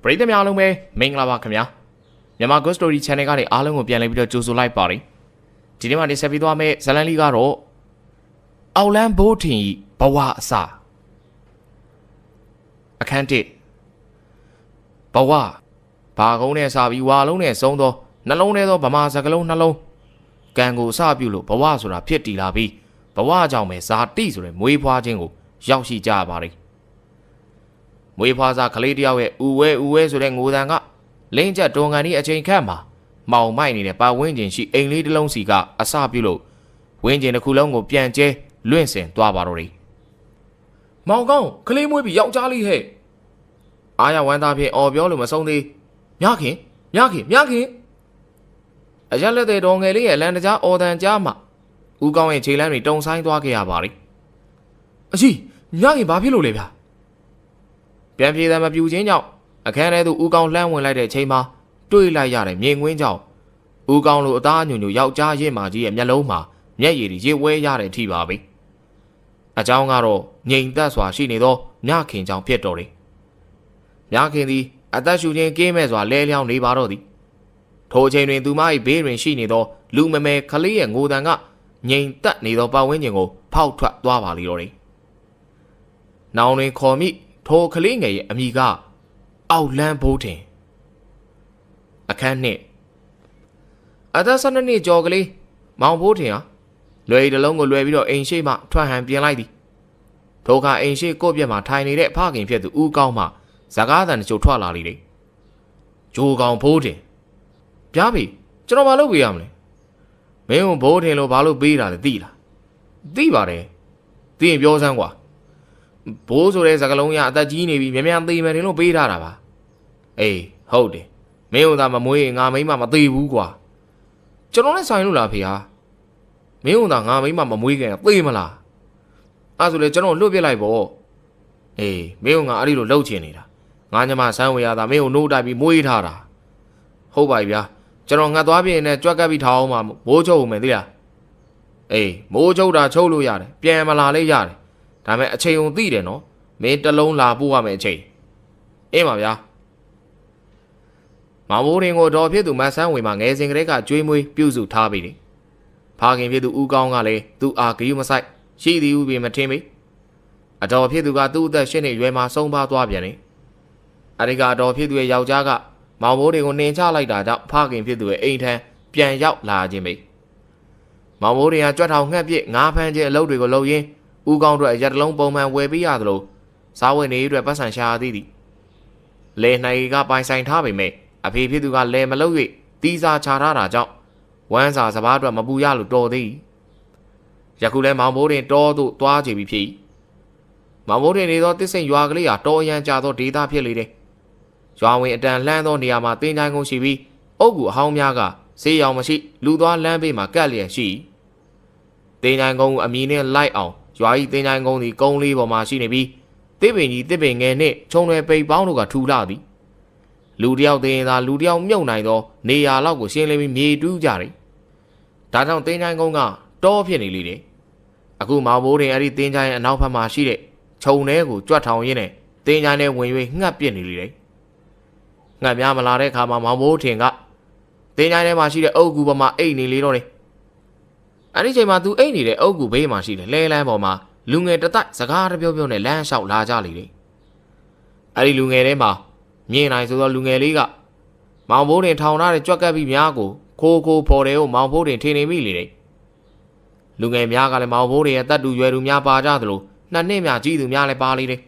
ပရိသတ်များလုံးပဲမင်္ဂလာပါခင်ဗျာမြန်မာ Ghost Story Channel ကနေအားလုံးကိုပြန်လည်ပြီးတော့ကြိုဆိုလိုက်ပါတယ်ဒီနေ့မှတင်ဆက်ပေးသွားမယ့်ဇာတ်လမ်းလေးကတော့အောက်လန်းဘိုးထင်ဘဝအစအခန်း1ဘဝဘာကုန်းနဲ့စပြီးဝါလုံးနဲ့ဆုံးသောနှလုံးထဲသောဗမာစကလုံးနှလုံးကံကိုစပြုလို့ဘဝဆိုတာဖြစ်တည်လာပြီးဘဝကြောင့်ပဲဇာတိဆိုတဲ့မွေးဖွားခြင်းကိုရောက်ရှိကြရပါတယ်မွေးဖွားစားကလေးတယောက်ရဲ့ဥဝဲဆိုတဲ့ငိုတန်ကလင်းချက်တွန်ကန်ဒီအချိန်ခန့်မှာမောင်မိုက်နေတဲ့ပါဝင်းကျင်ရှိအိမ်လေးတစ်လုံးစီကအစပြုလို့ဝင်းကျင်တစ်ခုလုံးကိုပြန်ကျဲလွင့်စင်သွားပါတော့တယ်မောင်ကောင်းကလေးမွေးပြီးယောက်ျားလေးဟဲ့အားရဝမ်းသားဖြင့်အော်ပြောလို့မဆုံးသေးမြခင်အရက်လက်တဲ့တော်ငယ်လေးရဲ့လန်တကြားအော်တန်ကြားမှာဦးကောင်းရဲ့ခြေလမ်းတွေတုံဆိုင်သွားခဲ့ရပါလိမ့်အရှိမြခင်ဘာဖြစ်လို့လဲဗျာပြန်ပြေးတယ်မပြူချင်းကြောင့်အခန်းထဲသို့ဦးကောင်းလှမ်းဝင်လိုက်တဲ့ချိန်မှာတွေ့လိုက်ရတဲ့မြင်ကွင်းကြောင့်ဦးကောင်းလိုအသားညွညွယောက်ျားရင့်မာကြီးရဲ့မျက်လုံးမှာမျက်ရည်တွေရေဝဲရတဲ့အထိပါပဲအကြောင်းကတော့ငြိမ်သက်စွာရှိနေသောမြခင်ကြောင့်ဖြစ်တော်တယ်မြခင်သည်အသက်ရှူခြင်းကင်းမဲ့စွာလဲလျောင်းနေပါတော့သည်ထိုအချိန်တွင်သူမ၏ဘေးတွင်ရှိနေသောလူမမဲကလေးရဲ့ငိုတန်ကငြိမ်သက်နေသောပတ်ဝန်းကျင်ကိုဖောက်ထွက်သွားပါလိမ့်တော့တယ်နောင်တွင်ခေါ်မိထိုကလေးငယ်ရဲ့အမိကအောက်လန်းဘိုးထင်အခန်းနှစ်အသက်12နှစ်ကျော်ကလေးမောင်ဘိုးထင်ဟာလွယ်တလုံးကိုလွယ်ပြီးတော့အိမ်ရှိမှထွက်ဟန်ပြင်လိုက်သည်ထိုအခါအိမ်ရှိကိုယ့်ပြက်မှာထိုင်နေတဲ့ဖခင်ဖြစ်သူဦးကောင်းမှဇကားတန်တချို့ထွက်လာလေတယ်ဂျိုးကောင်ဘိုးထင်ပြားပြီကျွန်တော်ဘာလုပ်ပေးရမလဲမင်းကဘိုးထင်လို့ဘာလို့ပေးတာလဲသိလားသိပါတယ်သိရင်ပြောစမ်းကွာဘိုးဆိုတဲ့စကလုံးရအသက်ကြီးနေပြီမြန်မြန်သေးမယ်ထင်လို့ပေးထားတာပါအေးဟုတ်တယ်မင်းတို့သာမမွေးငါမိမမသေးဘူးကွာကျွန်တော်လည်းဆိုင်လို့လားဖေဟာမင်းတို့သာငါမိမမမွေးခင်သေမလားအဲ့ဆိုလေကျွန်တော်လွတ်ပြလိုက်ပေါ့အေးမင်းတို့ငါအဲ့ဒီလိုလှုပ်ချင်နေတာငါညမဆန်းဝေရတာမင်းတို့နှိုးတိုက်ပြီးမွေးထားတာဟုတ်ပါပြီဗျာကျွန်တော်ငတ်သွားပြင်းနဲ့ကြွက်ကပ်ပြီးထားအောင်မှာမိုးချုပ်ဦးမယ်သိလားအေးမိုးချုပ်တာချုပ်လို့ရတယ်ပြန်မလာလေးရတယ်ဒါမဲ့အချိန်ုံသိတယ်နော်မင်းတလုံးလာပို့ရမယ်အချိန်အင်းပါဗျာမောင်ဘိုးရင်ကိုတော်ဖြစ်သူမဆန်းဝေမှာငယ်စဉ်ကလေးကကျွေးမွေးပြုစုထားပြီလေဖခင်ဖြစ်သူဦးကောင်းကလည်းသူ့အာဂရုမဆိုင်ရှိသည်ဟုပင်မထင်ပေအတော်ဖြစ်သူကသူ့အသက်၈နှစ်ရွယ်မှာဆုံးပါသွားပြန်တယ်အဲဒီကအတော်ဖြစ်သူရဲ့ယောက်ျားကမောင်ဘိုးတွေကိုနှင်ချလိုက်တာကြောင့်ဖခင်ဖြစ်သူရဲ့အိမ်ထံပြန်ရောက်လာခြင်းပဲမောင်ဘိုးတွေကကြွက်ထောင်ငှက်ပြစ်ငါးဖမ်းခြင်းအလုပ်တွေကိုလုပ်ရင်းဦးကောင်းတို့အရက်တလုံးပုံမှန်ဝယ်ပေးရသလိုစားဝတ်နေရေးအတွက်ပတ်စံရှာသည်လဲနိုင်ကပိုင်ဆိုင်ထားပေမဲ့အဖေဖြစ်သူကလဲမလုပ်၍တီးစားချထားတာကြောင့်ဝမ်းစာစပားအတွက်မပူရလို့တော်သေးယခုလဲမောင်ဘိုးတင်တောသို့သွားကြပြီဖြစ်မောင်ဘိုးတင်နေသောတစ်စိမ်ရွာကလေးဟာတော်ရန်ကြသောဒေသဖြစ်လေတယ်ရွာဝင်အတန်လှမ်းသောနေရာမှာတင်းချိုင်းကုန်းရှိပြီးအုတ်ကူအဟောင်းများကဆေးရောင်မရှိလူသွားလမ်းဘေးမှာကပ်လျက်ရှိတင်းချိုင်းကုန်းအမည်နဲ့လိုက်အောင်ရွာဤတင်းချိုင်းကုန်းသည်ကုန်းလေးပေါ်မှာရှိနေပြီးတစ်ပင်ကြီးတစ်ပင်ငယ်နှင့်ခြုံရွယ်ပိတ်ပေါင်းတို့ကထူလာသည်လူတယောက်သေးရင်သာလူတယောက်မြုပ်နိုင်သောနေရာလောက်ကိုရှင်းလင်းပြီးမြေတူးကြတယ်ဒါကြောင့်တင်းချိုင်းကုန်းကတောဖြစ်နေလေတယ်အခုမောင်ဘိုးတင်အဲ့ဒီတင်းချိုင်းရဲ့အနောက်ဘက်မှာရှိတဲ့ခြုံထဲကိုကြွတ်ထောင်ရင်းနဲ့တင်းချိုင်းထဲဝင်၍ငှက်ပြစ်နေလေတယ်ငှက်များမလာတဲ့အခါမှာမောင်ဘိုးတင်ကတင်းချိုင်းထဲမှာရှိတဲ့အုတ်ကူပေါ်မှာအိတ်နေလေတော့တယ်အဲ့ဒီချိန်မှာသူအိတ်နေတဲ့အုတ်ကူဘေးမှာရှိတဲ့လဲလန်းပေါ်မှာလူငယ်တတိုက်စကားတပြောပြောနဲ့လမ်းလျှောက်လာကြလေတယ်အဲ့ဒီလူငယ်ထဲမှာမြင်နိုင်ဆိုသောလူငယ်လေးကမောင်ဘိုးတင်ထောင်ထားတဲ့ကြွက်ကပ်ပြီးများကိုခိုးဖော်တယ်ကိုမောင်ဘိုးတင်ထင်နေမိလေတယ်လူငယ်များကလည်းမောင်ဘိုးတင်ရဲ့တတ်တူရွယ်သူများပါကြသလိုနှစ်နှစ်များကြီးသူများလည်းပါလေတယ်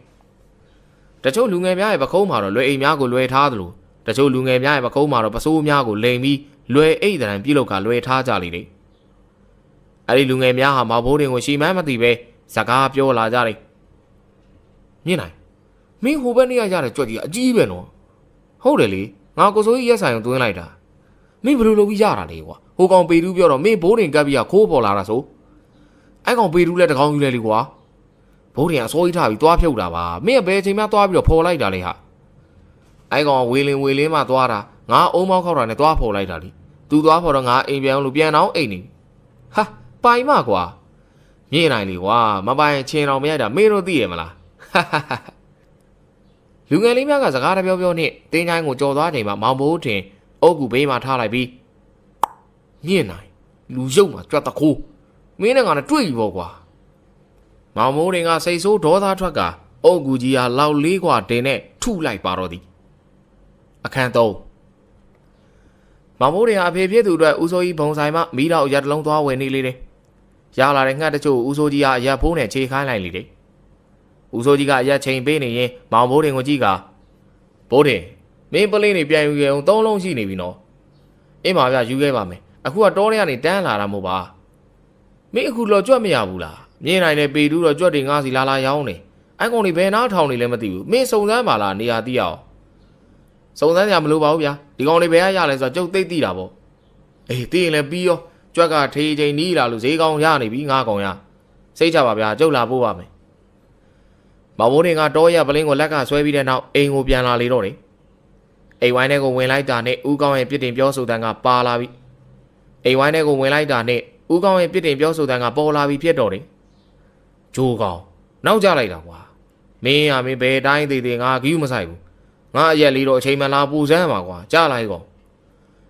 တချို့လူငယ်များရဲ့ပခုံးမှာတော့လွယ်အိမ်များကိုလွယ်ထားသလိုတချို့လူငယ်များရဲ့ပခုံးမှာတော့ပစိုးများကိုလိမ်ပြီးလွယ်အိတ်တံပြုတ်လောက်ကလွယ်ထားကြလေတယ်အဲ့ဒီလူငယ်များဟာမောင်ဘိုးတင်ကိုရှီမန်းမသိပဲစကားပြောလာကြတယ်မြင်နိုင်မင်းဟိုဘက်နေရကြတဲ့ကြွက်ကြီးအကြီးပဲနော်ဟုတ်တယ်လေငါကိုစိုးကြီးရက်ဆိုင်ကိုသွင်းလိုက်တာမင်းဘယ်လိုလုပ်ပြီးရတာလဲကွာဟိုကောင်ပေတူးပြောတော့မင်းဘိုးတင်ကပ်ပြီးခိုးပေါ်လာတာဆိုအဲ့ကောင်ပေတူးလည်းတကောင်ယူလဲလေကွာဘိုးတင်အစိုးကြီးထားပြီးသွားဖြုတ်တာပါမင်းကဘယ်အချိန်မှသွားပြီးတော့ဖော်လိုက်တာလဲဟာအဲ့ကောင်ဝေလင်းမှသွားတာငါအုံမောက်ခောက်တာနဲ့သွားဖော်လိုက်တာလေသူသွားဖော်တော့ငါအိမ်ပြန်လို့ပြန်တော့အိမ်နေဟာပိုင်မကွာမြင်နိုင်လေကွာမပိုင်ချင်းတော်မရတာမင်းတို့သိရမလား လူငယ်လေးများကစကားတပြောပြောနဲ့တင်းချိုင်းကိုကြော်သွားချိန်မှာမောင်ဘိုးထင်အုတ်ကူဘေးမှာထားလိုက်ပြီးမြင့်နိုင်လူရုပ်မှာကြွတ်တခိုးမင်းနဲ့ငါနဲ့တွေ့ပြီပေါ့ကွာမောင်မိုးတင်ကစိတ်ဆိုးဒေါသထွက်ကအုတ်ကူကြီးဟာလောက်လေးกว่าတင်နဲ့ထုလိုက်ပါတော့သည်အခန်း3မောင်မိုးတင်ဟာအဖေဖြစ်သူအတွက်ဦးစိုးကြီးဘုံဆိုင်မှမီးတော့ရက်တလုံးသွားဝယ်နေလေတယ်ရလာတဲ့ငှက်တချို့ဦးစိုးကြီးဟာအရက်ဖိုးနဲ့ခြေခိုင်းလိုက်လေတယ်ဦးစိုးကြီးကအရက်ချိန်ပေးနေရင်မောင်မိုးတင်ကိုကြည့်ကဘိုးတင်မင်းပလင်းနေပြန်ယူရအောင်3လုံးရှိနေပြီနော်အင်းပါဗျယူခဲ့ပါမယ်အခုကတောထဲကနေတန်းလာတာမို့ပါမင်းအခုလော်ကြွက်မရဘူးလားမြင်နိုင်တဲ့ပေတူးတော့ကြွက်တွေငါးစီလာလာရောင်းနေအဲ့ကောင်တွေဘယ်နားထောင်နေလဲမသိဘူးမင်းစုံစမ်းပါလားနေရာသိအောင်စုံစမ်းကြမလို့ပါဘူးဗျာဒီကောင်တွေဘယ်ကရလဲဆိုတော့ကျုပ်သိသိတာပေါ့အေးသိရင်လည်းပြီးရောကြွက်ကထေးချိန်နီးလာလို့ဈေးကောင်းရနေပြီငါးကောင်ရစိတ်ချပါဗျာကျုပ်လာပို့ပါမယ်မောင်မိုးတင်ကတောရပလင်းကိုလက်ကဆွဲပြီးတဲ့နောက်အိမ်ကိုပြန်လာလေတော့တယ်အိမ်ဝိုင်းထဲကိုဝင်လိုက်တာနဲ့ဦးကောင်းရဲ့ပြစ်တင်ပြောဆိုတဲ့ကပါလာပြီအိမ်ဝိုင်းထဲကိုဝင်လိုက်တာနဲ့ဦးကောင်းရဲ့ပြစ်တင်ပြောဆိုတဲ့ကပေါ်လာပြီဖြစ်တော့တယ်ဂျိုးကောင်နောက်ကျလိုက်တာကွာမင်းရမင်းဘယ်တိုင်းသေးသေးငါဂီးမဆိုင်ဘူးငါအရက်လေးတော့အချိန်မှလာပူစမ်းပါကွာကြားလိုက်ကောင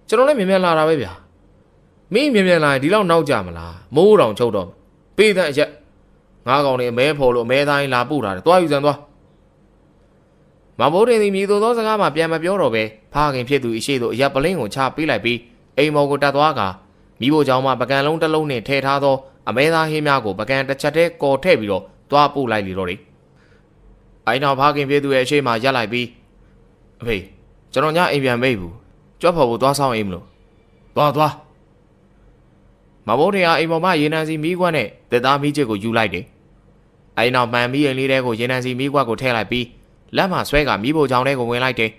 ်ကျွန်တော်လည်းမြင်မြန်လာတာပဲဗျာမင်းမြင်မြန်လာရင်ဒီလောက်နောက်ကျမလားမိုးတောင်ချုပ်တော့ပေးတဲ့အရက်ငါကောင်နေအမဲဖော်လို့အမဲသားရင်လာပို့တာတယ်သွားယူစမ်းသွားမဘိုးတင်ဒီမြေသို့သောစကားမှပြန်မပြောတော့ပဲဖခင်ဖြစ်သူအရှိတို့အရက်ပလင်းကိုချပေးလိုက်ပြီးအိမ်မော်ကိုတက်သွားကမိဖို့ကြောင့်မှပကံလုံးတစ်လုံးနဲ့ထည့်ထားသောအမဲသားဟင်းများကိုပကံတစ်ချက်တည်းကော်ထည့်ပြီးတော့သွားပို့လိုက်လေတော့တယ်အိုင်တော်ဖခင်ဖြစ်သူရဲ့အရှိမှရက်လိုက်ပြီးအဖေကျွန်တော်ညအိမ်ပြန်မိတ်ဘူးကြွက်ဖော်ဖို့သွားဆောင်အိမ်မလို့သွားမဘိုးတင်ကအိမ်ပေါ်မှာရေနံစီမီးခွက်နဲ့တက်သားမီးချစ်ကိုယူလိုက်တယ်အိုင်တော်မှန်မီးအိမ်လေးတဲကိုရေနံစီမီးခွက်ကိုထည့်လိုက်ပြီးလက်မှာဆွဲကမီးဖိုချောင်းထဲကိုဝင်လိုက်တယ်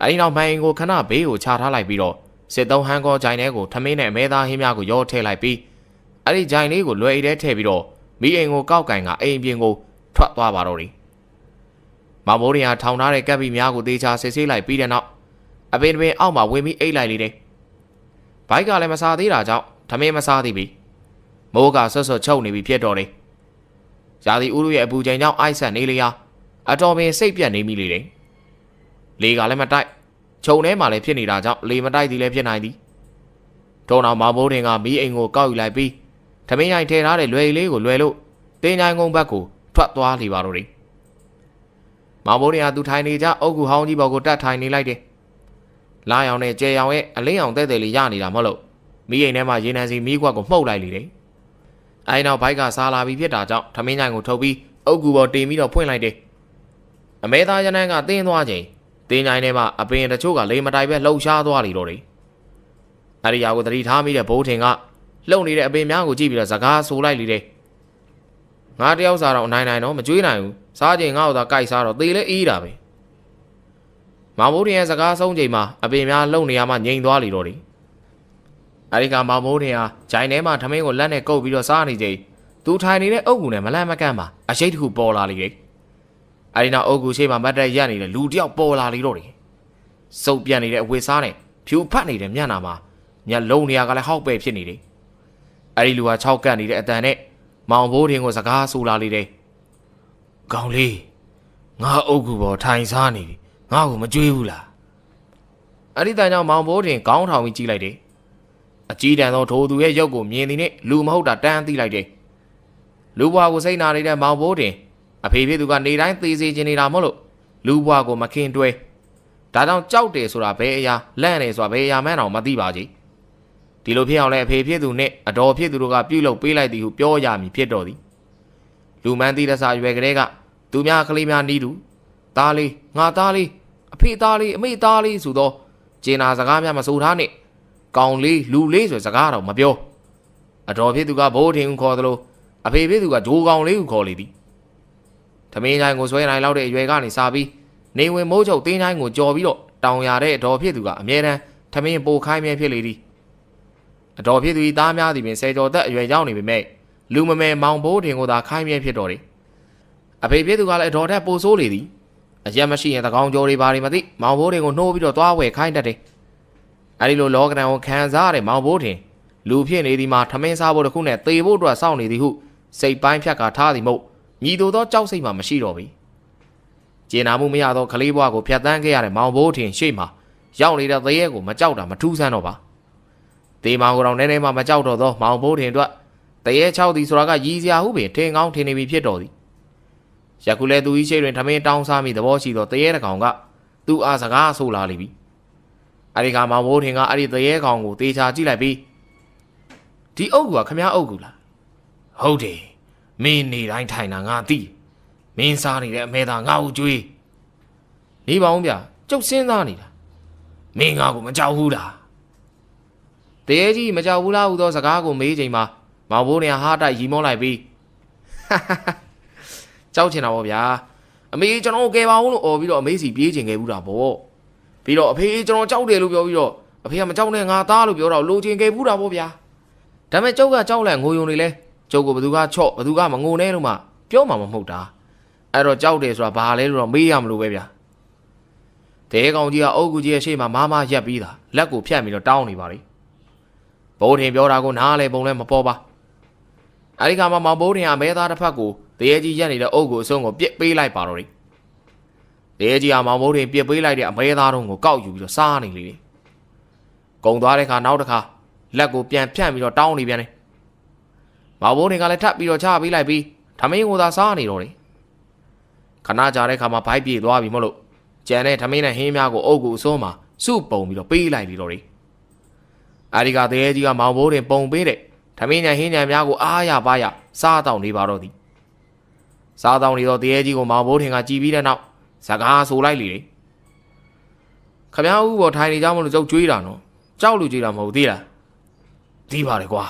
အိမ်တော်မှန်အိမ်ကိုခဏဘေးကိုချထားလိုက်ပြီးတော့စစ်သုံးဟန်းကောဂျိုင်ထဲကိုထမင်းနဲ့အမဲသားဟင်းများကိုရောထည့်လိုက်ပြီးအဲ့ဒီဂျိုင်လေးကိုလွယ်အိတ်ထဲထည့်ပြီးတော့မီးအိမ်ကိုကောက်ကင်ကအိမ်ပြင်ကိုထွက်သွားပါတော့တယ်မဘိုးတင်ကထောင်ထားတဲ့ကပ်ပြီးများကိုတေချာစစ်ဆေးလိုက်ပြီးတဲ့နောက်အပင်ပင်အောက်မှာဝင်ပြီးအိတ်လိုက်လေတယ်ဘိုက်ကလည်းမစားသေးတာကြောင့်ထမင်းမစားသေးပြီမိုးကဆွတ်ချုပ်နေပြီဖြစ်တော့တယ်ရာသီဥတုရဲ့အပူချိန်ကြောင့်အိုက်ဆက်နေလေရာအတော်ပင်စိတ်ပြတ်နေမိလေတယ်လေကလည်းမတိုက်ခြုံထဲမှာလည်းဖြစ်နေတာကြောင့်လေမတိုက်သည်လည်းဖြစ်နိုင်သည်ထုံအောင်မောင်ဘိုးတင်ကမီးအိမ်ကိုကောက်ယူလိုက်ပြီးထမင်းရိုင်ထည့်ထားတဲ့လွယ်လေးကိုလွယ်လို့တင်းချိုင်းကုန်းဘက်ကိုထွက်သွားလေပါတော့တယ်မောင်ဘိုးတင်ကသူထိုင်နေကြအုတ်ကူဟောင်းကြီးဘော်ကိုတတ်ထိုင်နေလိုက်တယ်လာရောင်နဲ့ကျဲရောင်ရဲ့အလင်းရောင်တဲ့တဲ့လေးရနေတာမဟုတ်လို့မီးအိမ်ထဲမှာရေနံစီမီးခွက်ကိုမှုတ်လိုက်လေတယ်။အဲဒီနောက်ဘိုက်ကစားလာပြီးဖြစ်တာကြောင့်ထမင်းချိုင်ကိုထုတ်ပြီးအုတ်ကူပေါ်တင်ပြီးတော့ဖွင့်လိုက်တယ်။အမဲသားရနန်းကတင်းသွားချိန်တင်းချိုင်ထဲမှာအပင်တချို့ကလေမတိုင်ပဲလှုပ်ရှားသွားလေတော့တယ်။အဲဒီရာကိုသတိထားမိတဲ့ဘိုးထင်ကလှုပ်နေတဲ့အပင်များကိုကြည့်ပြီးတော့စကားဆိုလိုက်လေတယ်။ငါတယောက်စားတော့အနိုင်တော့မကြွေးနိုင်ဘူး။စားချိန်ငါ့ကိုသာကြိုက်စားတော့သေလဲအေးတာပဲ။မောင်ဘိုးထင်ရဲ့စကားဆုံးချိန်မှာအပင်များလှုပ်နေရမှငြိမ်သွားလေတော့တယ်အဲဒီကမောင်မိုးတင်ဟာဂျိုင်ထဲမှာထမင်းကိုလက်နဲ့ကုပ်ပြီးတော့စားနေချိန်သူထိုင်နေတဲ့အုတ်ကူနဲ့မလန့်မကန့်ပါအရှိတ်တစ်ခုပေါ်လာလေတယ်အဲဒီနောက်အုတ်ကူရှိမှမတ်တက်ရက်နေတဲ့လူတယောက်ပေါ်လာလေတော့တယ်စုပ်ပြတ်နေတဲ့အဝတ်စားနဲ့ဖြူဖတ်နေတဲ့မျက်နှာမှာညလုံးနေရကလည်းဟောက်ပဲဖြစ်နေတယ်အဲဒီလူဟာ6ကတ်နေတဲ့အတန်နဲ့မောင်ဘိုးတင်ကိုစကားဆိုလာလေတယ်ကောင်းလေးငါအုတ်ကူပေါ်ထိုင်စားနေပြီငါ့ကိုမကြွေးဘူးလားအဲဒီတိုင်ကြောင့်မောင်ဘိုးတင်ခေါင်းထောင်ပြီးကြည့်လိုက်တယ်အကြီးတန်းသောထိုသူရဲ့ရုပ်ကိုမြင်သည်နဲ့လူမဟုတ်တာတန်းသိလိုက်တယ်လူဘွားကိုစိတ်နာနေတဲ့မောင်ဘိုးတင်အဖေဖြစ်သူကနေတိုင်းသေးစေချင်နေတာမဟုတ်လို့လူဘွားကိုမခင်တွဲဒါကြောင့်ကြောက်တယ်ဆိုတာဘယ်အရာလန့်တယ်ဆိုတာဘယ်အရာမှန်းတော့မသိပါကြီးဒီလိုဖြစ်အောင်လဲအဖေဖြစ်သူနဲ့အတော်ဖြစ်သူတို့ကပြုတ်လုပ်ပေးလိုက်သည်ဟုပြောရမည်ဖြစ်တော်သည်လူမန်းသီးတဆရွယ်ကလေးကသူများကလေးများနီးတူသားလေးငါသားလေးအဖေသားလေးအမေသားလေးဆိုတော့ကျင်နာစကားများမဆိုထားနဲ့ကောင်လေးလူလေးဆိုစကားတော့မပြောအတော်ဖြစ်သူကဘိုးထင်ခေါ်သလိုအဖေဖြစ်သူကဂျိုးကောင်လေးကိုခေါ်လေသည်ထမင်းချိုင်ကိုဆွဲနိုင်လောက်တဲ့အရွယ်ကနေစပြီးနေဝင်မိုးချုပ်တင်းချိုင်ကိုကြော်ပြီးတော့တောင်ရတဲ့အတော်ဖြစ်သူကအမြဲတမ်းထမင်းပိုခိုင်းမြဲဖြစ်လေသည်အတော်ဖြစ်သူဤသားများသည်ပင်ဆယ်ကျော်သက်အရွယ်ရောက်နေပေမဲ့လူမမဲမောင်ဘိုးထင်ကိုသာခိုင်းမြဲဖြစ်တော်တယ်အဖေဖြစ်သူကလည်းအတော်ထက်ပိုဆိုးလေသည်အရက်မရှိရင်တကောင်ကြော်တွေပါနေမသိမောင်ဘိုးထင်ကိုနှိုးပြီးတော့သွားဝယ်ခိုင်းတတ်တယ်အဲဒီလိုလောကဒဏ်ကိုခံစားရတဲ့မောင်ဘိုးထင်လူဖြစ်နေသည်မှာထမင်းစားဖို့တစ်ခုနဲ့သေဖို့အတွက်စောင့်နေသည်ဟုစိတ်ပိုင်းဖြတ်ကာထားသည်မို့ညီတို့သောကြောက်စိတ်မှမရှိတော့ပြီ ကျင်နာမှုမရသောကလေးဘွားကိုဖျက်ဆီးခဲ့ရတဲ့မောင်ဘိုးထင်ရှေ့မှာရောက်နေတဲ့တရေကိုမကြောက်တာမထူးဆန်းတော့ပါတေမောင်ကိုတော့နည်းနည်းမှမကြောက်တော့သောမောင်ဘိုးထင်အတွက်တရေ6သည်ဆိုတာကရည်စရာဟုပင်ထင်ကောင်းထင်နေပြီဖြစ်တော်သည်ယခုလဲသူ၏ရှိတွင်ထမင်းတောင်းစားမိသဘောရှိသောတရေတစ်ကောင်ကသူ့အားစကားဆိုလာလိမ့်ပြီအဲ့ဒီကမောင်ဘိုးထင်ကအဲ့ဒီတရေကောင်ကိုတေချာကြည့်လိုက်ပြီးဒီအုပ်ကခမည်းအုပ်ကူလားဟုတ်တယ်မင်းနေတိုင်းထိုင်တာငါသိမင်းစားနေတဲ့အမဲသားငါ့ကိုကြွေးနေပါဦးဗျကျုပ်စဉ်းစားနေတာမင်းငါ့ကိုမကြောက်ဘူးလားတရေကြီးမကြောက်ဘူးလားဟူသောစကားကိုမေးချိန်မှာမောင်ဘိုးထင်ဟာတိုက်ရီမောလိုက်ပြီးကြောက်ချင်တာပေါ့ဗျာအမေကျွန်တော်ကယ်ပါဦးလို့អော်ပြီးတော့အမေစီပြေးချင်ခဲ့ဘူးတာပေါ့ပြီးတော့အဖေကျွန်တော်ကြောက်တယ်လို့ပြောပြီးတော့အဖေကမကြောက်နဲ့ငါသားလို့ပြောတော့လိုချင်ခဲ့ဘူးတာပေါ့ဗျာဒါပေမဲ့ကျုပ်ကကြောက်လဲငိုယုံနေလဲကျုပ်ကိုဘသူကချော့ဘသူကမငိုနဲ့လို့မှပြောမှာမဟုတ်တာအဲ့တော့ကြောက်တယ်ဆိုတာဘာလဲလို့တော့မေးရမလို့ပဲဗျာတဲကောင်ကြီးကအုတ်ကူကြီးရဲ့ရှေ့မှာမရက်ပြီးတာလက်ကိုဖြတ်ပြီးတော့တောင်းနေပါလေဘိုးထင်ပြောတာကိုနားလဲပုံလဲမပေါ်ပါအဲ့ဒီကမှမောင်ဘိုးထင်ကမဲသားတစ်ဖက်ကိုတရေကြီးရက်နေတဲ့အုတ်ကိုအစုံကိုပြစ်ပေးလိုက်ပါတော့တယ်တရေကြီးကမောင်ဘိုးထင်ပြစ်ပေးလိုက်တဲ့အမဲသားတုံးကိုကောက်ယူပြီးတော့စားနေလေတယ်ကုံသွားတဲ့ခါနောက်တစ်ခါလက်ကိုပြန်ဖြန့်ပြီးတော့တောင်းနေပြန်တယ်မောင်ဘိုးထင်ကလည်းထပ်ပြီးတော့ချပေးလိုက်ပြီးထမင်းကိုသာစားနေတော့တယ်ခဏကြာတဲ့ခါမှာဘိုက်ပြေသွားပြီမလို့ကြံတဲ့ထမင်းနဲ့ဟင်းများကိုအုတ်ကိုအစုံးမှာစုပုံပြီးတော့ပေးလိုက်ပြီးတော့တယ်အာဒီကတရေကြီးကမောင်ဘိုးထင်ပုံပေးတဲ့ထမင်းညာဟင်းညာများကိုအားရပါရစားတောင်းနေပါတော့သည်စားတောင်းနေတော့တရေကြီးကိုမောင်ဘိုးထင်ကကြည်ပြီးတဲ့နောက်စကားဆိုလိုက်လေတယ်ခမ ्या ဦးပေါ်ထိုင်နေကြမလို့ကျုပ်ကြွေးတာနော်ကြောက်လူကြွေးတာမဟုတ်သေးလားသိပါတယ်ကွာ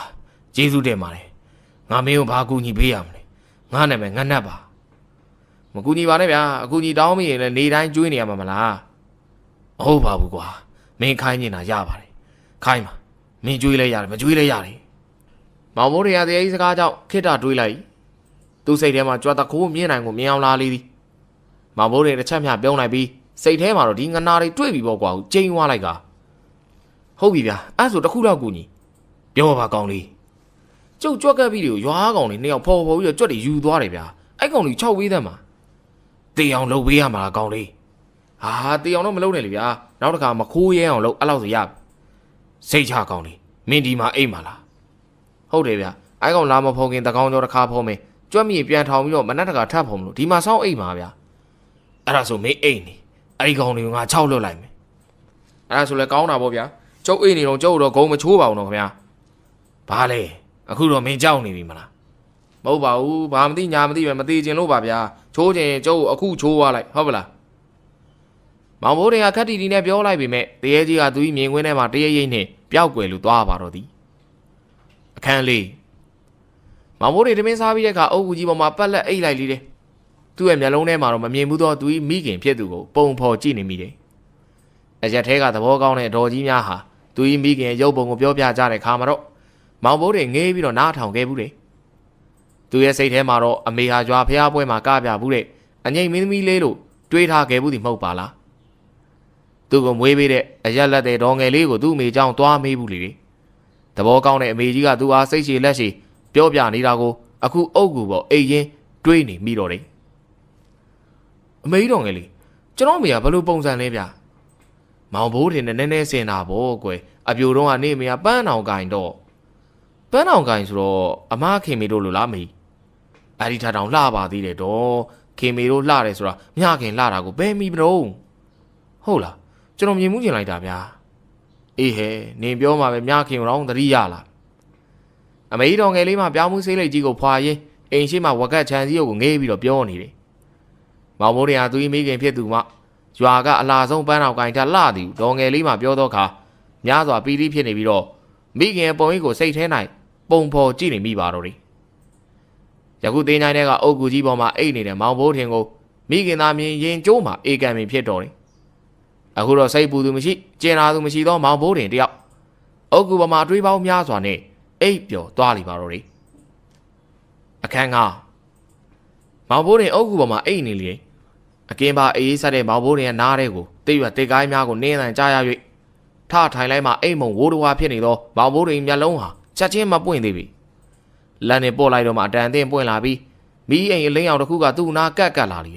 ကျေးဇူးတင်ပါတယ်ငါမင်းကိုဘာကူညီပေးရမလဲငါနာမည်ငါနတ်ပါမကူညီပါနဲ့ဗျာအကူညီတောင်းမိရင်လည်းနေတိုင်းကြွေးနေရမှာမလားမဟုတ်ပါဘူးကွာမင်းခိုင်းနေတာရပါတယ်ခိုင်းပါမင်းကြွေးလဲရတယ်မကြွေးလဲရတယ်မောင်ဘိုးတွေကတရေကြီးစကားကြောင့်ခိတ္တတွေးလိုက်သူ့စိတ်ထဲမှာကြွားတခိုးမြင်နိုင်ကိုမြင်အောင်လာလေသည်မောင်ဘိုးတွေတစ်ချက်မျှပြုံးလိုက်ပြီးစိတ်ထဲမှာတော့ဒီငနာတွေတွေးပြီးပေါ့ကွာကျိန်းသွားလိုက်ကဟုတ်ပြီဗျာအဲ့ဆိုတခုတော့ကူညီပြောပါကောင်းလေးကျုပ်ကြွက်ကပ်ပြီးတွေကိုရွာကောင်လေးနှစ်ယောက်ဖော်ပြီးတော့ကြွက်တွေယူသွားတယ်ဗျာအဲ့ကောင်လေး6ဝေးသက်မှာတေအောင်လှုပ်ပေးရမှာကောင်းလေးဟာတေအောင်တော့မလုပ်နဲ့လေဗျာနောက်တစ်ခါမခိုးရဲအောင်လုပ်အဲ့လောက်ဆိုရစိတ်ချကောင်းလေးမင်းဒီမှာအိမ်မှာလားဟုတ်တယ်ဗျာအဲ့ကောင်လာမဖော်ခင်တကောင်ကျော်တစ်ခါဖော်မယ်ကြွက်မြေပြန်ထောင်ပြီးတော့မနက်တကထပ်ဖော်မလို့ဒီမှာစောင်းအိမ်မှာဗျာအဲ့ဒါဆိုမင်းအိမ်နေအဲ့ဒီကောင်တွေကိုငါ6လွတ်လိုက်မယ်အဲ့ဒါဆိုလဲကောင်းတာပေါ့ဗျာကျုပ်အိမ်နေတော့ကျုပ်တော့ဂုံမချိုးပါဘူးတော့ခင်ဗျာဘာလဲအခုတော့မင်းကြောက်နေပြီမလားမဟုတ်ပါဘူးဘာမသိညာမသိပဲမသိချင်လို့ပါဗျာချိုးချင်ကျုပ်အခုချိုးသွားလိုက်ဟုတ်ပလားမောင်ဘိုးတွေကခက်တီတီနဲ့ပြောလိုက်ပေမဲ့တရေကြီးကသူ့မြင်ကွင်းထဲမှာတရေရိပ်နဲ့ပျောက်ကွယ်လို့သွားပါတော့သည်အခန်းလေးမောင်ဘိုးတွေတမင်းစားပြီးတဲ့အခါအုပ်ကူကြီးပေါ်မှာပတ်လက်အိတ်လိုက်လေးတယ်သူ့ရဲ့မျက်လုံးထဲမှာတော့မမြင်ဘူးတော့သူ့မိခင်ဖြစ်သူကိုပုံဖော်ကြည့်နေမိတယ်အရက်ထဲကသဘောကောင်းတဲ့ဒေါ်ကြီးများဟာသူ့မိခင်ရဲ့ရုပ်ပုံကိုပြောပြကြတဲ့ခါမှာတော့မောင်ဘိုးတွေငေးပြီးတော့နားထောင်ခဲ့ဘူးတယ်သူရဲ့စိတ်ထဲမှာတော့အမေဟာကြွားဖျားပွဲမှာကပြဘူးတဲ့အငိမ့်မင်းသမီးလေးလို့တွေးထားခဲ့ဘူးသည်မဟုတ်ပါလားသူကမွေးပေးတဲ့အရက်လက်တဲ့ဒေါ်ငယ်လေးကိုသူ့အမေကြောင့်သွားမေးဘူးလေသဘောကောင်းတဲ့အမေကြီးကသူ့အားစိတ်ရှည်လက်ရှည်ပြောပြနေတာကိုအခုအုပ်ကူပေါ်အိတ်ရင်တွေးနေမိတော့တယ်အမေကြီးတော်ငယ်လေးကျွန်တော်အမေကဘယ်လိုပုံစံလဲဗျမောင်ဘိုးထင်နဲ့နည်းနည်းစင်တာပေါ့ကွယ်အပြိုတော့ကနေအမေကပန်းအောင်ကင်တော့ပန်းအောင်ကင်ဆိုတော့အမခင်မေတို့လိုလားမေအဲ့ဒီထထောင်လှပါသေးတယ်တော့ခင်မေတို့လှတယ်ဆိုတာမြခင်လှတာကိုဘယ်မိမလို့ဟုတ်လားကျွန်တော်မြင်မှုကျင်လိုက်တာဗျာအေးဟဲ့နင်ပြောမှာပဲမြခင်တော့သတိရလားအမေတော်ငယ်လေးမှပြောင်းမှုဆေးလိပ်ကြီးကိုဖွာရင်းအိမ်ရှိမှဝက်ကတ်ချန်စီကိုငေးပြီးတော့ပြောနေတယ်မောင်မိုးတွေကသူ့မိခင်ဖြစ်သူမှရွာကအလားဆုံးပန်းအောင်ကင်ထလှသည်ဒေါ်ငယ်လေးမှပြောတော့ခါများစွာပီတိဖြစ်နေပြီးတော့မိခင်ပုံရိပ်ကိုစိတ်ထဲ၌ပုံဖော်ကြည့်နေမိပါတော့တယ်ယခုတင်းချိုင်းတဲ့ကအုတ်ကူကြီးပေါ်မှာအိတ်နေတဲ့မောင်ဘိုးထင်ကိုမိခင်သားမြင်ရင်ကျိုးမှာအေကံပင်ဖြစ်တော်တယ်အခုတော့စိတ်ပူသူမရှိကျင်နာသူမရှိသောမောင်ဘိုးတင်တယောက်အုတ်ကူပေါ်မှာတွေးပေါင်းများစွာနဲ့အိပ်ပျော်သွားလိပါတော့တယ်အခန်းကမောင်ဘိုးတင်အုတ်ကူပေါ်မှာအိပ်နေလေအကင်းပါအေးဆက်တဲ့မောင်ဘိုးတင်ရဲ့နားထဲကိုတိတ်ရွက်တိတ်ကိုင်းများကိုနင်းဆန်ကြားရ၍ထထိုင်လိုက်မှအိမ်မုံဝိုးတဝါဖြစ်နေသောမောင်ဘိုးတင်မျက်လုံးဟာချက်ချင်းမပွင့်သေးပြီလက်နဲ့ပို့လိုက်တော့မှအတန်အသင့်ပွင့်လာပြီးမိအိမ်အလင်းအောင်တစ်ခုကသူ့နာကတ်လာလေ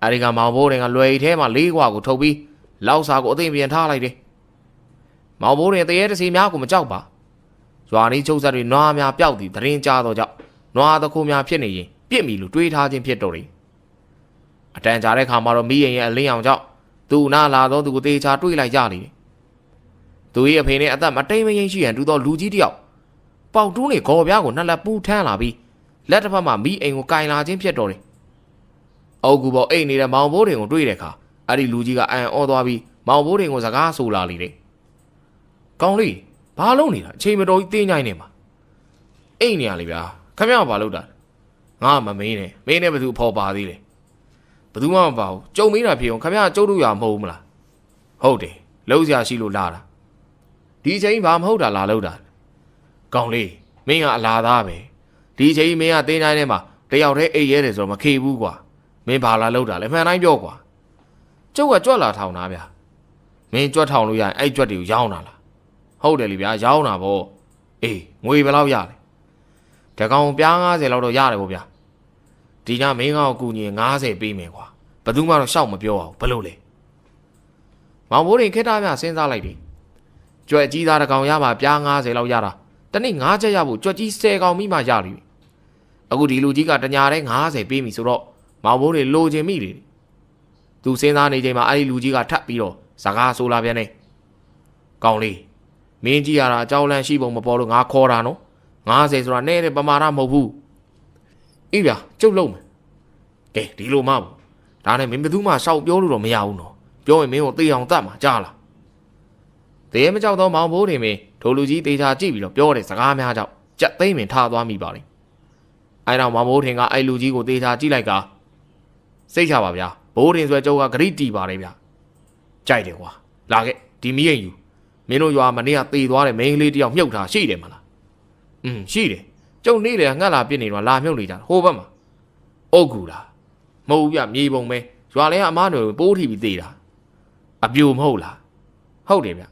အဲဒီကမောင်ဘိုးတွေကလွယ်ရီထဲမှာလေးခွာကိုထုတ်ပြီးလောက်စာကိုအသိပြန်ထားလိုက်တယ်မောင်ဘိုးတွေတရေတစီများကိုမကြောက်ပါရွာနီးချုပ်ဆက်တွေနွားများပျောက်သည်သတင်းကြားတော့ကြောင့်နွားသခိုးများဖြစ်နေရင်ပြစ်မီလို့တွေးထားခြင်းဖြစ်တော့တယ်အတန်ကြာတဲ့ခါမှာတော့မိရင်ရဲ့အလင်းအောင်ကြောင့်သူ့နာလာတော့သူကိုတေချာတွေးလိုက်ကြလေတယ်သူ၏အဖေနဲ့အသက်မတိမ်မရင်ရှိရန်တူသောလူကြီးတယောက်ပေါက်တူးနေခေါ်ပြားကိုနှစ်လက်ပူးထမ်းလာပြီးလက်တစ်ဖက်မှာမိအိမ်ကိုကင်လာခြင်းဖြစ်တော့တယ်အုတ်ကူပေါ်အိတ်နေတဲ့မောင်ဘိုးတွေကိုတွေးတဲ့အခါအဲ့ဒီလူကြီးကအံ့ဩသွားပြီးမောင်ဘိုးတွေကိုစကားဆိုလာလေတယ်ကောင်းလေးဘာလုပ်နေတာအချိန်မတော်ကြီးတင်းညိုင်းနေမှာအိတ်နေရလေဗျာခမရဘာလုပ်တာငါမမင်းနဲ့မင်းနဲ့ဘယ်သူဖော်ပါသေးလဲဘယ်သူမှမပါဘူးကြုံမင်းတာဖြစ်အောင်ခမရကျုပ်တို့ရမဟုတ်ဘူးမလားဟုတ်တယ်လုံးစရာရှိလို့လာတာဒီချိန်ဘာမဟုတ်တာလာလို့တာကောင်းလေးမင်းကအလားသားပဲဒီချိန်မင်းကတင်းတိုင်းထဲမှာတယောက်တည်းအိတ်ရဲတယ်ဆိုတော့မခေဘူးကွာမင်းဘာလာလို့တာလဲမှန်တိုင်းပြောကွာကျုပ်ကကြွက်လာထောင်တာဗျာမင်းကြွက်ထောင်လို့ရရင်အဲ့ကြွက်တွေကိုရောင်းတာလားဟုတ်တယ်လေဗျာရောင်းတာဗောအေးငွေဘယ်လောက်ရလဲတကောင်ပြား90လောက်တော့ရတယ်ဗောဗျာဒီညမင်းကောက်ကူညီ90ပေးမယ်ကွာဘယ်သူမှတော့ရှောက်မပြောအောင်ဘလို့လဲမောင်ဘိုးရင်ခက်တာဗျာစဉ်းစားလိုက်တယ်ကြွက်ကြီးသားတကောင်ရမှာပြား90လောက်ရတာတနေ့9ချက်ရဖို့ကြွက်ကြီး10ကောင်မိမှရလိမ့်မယ်အခုဒီလူကြီးကတညာတည်း90ပေးပြီဆိုတော့မောင်ဘိုးတွေလိုချင်မိတယ်သူစဉ်းစားနေချိန်မှာအဲ့ဒီလူကြီးကထပ်ပြီးတော့စကားဆိုလာပြန်နေကောင်းလေးမင်းကြီးရတာအကြောင်းလန့်ရှိပုံမပေါ်လို့ငါခေါ်တာနော်90ဆိုတာနဲ့တဲ့ပမာဏမဟုတ်ဘူးအေးဗျာကျုပ်လုံးမယ်ကဲဒီလိုမှဘူးဒါနဲ့မင်းဘယ်သူမှရှောက်ပြောလို့တော့မရဘူးနော်ပြောရင်မင်းကိုသေအောင်တတ်မှာကြားလားတရေမကြောက်တော့မောင်ဘိုးတွေမင်းဒိုလူကြီးတေချာကြည့်ပြီးတော့ပြောတဲ့စကားများကြောင့်ကြက်သိမ်းပင်ထားသွားမိပါလေအဲ့တော့မောင်ဘိုးထင်ကအဲ့လူကြီးကိုတေချာကြည့်လိုက်ကစိတ်ချပါဗျာဘိုးတင်ဆွဲကျုပ်ကဂရိတီပါတယ်ဗျာကြိုက်တယ်ကွာလာခဲ့ဒီမီးရင်ယူမင်းတို့ရွာမနေ့ကသေသွားတဲ့မိန်းကလေးတယောက်မြုပ်ထားရှိတယ်မလားရှိတယ်ကျုပ်နေ့လေငှက်လာပြစ်နေတော့လာမြုပ်နေကြဟိုဘက်မှာအုတ်ကူလားမဟုတ်ဗျမြေပုံပဲရွာလဲကအမားတွေပိုးထီပြီးသေတာအပြိုမဟုတ်လားဟုတ်တယ်ဗျ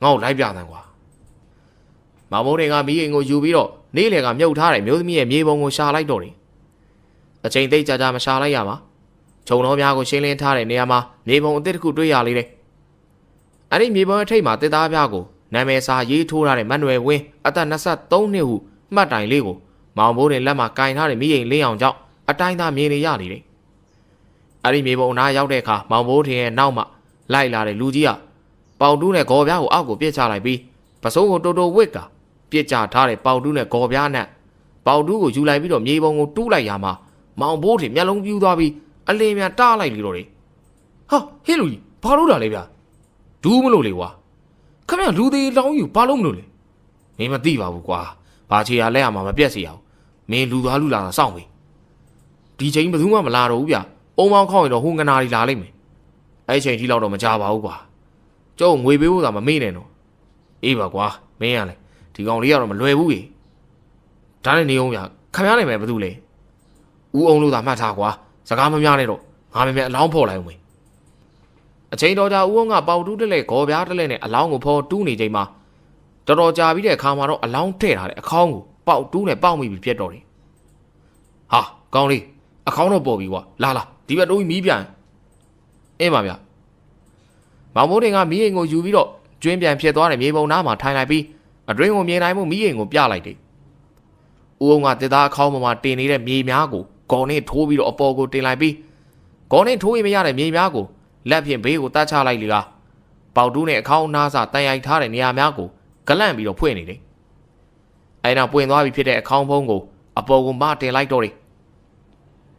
ငါ့ကိုလိုက်ပြသန်းကွာမောင်မိုးတွေကမီးရင်ကိုယူပြီးတော့နေ့လေကမြုပ်ထားတဲ့မျိုးသမီးရဲ့မြေပုံကိုရှာလိုက်တော့တယ်အချိန်သိကြကြမရှာလိုက်ရပါခြုံတော်များကိုရှင်းလင်းထားတဲ့နေရာမှာမြေပုံအသစ်တစ်ခုတွေ့ရလေတယ်အဲ့ဒီမြေပုံရဲ့ထိပ်မှာတစ်သားပြားကိုနာမည်စာရေးထိုးထားတဲ့မန်နွယ်ဝင်းအသက်23နှစ်ဟုမှတ်တိုင်လေးကိုမောင်ဘိုးနဲ့လက်မှာကင်ထားတဲ့မိရင်လင်းအောင်ကြောင့်အတိုင်းသားမြင်နေရလေတယ်အဲ့ဒီမြေပုံနားရောက်တဲ့အခါမောင်ဘိုးထင်ရဲ့နောက်မှလိုက်လာတဲ့လူကြီးကပေါတူးနဲ့ဂေါ်ပြားကိုအောက်ကိုပြစ်ချလိုက်ပြီးပစိုးကိုတိုးတိုးဝစ်ကပြစ်ချထားတဲ့ပေါတူးနဲ့ဂေါ်ပြားနဲ့ပေါတူးကိုယူလိုက်ပြီးတော့မြေပုံကိုတူးလိုက်ရမှာမောင်ဘိုးထင်မျက်လုံးပြူးသွားပြီးအလင်းမြန်တားလိုက်လေတော့တယ်ဟာဟဲ့လူကြီးဘာလို့တာလဲဗျာဒူးမလို့လေကွာခမရလူသေးလောင်းယူဘာလို့မလို့လဲမင်းမသိပါဘူးကွာဘာချေရလဲရမှာမပြက်စီရအောင်မင်းလူသွားလူလာတာစောင့်ပြီဒီချိန်ဘယ်သူမှမလာတော့ဘူးဗျအုံမောင်းခေါက်ရင်တော့ဟိုငနာတွေလာလိမ့်မယ်အဲ့ချိန်ကြီးလောက်တော့မကြပါဘူးကွာကျုပ်ငွေပေးဖို့သာမမေ့နဲ့တော့အေးပါကွာမင်းရလဲဒီကောင်လေးကတော့မလွယ်ဘူးကြီးဒါနဲ့နေအောင်ဗျခမရနိုင်မယ်ဘယ်သူလဲဦးအောင်လို့သာမှတ်ထားကွာစကားမများနဲ့တော့ငါမင်းအလောင်းဖော်လိုက်အောင်မေအချိန်တော်ကြာဦးအောင်ကပေါတူးတက်လက်ဂေါ်ပြားတက်လက်နဲ့အလောင်းကိုဖော်တူးနေချိန်မှာတော်တော်ကြာပြီးတဲ့အခါမှာတော့အလောင်းထည့်ထားတဲ့အခေါင်းကိုပေါတူးနဲ့ပေါက်မိပြီးပြတ်တော့တယ်ဟာကောင်းလေးအခေါင်းတော့ပေါ်ပြီကွာလာဒီဘက်တိုးပြီးမီးပြန်အင်းပါဗျမောင်မိုးတင်ကမီးအိမ်ကိုယူပြီးတော့ကျွင်းပြန်ဖြစ်သွားတဲ့မြေပုံနားမှာထိုင်လိုက်ပြီးအတွင်းကိုမြင်နိုင်မှုမီးအိမ်ကိုပြလိုက်တယ်ဦးအောင်ကတစ်သားအခေါင်းပေါ်မှာတင်နေတဲ့မြေများကိုဂေါ်နဲ့ထိုးပြီးတော့အပေါ်ကိုတင်လိုက်ပြီးဂေါ်နဲ့ထိုးရင်မရတဲ့မြေများကိုလက်ဖြင့်ဘေးကိုတတ်ချလိုက်လေကပေါတူးနဲ့အခေါင်းနားစာတန်ရိုက်ထားတဲ့နေရာများကိုဂလန့်ပြီးတော့ဖွင့်နေတယ်အဲနောက်ပွင့်သွားပြီဖြစ်တဲ့အခေါင်းဖုံးကိုအပေါ်ကိုမတင်လိုက်တော့တယ်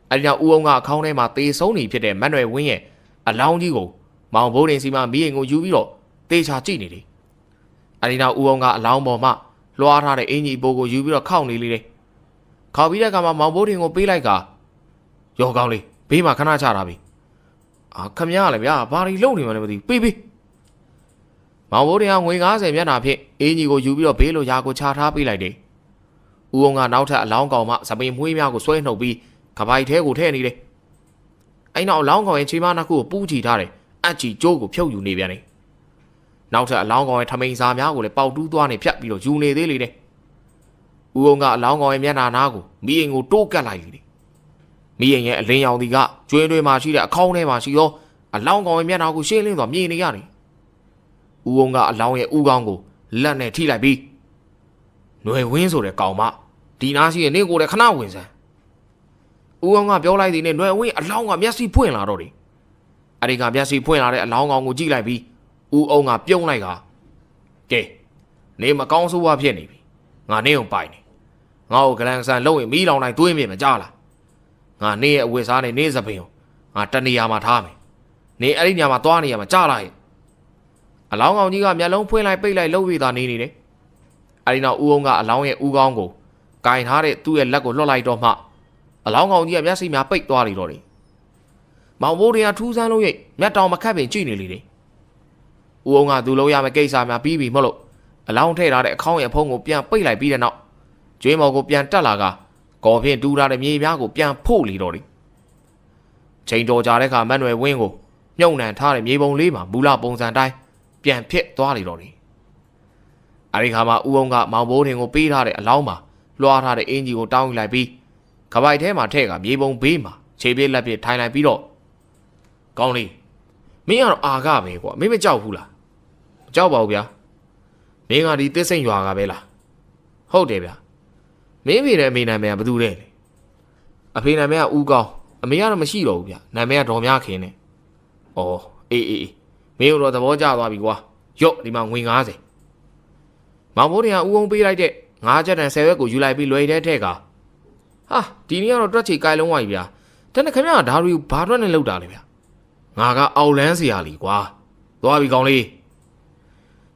အဲဒီနောက်ဦးအောင်ကအခေါင်းထဲမှာသေဆုံးနေဖြစ်တဲ့မန်နွယ်ဝင်းရဲ့အလောင်းကြီးကိုမောင်ဘိုးတင်စီမမီးအိမ်ကိုယူပြီးတော့သေချာကြည့်နေတယ်အဲဒီနောက်ဦးအောင်ကအလောင်းပေါ်မှာလွှားထားတဲ့အင်ကြီးပိုးကိုယူပြီးတော့ခောက်နေလေတယ်ခောက်ပြီးတဲ့အခါမှာမောင်ဘိုးတင်ကိုပေးလိုက်ကရောကောင်းလေးဘေးမှာခဏချတာပြီခမရလည်းဗျာဘာတွေလုံနေမှလည်းမသိဘူးပေးမောင်ဘိုးတင်ကငွေ90မျက်နှာဖြင့်အင်ကြီးကိုယူပြီးတော့ဘေးလိုရာကိုချထားပေးလိုက်တယ်ဦးအောင်ကနောက်ထပ်အလောင်းကောင်မှစပင်မွှေးများကိုဆွဲနှုတ်ပြီးကပိုက်ထဲကိုထည့်နေတယ်အဲ့နောက်အလောင်းကောင်ရဲ့ခြေမနှက်ခုကိုပူးချီထားတယ်အချီကျိုးကိုဖြုတ်ယူနေပြန်တယ်နောက်ထပ်အလောင်းကောင်ရဲ့ထမိန်စာများကိုလည်းပေါက်တူးသွားနေဖြတ်ပြီးတော့ယူနေသေးလေတယ်ဦးအောင်ကအလောင်းကောင်ရဲ့မျက်နှာနားကိုမီးအိမ်ကိုတိုးကတ်လိုက်လေတယ် မိရင်ရဲ့အလင်းရောင်ဒီကကျွင်းတွေမှာရှိတဲ့အခေါင်းထဲမှာရှိသောအလောင်းကောင်ရဲ့မျက်နှာကိုရှင်းလင်းစွာမြင်နေရတယ်။ဦးအောင်ကအလောင်းရဲ့ဦးခေါင်းကိုလက်နဲ့ထိလိုက်ပြီးຫນွယ်ဝင်းဆိုတဲ့ကောင်မဒီနာရှိရဲ့နေကိုလည်းခဏဝင်စမ်းဦးအောင်ကပြောလိုက်သည်နဲ့ຫນွယ်ဝင်းအလောင်းကမျက်စိဖွင့်လာတော့တယ်။အဲဒီကမျက်စိဖွင့်လာတဲ့အလောင်းကောင်ကိုကြည့်လိုက်ပြီးဦးအောင်ကပြုံးလိုက်ကကဲနေမကောင်းဆိုးဝါးဖြစ်နေပြီငါနေအောင်ပိုင်နေငါ့ကိုဂလန်ဆန်လုံးရင်မီးလောင်တိုင်းသွေးမြင်မကြလားငါနေရဲ့အဝတ်စားနဲ့နေစပင်ကိုငါတနေရာမှာထားမယ်နေအဲ့ဒီနေရာမှာသွားနေရမှာကြလားရဲ့အလောင်းကောင်ကြီးကမျက်လုံးဖွင့်လိုက်ပိတ်လိုက်လှုပ်ပြီးသားနေတယ်အဲ့ဒီနောက်ဦးအောင်ကအလောင်းရဲ့ဦးခေါင်းကိုကင်ထားတဲ့သူ့ရဲ့လက်ကိုလွှတ်လိုက်တော့မှအလောင်းကောင်ကြီးကမျက်စိများပိတ်သွားလေတော့တယ်မောင်ဘိုးတွေကထူးဆန်းလို့ရိတ်မျက်တောင်မခတ်ပင်ကြည့်နေလေတယ်ဦးအောင်ကသူလုံးရမယ့်ကိစ္စများပြီးပြီမဟုတ်လို့အလောင်းထည့်ထားတဲ့အခေါင်းရဲ့ဖုံးကိုပြန်ပိတ်လိုက်ပြီးတဲ့နောက်ကျွေးမော်ကိုပြန်တက်လာကကော်ဖြင့်တူထားတဲ့မြေပြားကိုပြန်ဖို့လေတော့တယ်ချိန်တော်ကြာတဲ့အခါမတ်နွယ်ဝင်းကိုမြုံနှံထားတဲ့မြေပုံလေးမှာမူလပုံစံတိုင်းပြန်ဖြစ်သွားလေတော့တယ်အဲဒီခါမှာဦးအောင်ကမောင်ဘိုးထင်ကိုပေးထားတဲ့အလောင်းမှာလွှားထားတဲ့အင်ဂျီကိုတောင်းယူလိုက်ပြီးကပိုက်ထဲမှာထည့်ကမြေပုံဘေးမှာခြေပြက်လက်ပြထိုင်လိုက်ပြီးတော့ကောင်းလေးမင်းကတော့အာကပဲကွာမင်းမကြောက်ဘူးလားမကြောက်ပါဘူးဗျာမင်းကဒီသစ်စိန်ရွာကပဲလားဟုတ်တယ်ဗျာမင်းဖေနဲ့အမေနာမည်ကဘယ်သူလဲအဖေနာမည်ကဦးကောင်းအမေကတော့မရှိတော့ဘူးဗျာနာမည်ကဒေါ်မြခင်နဲ့ဩအေးမင်းတို့သဘောကျသွားပြီကွာရော့ဒီမှာငွေ90မောင်ဘိုးတွေကဦးအောင်ပေးလိုက်တဲ့9ချက်တန်10ရွက်ကိုယူလိုက်ပြီးလွယ်တဲ့ထက်ကဟာဒီနေ့ကတော့တွက်ချီကိုင်လုံးဝပြီဗျာတနေ့ခင်ဗျားဓာရီဘာတွက်နဲ့လောက်တာလဲဗျာငါကအောက်လန်းเสียလီကွာသွားပြီကောင်းလေးဦ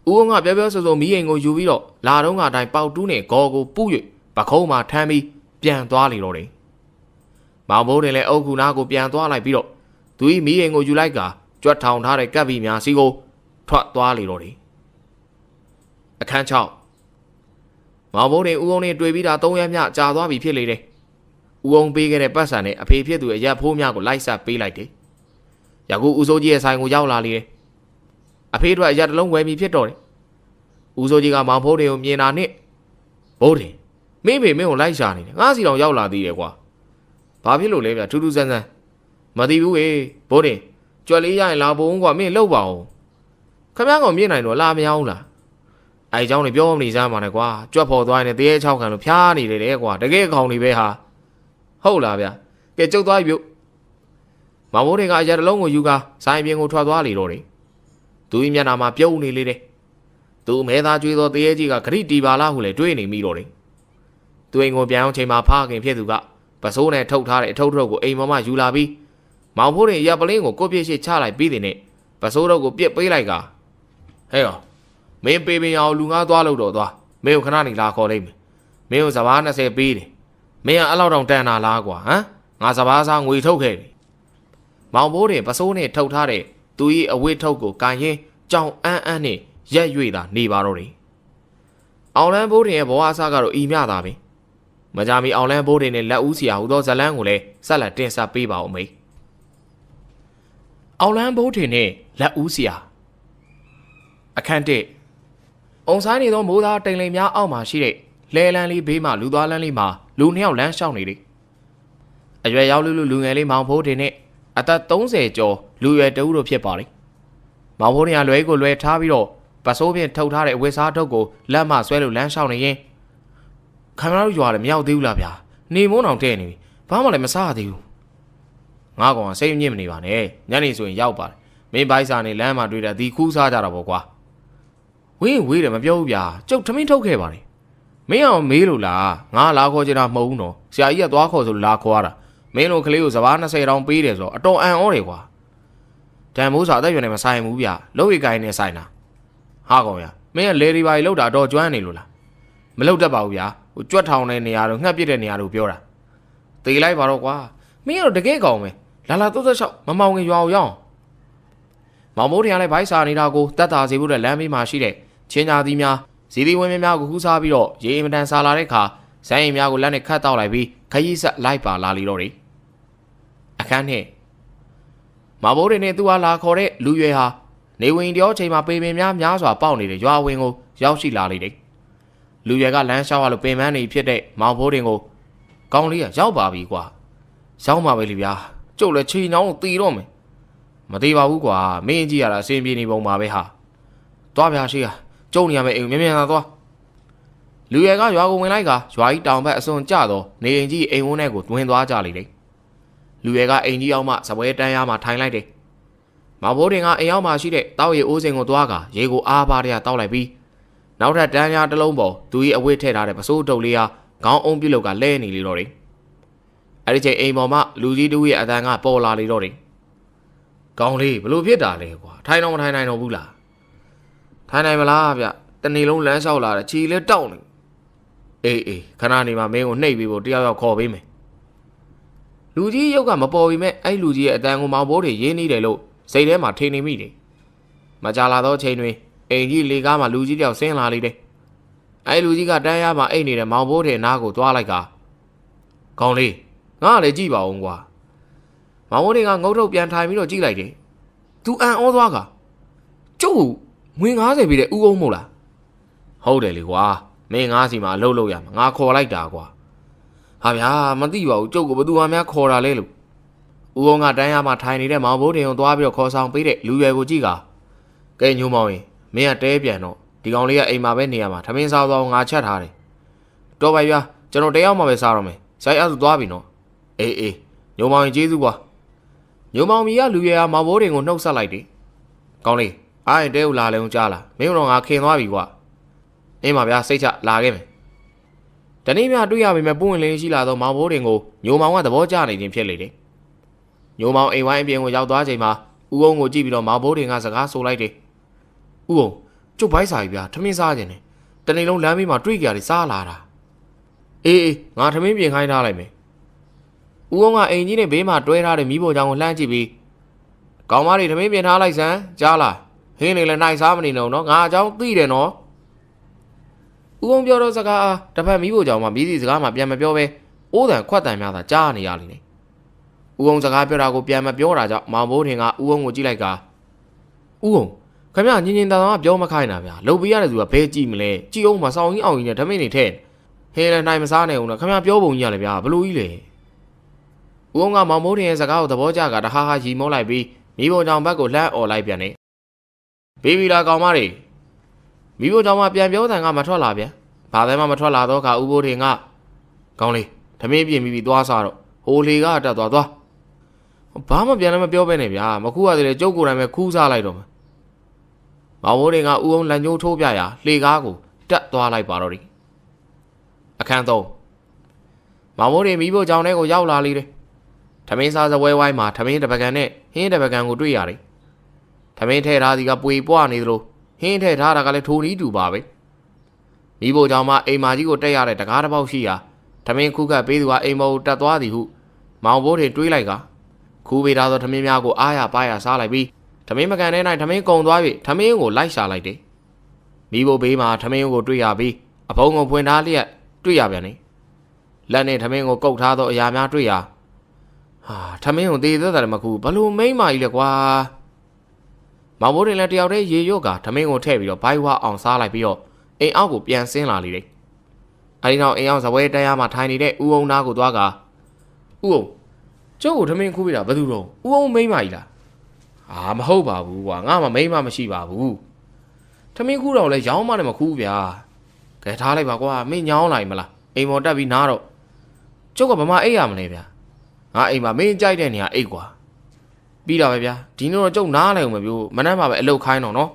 းအောင်ကပြောဆိုမီးအိမ်ကိုယူပြီးတော့လာတော့ကအတိုင်းပေါက်တူးနဲ့ဂေါ်ကိုပူး၍ပခုံးမှာထမ်းပြီးပြန်သွားလေတော့တယ်မောင်ဘိုးတွေလည်းအုတ်ကူနာကိုပြန်သွားလိုက်ပြီးတော့သူဤမီးအိမ်ကိုယူလိုက်ကကြွက်ထောင်ထားတဲ့ကပ်ပြီးများစီကိုထွက်သွားလေတော့တယ်အခန်း6မောင်ဘိုးတွေဦးအောင်နဲ့တွေ့ပြီးတာ3ရက်မြကြာသွားပြီဖြစ်လေတယ်ဦးအောင်ပေးခဲ့တဲ့ပတ်စံနဲ့အဖေဖြစ်သူရဲ့ရက်ဖိုးများကိုလိုက်ဆက်ပေးလိုက်တယ်ယခုဦးစိုးကြီးရဲ့ဆိုင်ကိုရောက်လာလေတယ်အဖေတို့အရက်တလုံးဝယ်ပြီးဖြစ်တော့တယ်ဦးစိုးကြီးကမောင်ဘိုးတွေကိုမြင်တာနဲ့ဘိုးတွေမင်းဖေမင်းကိုလိုက်ရှာနေတယ်ငါးစီတောင်ရောက်လာသေးတယ်ကွာဘာဖြစ်လို့လဲဗျထူးထူးဆန်းဆန်းမသိဘူးဟေးဘိုးတွေကြွက်လေးရရင်လာဖို့ကွာမင်းလှုပ်ပါဦးခမည်းကောင်မြင်နိုင်တော့လာမရအောင်လားအဲအကြောင်းတွေပြောမနေစမ်းပါနဲ့ကွာကြွက်ဖော်သွားရင်တရေ6ခံလို့ဖျားနေတယ်ကွာတကယ်ကောင်တွေပဲဟာဟုတ်လားဗျကဲကျုပ်သွားပြီပြုတ်မောင်ဘိုးတွေကအရက်တလုံးကိုယူကာဆိုင်ပြင်ကိုထွက်သွားလေတော့တယ်သူ့မျက်နှာမှာပြုံးနေလေတယ်သူ့မဲသားကျွေးသောတရေကြီးကဂရိတီပါလားဟုလည်းတွေးနေမိတော့တယ်သူအိမ်ကိုပြန်အောင်ချိန်မှာဖခင်ဖြစ်သူကပစိုးနဲ့ထုတ်ထားတဲ့အထုပ်ထုပ်ကိုအိမ်မမယူလာပြီးမောင်ဖိုးတွေရပ်ပလင်းကိုကိုပြည့်ရှိချလိုက်ပြီးတဲ့နဲ့ပစိုးတော့ကိုပြစ်ပေးလိုက်ကဟဲ့ရောမင်းပေးပင်အောင်လူငါသွားလို့တော့သွားမင်းကိုခဏနေလာခေါ်လိုက်မယ်မင်းကိုစဘာ20ပေးတယ်မင်းကအဲ့လောက်တောင်တန်တာလားကွာဟမ်ငါစဘာစားငွေထုတ်ခဲ့တယ်မောင်ဖိုးတွေပစိုးနဲ့ထုတ်ထားတဲ့သူ၏အဝတ်ထုတ်ကိုကန်ရင်ကြောင်အန်းနဲ့ရက်၍သာနေပါတော့တယ်အောင်လန်းဘိုးတွေရဲ့ဘဝအစကတော့ဤမြတာပဲမကြမီအောင်လန်းဘိုးတွေနဲ့လက်ဦးစီယာဟူသောဇလန်းကိုလည်းဆက်လက်တင်ဆက်ပေးပါဦးမေအောင်လန်းဘိုးတွေနဲ့လက်ဦးစီယာအခန်း1အုံဆိုင်နေသောမိုးသားတိမ်လိမ်များအောက်မှာရှိတဲ့လဲလန်းလေးဘေးမှာလူသွားလန်းလေးမှာလူ2ယောက်လမ်းလျှောက်နေတယ်အရွယ်ရောက်လူငယ်လေးမောင်ဘိုးတွေနဲ့အသက်30ကျော်လူရွယ်တဦးတို့ဖြစ်ပါတယ်မောင်ဘိုးတွေကလွဲကိုလွဲထားပြီးတော့ပစိုးဖြင့်ထုတ်ထားတဲ့အဝတ်စားထုတ်ကိုလက်မဆွဲလို့လမ်းလျှောက်နေရင်ခမရတို့ရွာလည်းမရောက်သေးဘူးလားဗျာနေမိုးအောင်တဲ့နေပြီဘာမှလည်းမစားသေးဘူးငါကောင်ကစိတ်ညစ်မနေပါနဲ့ညနေဆိုရင်ရောက်ပါတယ်မင်းဘိုက်စာနဲ့လမ်းမှာတွေ့တဲ့ဒီခူးစားကြတာပေါ့ကွာဝေးတယ်မပြောဘူးဗျာကျုပ်ထမင်းထုတ်ခဲ့ပါတယ်မင်းအောင်မေးလို့လားငါလာခေါ်ကြတာမဟုတ်ဘူးနော်ဆရာကြီးကသွားခေါ်ဆိုလာခေါ်ရတာမင်းတို့ကလေးကိုစဘာ20တောင်ပေးတယ်ဆိုတော့အတော်အံ့ဩတယ်ကွာတန်မိုးစာအသက်ရွယ်နေမဆိုင်ဘူးဗျာလုံးဝကိုင်းနေဆိုင်တာဟာကောင်ရမင်းကလေဒီပါကြီးလောက်တာတော့ကျွမ်းနေလို့လားမလောက်တတ်ပါဘူးဗျာဟိုကြွက်ထောင်တဲ့နေရာတို့ငှက်ပစ်တဲ့နေရာတို့ပြောတာတေးလိုက်ပါတော့ကွာမင်းကတော့တကယ်ကောင်းပဲလာ36မမောင်ငင်ရွာကိုရောက်မောင်မိုးတရားလည်းဘိုက်စာနေတာကိုတတ်တာစေဖို့တဲ့လမ်းဘေးမှာရှိတဲ့ချင်းညာသီးများဇီဒီဝင်းများကိုခူးစားပြီးတော့ရေအင်မတန်စားလာတဲ့အခါဇိုင်းရင်များကိုလက်နဲ့ခတ်တောက်လိုက်ပြီးခရီးဆက်လိုက်ပါလာလီတော့တယ်အခန်းနဲ့မောင်မိုးတွေနဲ့သူ့ဟာလာခေါ်တဲ့လူရွယ်ဟာနေဝင်တယောချိန်မှာပေပင်များစွာပေါက်နေတဲ့ရွာဝင်ကိုရောက်ရှိလာလေတယ်လူရွယ်ကလမ်းလျှောက်ရလို့ပင်ပန်းနေဖြစ်တဲ့မောင်ဖိုးတင်ကိုကောင်းလေးကရောက်ပါပြီကွာ ရောင်းပါပဲလေဗျာကျုပ်လည်းချီနှောင်းတီတော့မယ်မသေးပါဘူးကွာမင်းကြီးရတာအစင်ပြေနေပုံပါပဲဟာသွားဗျာရှိကကျုံနေရမယ်အိမ်မြန်မြန်သာသွားလူရဲကရွာကိုဝင်လိုက်ကရွာကြီးတောင်ဘက်အစွန်ကျတော့နေအိမ်ကြီးအိမ်ဝန်းထဲကိုတွင်သွားကြလေလူရဲကအိမ်ကြီးအောင်မှစပွဲတန်းရမှထိုင်လိုက်တယ်မောင်ဘိုးတင်ကအိမ်ရောက်မှရှိတဲ့တောက်ရီအိုးစင်ကိုသွားကရေကိုအားပါးတရတောက်လိုက်ပြီးနောက်ထပ်တန်းရတစ်လုံးပေါ်သူကြီးအဝတ်ထည့်ထားတဲ့ပစိုးတုပ်လေးဟာခေါင်းအုံးပြုတ်လောက်ကလဲနေလေတော့တယ်အဲ့ဒီချိန်အိမ်ပေါ်မှာလူကြီးတူရဲ့အတန်ကပေါ်လာလေတော့တယ်ကောင်းလေးဘလို့ဖြစ်တာလဲကွာထိုင်တော့မထိုင်နိုင်တော့ဘူးလားထိုင်နိုင်မလားဗျတနေ့လုံးလမ်းလျှောက်လာတယ်ခြေလဲတောက်နေအေးခဏနေမှမင်းကိုနှိပ်ပြီးဖို့တယောက်ခေါ်ပေးမယ်လူကြီးရုပ်ကမပေါ်ပြီမဲ့အဲ့လူကြီးရဲ့အတန်ကိုမောင်ဘိုးတွေရင်းနေတယ်လို့စိတ်ထဲမှာထင်နေမိတယ်မကြလာတော့ချိန်တွင်အိမ်ကြီးလေကားမှာလူကြီးတယောက်ဆင်းလာလေတယ်အဲ့လူကြီးကတန်းရမှာအိတ်နေတဲ့မောင်ဘိုးတွေနားကိုသွားလိုက်ကကောင်းလေးငါလည်းကြည့်ပါဦးကွာမောင်ဘိုးတွေကငုတ်ထုတ်ပြန်ထိုင်ပြီးတော့ကြည့်လိုက်တယ်သူအံ့ဩသွားကကျုပ်ငွေ90ပြီတဲ့ဥအောင်မို့လားဟုတ်တယ်လေကွာမင်းငါးစီမှာအလုပ်လုပ်ရမှာငါခေါ်လိုက်တာကွာဟာဗျာမသိပါဘူးကျုပ်ကဘသူမှများခေါ်တာလဲလို့ဦးအောင်ကတန်းရမှာထိုင်နေတဲ့မောင်ဘိုးတွေကိုသွားပြီးတော့ခေါ်ဆောင်ပေးတဲ့လူရွယ်ကိုကြည့်ကကဲညိုးမောင်ရင်မင်းကတဲပြန်တော့ဒီကောင်လေးကအိမ်မှာပဲနေရမှာထမင်းစားသွားငါချက်ထားတယ်တော်ပါဗျာကျွန်တော်တယောက်မှပဲစားတော့မယ်ဆိုင်အဲ့ဒါသွားပြီနော်အေးညိုးမောင်ရင်ကျေးဇူးကွာညိုးမောင်မီကလူရွယ်ကမောင်ဘိုးတွေကိုနှုတ်ဆက်လိုက်တယ်ကောင်းလေးအားရင်တဲကိုလာလဲအောင်ကြားလာမင်းတို့ငါခင်သွားပြီကွာအင်းပါဗျာစိတ်ချလာခဲ့မယ်တနေ့မြတွေ့ရပြီမဲ့ပွင့်လင်းရှိလာတော့မောင်ဘိုးတွေကိုညိုမောင်ကသဘောကျနေခြင်းဖြစ်လေတယ်ညိုမောင်အိမ်ဝိုင်းအပြင်ကိုရောက်သွားချိန်မှာဦးအောင်ကိုကြည့်ပြီးတော့မောင်ဘိုးတွေကစကားဆိုလိုက်တယ်ဦးအောင်ကျုပ်ဘိုက်စာကြီးဗျာထမင်းစားခြင်းနဲ့တနေ့လုံးလမ်းဘေးမှာတွေ့ကြရတယ်စားလာတာအေးငါထမင်းပြင်ခိုင်းထားလိုက်မယ်ဦးအောင်ကအိမ်ကြီးနဲ့ဘေးမှာတွဲထားတဲ့မီးပုံချောင်းကိုလှမ်းကြည့်ပြီးကောင်းမလေးထမင်းပြင်ထားလိုက်စမ်းကြားလားဟင်းနေလည်းနိုင်စားမနေတော့နော်ငါအကြောင်းသိတယ်နော်ဦးအောင်ပြောတော့စကားအားတစ်ဖက်မီးပုံချောင်းမှာမီးစီစကားမှပြန်မပြောပဲအိုးတန်ခွက်တန်များသာကြားနေရလိမ့်မယ်ဦးအောင်စကားပြောတာကိုပြန်မပြောတာကြောင့်မောင်ဘိုးထင်ကဦးအောင်ကိုကြည့်လိုက်ကဦးအောင်ခင်ဗျညင်သာသာပြောမခိုင်းတာဗျာလှုပ်ပေးရတဲ့သူကဘဲကြည့်မလဲကြည့်အောင်မဆောင်ကြီးအောင်ကြီးနဲ့ဓမင်းနေထဲဟဲလည်းနိုင်မစားနိုင်အောင်တော့ခင်ဗျပြောပုံကြီးရလေဗျာဘလို့ကြီးလေဦးအောင်ကမောင်ဘိုးထင်ရဲ့စကားကိုသဘောကျကတဟာဟာရီမောလိုက်ပြီးမိဘကြောင့်ဘက်ကိုလှမ်းអော်လိုက်ပြန်နေဘေဘီလာကောင်မတွေမိဘကြောင့်မှပြန်ပြောတဲ့ကမထွက်လာပြန်ဘာသာမှမထွက်လာတော့ကဦးဘိုးထင်ကကောင်းလေးဓမင်းပြင်ပြီးသွားစားတော့ဟိုလေကတက်သွားဘာမှပြန်လည်းမပြောပဲနဲ့ဗျာမခုရတယ်လေကျုပ်ကိုယ်တိုင်ပဲခူးစားလိုက်တော့မှာမောင်ဘိုးတွေကဦးအောင်လန်ညိုးထိုးပြရာလှေကားကိုတက်သွားလိုက်ပါတော့တယ်အခန်းသုံးမောင်ဘိုးတွေမိဖို့ကြောင်ထဲကိုရောက်လာလေတယ်ထမင်းစားစပွဲဝိုင်းမှာထမင်းတပကံနဲ့ဟင်းတပကံကိုတွေ့ရတယ်ထမင်းထဲထားစီကပွေပွားနေသလိုဟင်းထဲထားတာကလည်းထိုးနီးတူပါပဲမိဖို့ကြောင်မှအိမ်မာကြီးကိုတက်ရတဲ့တကားတစ်ပေါက်ရှိရာထမင်းခုခတ်ပေးသူကအိမ်မော်ကိုတက်သွားသည်ဟုမောင်ဘိုးတွေတွေးလိုက်ကခူးပေးထားသောထမင်းများကိုအားရပါရစားလိုက်ပြီးထမင်းမကန်ထဲ၌ထမင်းကုံသွား၍ထမင်းကိုလိုက်ရှာလိုက်တယ်မိဖို့ဘေးမှာထမင်းကိုတွေ့ရပြီးအဖုံကိုဖွင့်ထားလျက်တွေ့ရပြန်တယ်လက်နဲ့ထမင်းကိုကုတ်ထားသောအရာများတွေ့ရဟာထမင်းကိုသေးသေးတယ်မကူဘလို့မိမ့်မာကြီးလဲကွာမောင်ဘိုးတင်လည်းတယောက်တည်းရေရွတ်ကထမင်းကိုထည့်ပြီးတော့ဘိုက်ဝါအောင်စားလိုက်ပြီးတော့အိမ်အောက်ကိုပြန်ဆင်းလာလေတယ်အဲဒီနောက်အိမ်အောင်ဇပွဲတရားမှာထိုင်နေတဲ့ဦးအောင်သားကိုသွားကဦးအောင်ကျုပ်ကိုထမင်းခူးပြတာဘယ်သူတော့ဦးအောင်မိမ့်မာကြီးလားမဟုတ်ပါဘူးကွာငါမှမိမမရှိပါဘူးထမင်းခူးတော့လဲရောင်းမနဲ့မခူးဗျာကဲထားလိုက်ပါကွာမင်းညောင်းလိုက်မလားအိမ်ပေါ်တက်ပြီးနားတော့ကျုပ်ကဘာမှအိပ်ရမလဲဗျာငါအိမ်မှာမင်းကြိုက်တဲ့နေရာအိပ်ကွာပြီးတာပဲဗျာဒီနေ့တော့ကျုပ်နားလိုက်အောင်မပြောမနှက်မှာပဲအလုတ်ခိုင်းတော့နော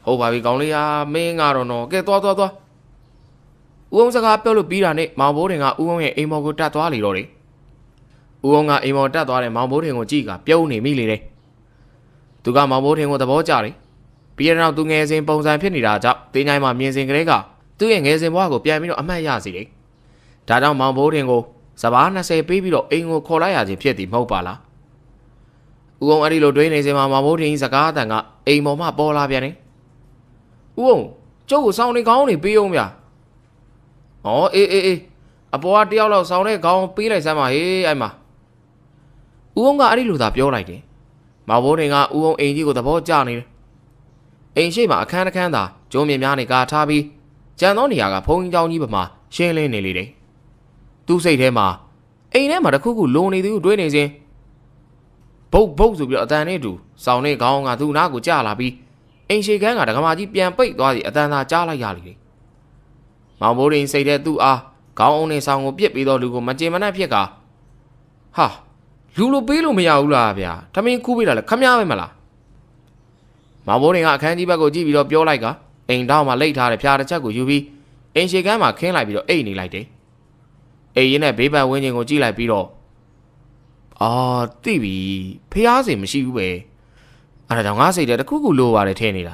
်ဟုတ်ပါပြီကောင်းလေးဟာမင်းကတော့နော်ကဲသွားဦးအောင်စကားပြောလို့ပြီးတာနဲ့မောင်ဘိုးတင်ကဦးအောင်ရဲ့အိမ်ပေါ်ကိုတက်သွားလေတော့တယ်ဦးအောင်ကအိမ်ပေါ်တက်သွားတဲ့မောင်ဘိုးတင်ကိုကြည့်ကပြုံးနေမိလေတယ်သူကမောင်ဘိုးထင်ကိုသဘောကျတယ်ပြီးတဲ့နောက်သူငယ်စဉ်ပုံစံဖြစ်နေတာကြောင့်တင်းချိုင်းမှာမြင်စဉ်ကလေးကသူ့ရဲ့ငယ်စဉ်ဘဝကိုပြန်ပြီးတော့အမှတ်ရစေတယ်ဒါကြောင့်မောင်ဘိုးထင်ကိုစပား20ပေးပြီးတော့အိမ်ကိုခေါ်လိုက်ရခြင်းဖြစ်သည်မဟုတ်ပါလားဦးအောင်အဲ့ဒီလိုတွေးနေစဉ်မှာမောင်ဘိုးထင်စကားအတန်ကအိမ်ပေါ်မှာပေါ်လာပြန်တယ်ဦးအောင်ကျုပ်ကိုစောင်းနေကောင်းနေပေးအောင်ဗျာအေးအပေါ်ကတယောက်လောက်စောင်းတဲ့ခေါင်းပေးလိုက်စမ်းပါဟေးအဲ့မှာဦးအောင်ကအဲ့ဒီလိုသာပြောလိုက်တယ်မောင်ဘိုးတင်ကဦးအောင်အိမ်ကြီးကိုသဘောကျနေတယ်အိမ်ရှိမှာအခန်းတစ်ခန်းသာကျုံးမြင်များနေကာထားပြီးကြံသောနေရာကဖုံးကြီးเจ้าကြီးပမာရှင်းလင်းနေလေတယ်သူ့စိတ်ထဲမှာ အိမ်ထဲမှာတခုခုလုံနေသူတွေးနေစဉ်ဘုတ်ဘုတ်ဆိုပြီးတော့အတန်နဲ့တူစောင်းနေခေါင်းကသူ့နားကိုကြာလာပြီးအိမ်ရှိခန်းကဒကမာကြီးပြန်ပိတ်သွားသည်အတန်သာကြားလိုက်ရလေ။မောင်ဘိုးရင်စိတ်ထဲသူ့အားခေါင်းအုံနဲ့ဆောင်းကိုပြစ်ပြီးတော့လူကိုမကြေမနက်ဖြစ်ကဟာလူလိုပေးလို့မရဘူးလားဗျာထမင်းခူးပေးတာလဲခမည်းပဲမလား။မောင်ဘိုးရင်ကအခန်းကြီးဘက်ကိုကြည့်ပြီးတော့ပြောလိုက်ကအိမ်တောင်မှလိတ်ထားတဲ့ဖျားတစ်ချက်ကိုယူပြီးအိမ်ရှိခန်းမှာခင်းလိုက်ပြီးတော့အိတ်နေလိုက်တယ်။အိမ်ရင်းနဲ့ဘေးပတ်ဝင်းကျင်ကိုကြည့်လိုက်ပြီးတော့အာသိပြီဖျားစင်မရှိဘူးပဲအဲ့ဒါကြောင့်ငါစိတ်ထဲတခုခုလိုပါတယ်ထင်နေတ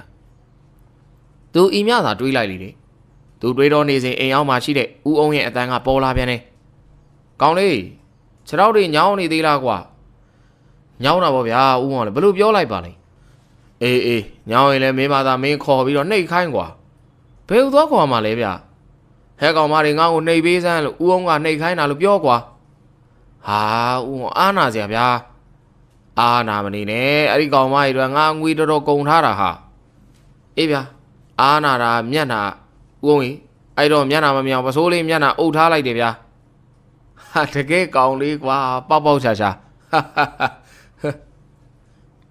ာသူအီမြသာတွေးလိုက်လေတယ်သူတွေးတော့နေစဉ်အိမ်အောင်မှရှိတဲ့ဦးအောင်ရဲ့အတန်းကပေါ်လာပြန်တယ်ကောင်းလေးခြေထောက်တွေညောင်းနေသေးလားကွာညောင်းတာပေါ့ဗျာဦးအောင်လည်းဘယ်လိုပြောလိုက်ပါလဲအေးညောင်းရင်လည်းမင်းမသာမင်းခေါ်ပြီးတော့နှိတ်ခိုင်းကွာဘယ်လိုသွားခေါ်မှလဲဗျဟဲကောင်မတွေငါ့ကိုနှိတ်ပေးစမ်းလို့ဦးအောင်ကနှိတ်ခိုင်းတာလို့ပြောကွာဟာဦးအားနာစရာဗျာအားနာမနေနဲ့အဲ့ဒီကောင်မကြီးတို့ငါငွေတော်တော်ကုန်ထားတာဟာအေးဗျာအားနာတာမျက်နှာဦးကြီးအဲ့တော့မျက်နှာမမြောင်ပစိုးလေးမျက်နှာအုပ်ထားလိုက်တယ်ဗျာဟာတကယ်ကောင်လေးကွာပေါက်ပေါက်ချာချာ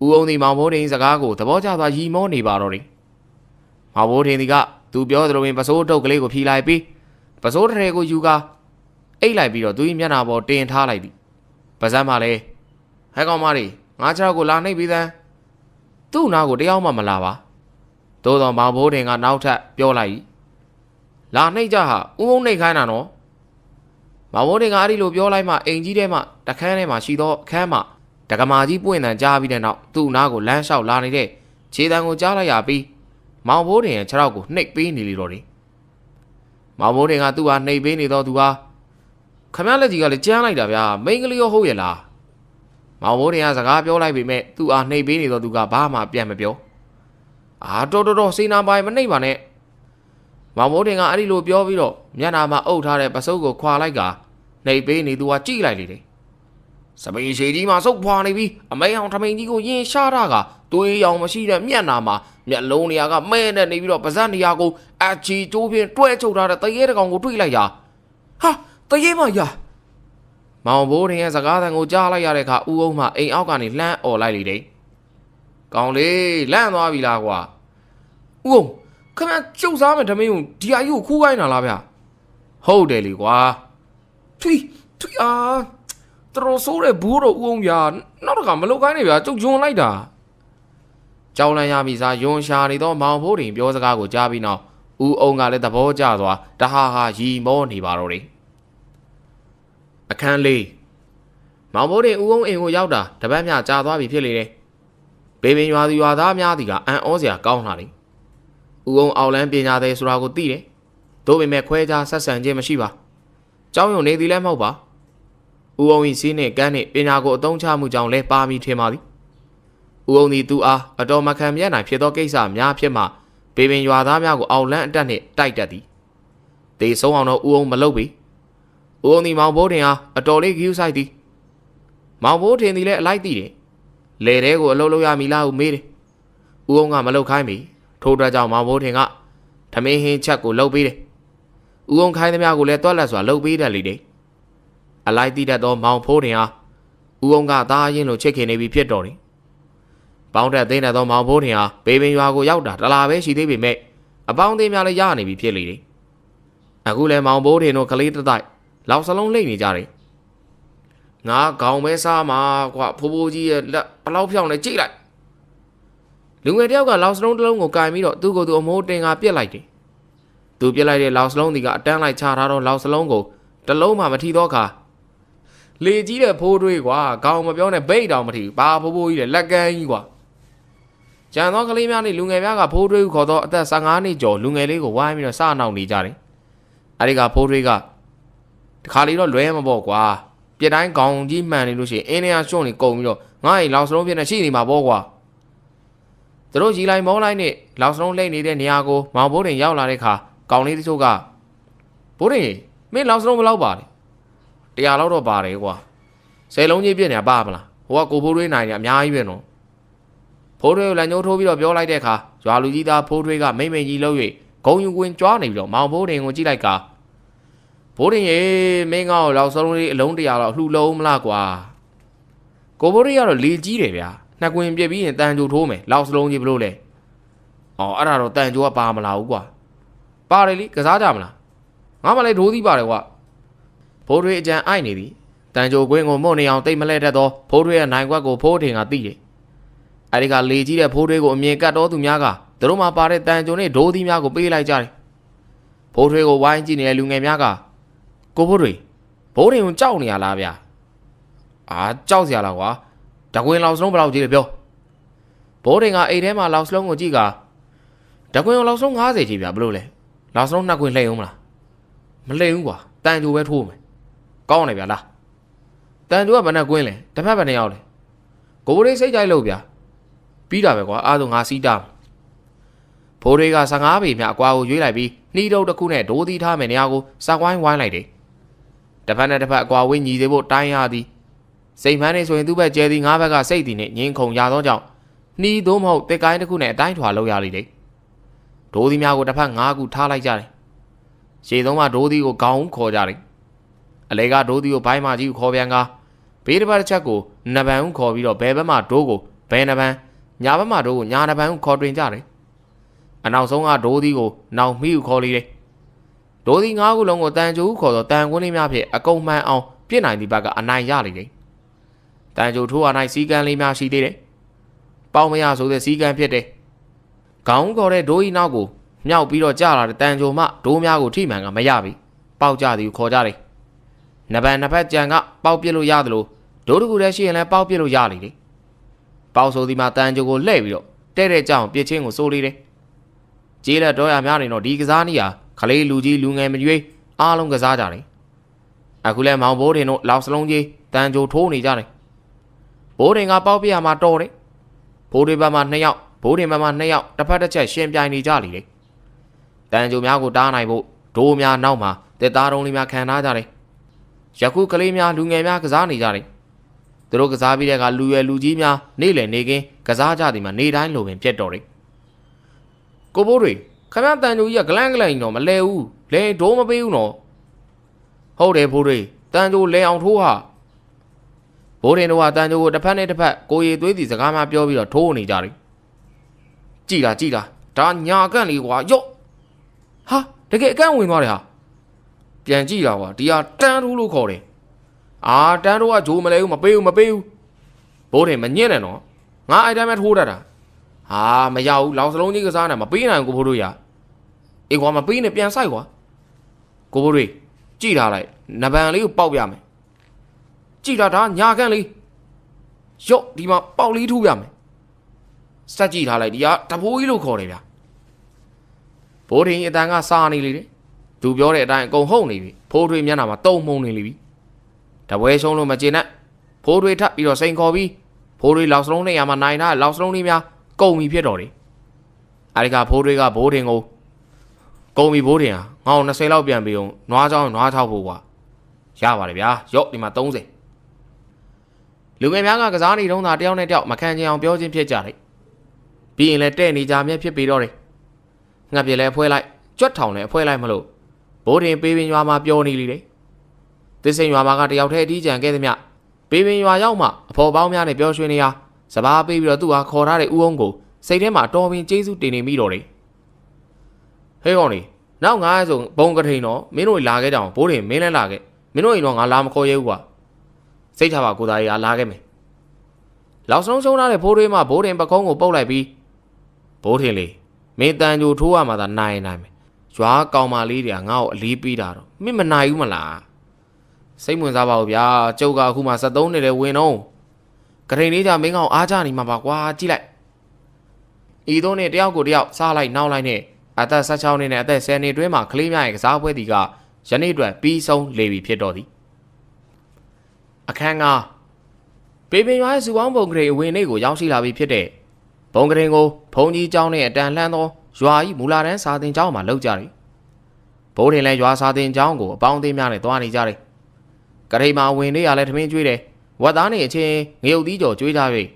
ဦးအောင်ဒီမောင်ဘိုးတင်စကားကိုသဘောကျသွားရီမောနေပါတော့တယ်မောင်ဘိုးတင်ဒီကသူပြောသလိုပင်ပစိုးတုတ်ကလေးကိုဖြီလိုက်ပြီးပစိုးထရေကိုယူကာအိတ်လိုက်ပြီးတော့သူ့မျက်နှာပေါ်တင်ထားလိုက်သည်ပါဇက်မှလည်းဟဲကောင်မလေးငါချောက်ကိုလာနှိပ်ပြီးသမ်းသူ့နာကိုတယောက်မှမလာပါသို့တော့မောင်ဘိုးတင်ကနောက်ထပ်ပြောလိုက်လာနှိပ်ကြဟာဦးုံနှိပ်ခိုင်းတာနော်မောင်ဘိုးတင်ကအဲ့ဒီလိုပြောလိုက်မှအိမ်ကြီးထဲမှာတခန်းထဲမှာရှိသောအခန်းမှာတကမာကြီးပွင့်တန်ကြားပြီးတဲ့နောက်သူ့နာကိုလမ်းလျှောက်လာနေတဲ့ခြေတံကိုကြားလိုက်ရပြီးမောင်ဘိုးတင်ရဲ့ခြေထောက်ကိုနှိပ်ပေးနေလေတော့တယ်မောင်ဘိုးတင်ကသူ့ဟာနှိပ်ပေးနေတော့သူဟာခမရလက်ကြီးကလည်းကြမ်းလိုက်တာဗျာမိန်းကလေးရောဟုတ်ရဲ့လားမောင်ဘိုးတင်ကစကားပြောလိုက်ပေမဲ့သူ့အားနှိပ်ပေးနေတော့သူကဘာမှပြန်မပြောအာတော်စေနာပိုင်မနှိပ်ပါနဲ့မောင်ဘိုးတင်ကအဲ့ဒီလိုပြောပြီးတော့မျက်နှာမှာအုပ်ထားတဲ့ပစုပ်ကိုခွာလိုက်ကနှိပ်ပေးနေသူကကြည့်လိုက်လေတယ်စပိန်ရှည်ကြီးမှာစုပ်ဖွာနေပြီးအမေအောင်ထမိန်ကြီးကိုရင်ရှားတာကသွေးရောင်မရှိတဲ့မျက်နှာမှာမျက်လုံးနေရာကမဲနဲ့နေပြီးတော့ပါးစပ်နေရာကိုအချီကျိုးဖြင့်တွဲချုပ်ထားတဲ့တရေတကောင်ကိုတွေ့လိုက်ရဟာတရေမရမောင်ဘိုးတင်ရဲ့စကားသံကိုကြားလိုက်ရတဲ့အခါဦးအောင်မှအိမ်အောက်ကနေလှမ်းអော်လိုက်လေတယ်ကောင်းလေးလန့်သွားပြီလားကွာဦးအောင်ခမကျုပ်စားမယ်ဓမင်းကိုဒီအယူကိုခူးခိုင်းတာလားဗျဟုတ်တယ်လေကွာထွီအာတော်ဆိုးတဲ့ဘူးတော့ဦးအောင်ဗျာနောက်တခါမလုပ်ခိုင်းနဲ့ဗျာကျုပ်ယွန်လိုက်တာကြောင်လန့်ရပြီစားယွန်ရှာနေတော့မောင်ဘိုးတင်ပြောစကားကိုကြားပြီးနောက်ဦးအောင်ကလည်းသဘောကျသွားတဟာရီမောနေပါတော့တယ်အခန်းလေးမောင်ဘိုးတင်ဦးအောင်အိမ်ကိုရောက်တာတပတ်မြကြာသွားပြီဖြစ်လေတယ်ဘေးပင်ရွာသူရွာသားများသည်ကအံ့ဩစရာကောင်းလာတယ်ဦးအောင်အောက်လန်းပညာသည်ဆိုတာကိုသိတယ်သို့ပေမဲ့ခွဲခြားဆက်ဆံခြင်းမရှိပါကျောင်းရုံနေသည်လည်းမဟုတ်ပါဦးအောင်၏စီးနှင့်ကန်းနှင့်ပညာကိုအသုံးချမှုကြောင့်လည်းပါမီထင်ပါသည်ဦးအောင်သည်သူအားအတော်မခံမြတ်နိုင်ဖြစ်သောကိစ္စများဖြစ်မှဘေးပင်ရွာသားများကိုအောက်လန်းအတက်နှင့်တိုက်တတ်သည်တေဆုံးအောင်တော့ဦးအောင်မလုပ်ပေဦးအောင်သည်မောင်ဘိုးတင်အားအတော်လေးဂရုစိုက်သည်မောင်ဘိုးတင်သည်လည်းအလိုက်သိတယ်လေတဲကိုအလုပ်လုပ်ရမည်လားဟုမေးတယ်ဦးအောင်ကမလုပ်ခိုင်းပြီထို့အတွက်ကြောင့်မောင်ဘိုးတင်ကထမင်းဟင်းချက်ကိုလုပ်ပေးတယ်ဦးအောင်ခိုင်းသမျှကိုလည်းတွက်လက်စွာလုပ်ပေးတယ်လေအလိုက်သိတတ်သောမောင်ဖိုးတင်အားဦးအောင်ကသားရင်းလိုချစ်ခင်နေပြီဖြစ်တော်တယ်ပေါင်းတက်သိနေသောမောင်ဖိုးတင်အားဘေးပင်ရွာကိုရောက်တာတလားပဲရှိသေးပေမဲ့အပေါင်းအသင်းများလည်းရနေပြီဖြစ်လေတယ်အခုလည်းမောင်ဖိုးတင်တို့ကလေးတတိုက်လောက်စလုံးလိမ့်နေကြတယ်ငါခေါင်းပဲစားမှာကွာဖိုးဖိုးကြီးရဲ့လက်ဘလောက်ဖြောင်းနေကြည့်လိုက်လူငယ်တယောက်ကလောက်စလုံးတစ်လုံးကိုကင်ပြီးတော့သူ့ကိုယ်သူအမိုးတင်ကပြစ်လိုက်တယ်သူပြစ်လိုက်တဲ့လောက်စလုံးဒီကအတန်းလိုက်ချထားတော့လောက်စလုံးကိုတစ်လုံးမှမထီတော့ခါလေကြီးတဲ့ဖိုးတွေးကွာခေါင်းမပြောနဲ့ဘိတ်တောင်မထီဘာဖိုးဖိုးကြီးတဲ့လက်ကန်းကြီးကွာကျန်သောကလေးများနဲ့လူငယ်များကဖိုးတွေးကိုခေါ်တော့အသက်15နှစ်ကျော်လူငယ်လေးကိုဝိုင်းပြီးတော့စနှောက်နေကြတယ်အဲဒီကဖိုးတွေကတခါလေးတော့လွဲမပေါ့ကွာပြစ်တိုင်းခေါင်းကြီးမှန်နေလို့ရှိရင်အင်းနေရရှုံးနေကုန်ပြီးတော့ငါ့အိမ်လောက်စလုံးပြစ်နေရှိနေမှာပေါ့ကွာသူတို့ရီလိုက်မောလိုက်နဲ့လောက်စလုံးလိမ့်နေတဲ့နေရာကိုမောင်ဘိုးတင်ရောက်လာတဲ့အခါကောင်လေးတချို့ကဘိုးတင်မင်းလောက်စလုံးဘယ်လောက်ပါလဲ100လောက်တော့ပါတယ်ကွာ10လုံးကြီးပြစ်နေတာပါမလားဟိုကကိုဖိုးတွေးနိုင်နေအများကြီးပဲနော်ဖိုးတွေကိုလက်ညှိုးထိုးပြီးတော့ပြောလိုက်တဲ့အခါရွာလူကြီးသားဖိုးတွေကမိမ့်မိန်ကြီးလှုပ်၍ဂုံယူကွင်းကြွားနေပြီးတော့မောင်ဘိုးတင်ကိုကြည့်လိုက်က ဘိုးရင်ရေမင်းကောလောက်စုံလေးအလုံးတရာတော့လှူလုံးမလားကွာကိုဘိုးရင်ကတော့လေကြီးတယ်ဗျာနှစ်ကွင်ပြစ်ပြီးရင်တန်ကြိုထိုးမယ်လောက်စလုံးကြီးဘလို့လဲအော်အဲ့ဒါတော့တန်ကြိုကပါမလာဘူးကွာပါတယ်လीကစားကြမလားငါမှလည်းဒိုးသီးပါတယ်ကွာဘိုးတွေအကြံအိုက်နေသည်တန်ကြိုကွင်းကိုမုံနေအောင်တိတ်မလဲတတ်သောဘိုးတွေရဲ့နိုင်ကွက်ကိုဖိုးထင်ကသိတယ်အဲ့ဒီကလေကြီးတဲ့ဘိုးတွေကိုအမြင်ကတ်တော်သူများကသူတို့မှပါတဲ့တန်ကြိုနဲ့ဒိုးသီးများကိုပေးလိုက်ကြတယ်ဘိုးတွေကိုဝိုင်းကြည့်နေတဲ့လူငယ်များကကိုဘိုးတွေကိုကြောက်နေရလားဗျာအာကြောက်စရာလားကွာတကွင်းလောက်စလုံးဘယ်လောက်ကြီးလဲပြောဘိုးတွေကအိတ်ထဲမှာလောက်စလုံးကိုကြည့်ကတကွင်းလောက်စလုံး90ကြီးဗျာဘလို့လဲလောက်စလုံးနှစ်ကွင်းလှည့်အောင်မလားမလှည့်ဘူးကွာတန်ကြိုပဲထိုးမယ်ကောင်းတယ်ဗျာလားတန်ကြိုကဘယ်နဲ့ကွင်းလဲတစ်ဖက်ဘယ်နဲ့ရောက်လဲကိုဘိုးတွေစိတ်ကြိုက်လို့ဗျာပြီးတာပဲကွာအားလုံးငါစီးတာဘိုးတွေက15ပေမြအကွာကိုရွေးလိုက်ပြီးနှီးတုပ်တစ်ခုနဲ့ဒိုးသီးထားမယ်နေရာကိုစကွိုင်းဝိုင်းလိုက်တယ်တစ်ဖက်နဲ့တစ်ဖက်အကွာဝင်းညီသေးဖို့တိုင်းရသည်စိတ်မှန်းနေဆိုရင်သူ့ဘက်ကျဲသည်ငါးဘက်ကစိတ်တည်နဲ့ငင်းခုန်ရသောကြောင့်နှီးသို့မဟုတ်တက်ကိုင်းတစ်ခုနဲ့အတိုင်းထွာလောက်ရလိမ့်တယ်ဒိုးသီးများကိုတစ်ဖက်5ခုထားလိုက်ကြတယ်ရှေ့ဆုံးမှာဒိုးသီးကိုခေါင်းခေါ်ကြတယ်အလဲကဒိုးသီးကိုဘိုင်းမကြီးကိုခေါ်ပြန်ကဘေးတစ်ဖက်တစ်ချက်ကိုနဗန်ဟုခေါ်ပြီးတော့ဘယ်ဘက်မှဒိုးကိုဘယ်နဗန်ညာဘက်မှဒိုးကိုညာနဗန်ဟုခေါ်တွင်ကြတယ်အနောက်ဆုံးကဒိုးသီးကိုနောင်မီဟုခေါ်လိတယ်ဒိုးသီး5ခုလုံးကိုတန်ကြိုဟုခေါ်သောတန်ကွင်းလေးများဖြင့်အကုန်မှန်အောင်ပြစ်နိုင်သည့်ဘက်ကအနိုင်ရလိတယ်တန်ကြိုထိုးအနိုင်စီကံလေးများရှိသေးတယ်ပေါင်းမရဆိုတဲ့စီကံဖြစ်တယ်ခေါင်းခေါ်တဲ့ဒိုးဤနောက်ကိုမြောက်ပြီးတော့ကြာလာတဲ့တန်ကြိုမှဒိုးများကိုထိမှန်ကမရပြီပေါက်ကြသည်ကိုခေါ်ကြတယ်နဗန်နှစ်ဖက်ကြံကပေါက်ပစ်လို့ရတယ်လို့ဒိုးတကူတည်းရှိရင်လည်းပေါက်ပစ်လို့ရလိတယ်ပေါက်ဆိုဒီမှာတန်ကြိုကိုလှည့်ပြီးတော့တဲ့ကြောင်ပြစ်ချင်းကိုစိုးလေးတယ်ကြေးလက်တော်ရများနေတော့ဒီကစားနည်းဟာခလေးလူကြီးလူငယ်မရွေးအားလုံးကစားကြတယ်အခုလဲမောင်ဘိုးတင်တို့လောက်စလုံးကြီးတန်ကြိုထိုးနေကြတယ်ဘိုးတင်ကပေါက်ပြရမှာတော်တယ်ဘိုးတွေဘက်မှာ2ယောက်ဘိုးတင်ဘက်မှာ2ယောက်တစ်ဖက်တစ်ချက်ရှင်ပြိုင်နေကြလိမ့်တယ်တန်ကြိုများကိုတားနိုင်ဖို့ဒိုးများနောက်မှာတက်သားတုံးလေးများခံထားကြတယ်ယခုကလေးများလူငယ်များကစားနေကြတယ်သူတို့ကစားပြီးတဲ့အခါလူရွယ်လူကြီးများနေ့လည်နေကင်းကစားကြသည်မှာနေတိုင်းလိုပင်ပြတ်တော်တယ်ကိုဘိုးတွေခမရတန်ကြိုကြီးကဂလန်းတော့မလဲဘူးလဲဒိုးမပေးဘူးနော်ဟုတ်တယ်ဘိုးတွေတန်ကြိုလဲအောင်ထိုးဟာဘိုးတင်တို့ကတန်ကြိုကိုတစ်ဖက်နဲ့တစ်ဖက်ကိုရီသွေးစီစကားမှပြောပြီးတော့ထိုးနေကြတယ်ကြည်လားဒါညာကန့်လေးကွာယော့ဟာတကယ်အကန့်ဝင်သွားတယ်ဟာပြန်ကြည့်တာကွာဒီဟာတန်းထိုးလို့ခေါ်တယ်အာတန်းထိုးကဂျိုးမလဲဘူးမပေးဘူးဘိုးတင်မညစ်နဲ့နော်ငါအဲ့တိုင်းပဲထိုးတတ်တာဟာမရဘူးလောင်စလုံးကြီးကစားနေမပေးနိုင်ကိုဘိုးတို့ရအေးကွာမပေးနဲ့ပြန်ဆိုင်ကွာကိုဘိုးတွေကြည့်ထားလိုက်နဗန်လေးကိုပေါက်ပြမယ်ကြည့်တာဒါညာကန့်လေးယော့ဒီမှာပေါက်လေးထိုးပြမယ်စက်ကြည့်ထားလိုက်ဒီကတဘိုးကြီးလို့ခေါ်တယ်ဗျာဘိုးတင်အတန်ကစားနေလေတယ်သူပြောတဲ့အတိုင်းအကုန်ဟုတ်နေပြီဖိုးထွေးမျက်နှာမှာတုံမှုန်နေပြီတပွဲရှုံးလို့မကျေနပ်ဖိုးထွေးထပ်ပြီးတော့စိန်ခေါ်ပြီးဖိုးထွေးလောက်စလုံးနေရာမှာနိုင်တာလောက်စလုံးလေးများကုန်ပြီဖြစ်တော်တယ်အဲဒီကဖိုးထွေးကဘိုးတင်ကိုကုန်ပြီဘိုးတင်ဟာငါ့ကို20လောက်ပြန်ပြီးအောင်နွားချောင်းနွားချောက်ဖို့ကွာရပါတယ်ဗျာရော့ဒီမှာ30လူငယ်များကစားနေတုန်းသာတယောက်နဲ့တယောက်မခံချင်အောင်ပြောချင်းဖြစ်ကြတယ်ပြီးရင်လည်းတဲ့နေကြမြဲဖြစ်ပြီးတော့တယ်ငှက်ပြလဲအဖွဲလိုက်ကြွက်ထောင်လဲအဖွဲလိုက်မလို့ဘိုးတင်ပေးပင်ရွာမှာပြောနေလိတယ်သစ်စိန်ရွာမှာကတယောက်တည်းအတီးကြံခဲ့သည်မြပေးပင်ရွာရောက်မှအဖော်ပေါင်းများနဲ့ပြောရွှင်နေရစပားပေးပြီးတော့သူ့ဟာခေါ်ထားတဲ့ဦးအောင်ကိုစိတ်ထဲမှာတော်ပင်ကျေးဇူးတင်နေမိတော့တယ်ဟေးကောင်လေးနောက်ငါဆိုဘုံကထိန်တော့မင်းတို့လာခဲ့ကြအောင်ဘိုးတင်မင်းလည်းလာခဲ့မင်းတို့အိမ်တော့ငါလာမခေါ်ရဲဘူးကွာစိတ်ချပါကိုသားကြီးကလာခဲ့မယ်လောက်ဆုံးဆုံးထားတဲ့ဘိုးတွေမှဘိုးတင်ပကုံးကိုပုတ်လိုက်ပြီးဘိုးထင်လေးမင်းတန်ကြိုထိုးရမှာသာနိုင်မယ်ရွာကောင်မလေးတွေကငါ့ကိုအလေးပေးတာတော့မင်းမနိုင်ဘူးမလားစိတ်ဝင်စားပါဦးဗျာကျုပ်ကအခုမှ73နှစ်လဲဝင်တော့ကထိန်လေးကြမင်းကောင်အားကြနေမှာပါကွာကြည့်လိုက်ဤသုံးနဲ့တယောက်ကိုတယောက်စားလိုက်နောက်လိုက်နဲ့အသက်16နှစ်နဲ့အသက်10နှစ်တွင်းမှာကလေးများရဲ့ကစားပွဲတီကယနေ့အတွက်ပြီးဆုံးလေပြီဖြစ်တော်သည်အခန်းကပေပင်ရွာရဲ့စုပေါင်းဘုံကလေးအဝင်လေးကိုရောက်ရှိလာပြီဖြစ်တဲ့ဘုံကလေးကိုဘုံကြီးကျောင်းနဲ့အတန်လှမ်းသောရွာကြီးမူလာတန်းစာသင်ကျောင်းမှာလောက်ကြတယ်ဘိုးတင်လည်းရွာစာသင်ကျောင်းကိုအပေါင်းအသင်းများနဲ့တွားနေကြတယ်ကလေးမှာဝင်လေးရလဲထမင်းကျွေးတယ်ဝက်သားနေအချင်းငရုတ်သီးကြော်ကျွေးကြ၍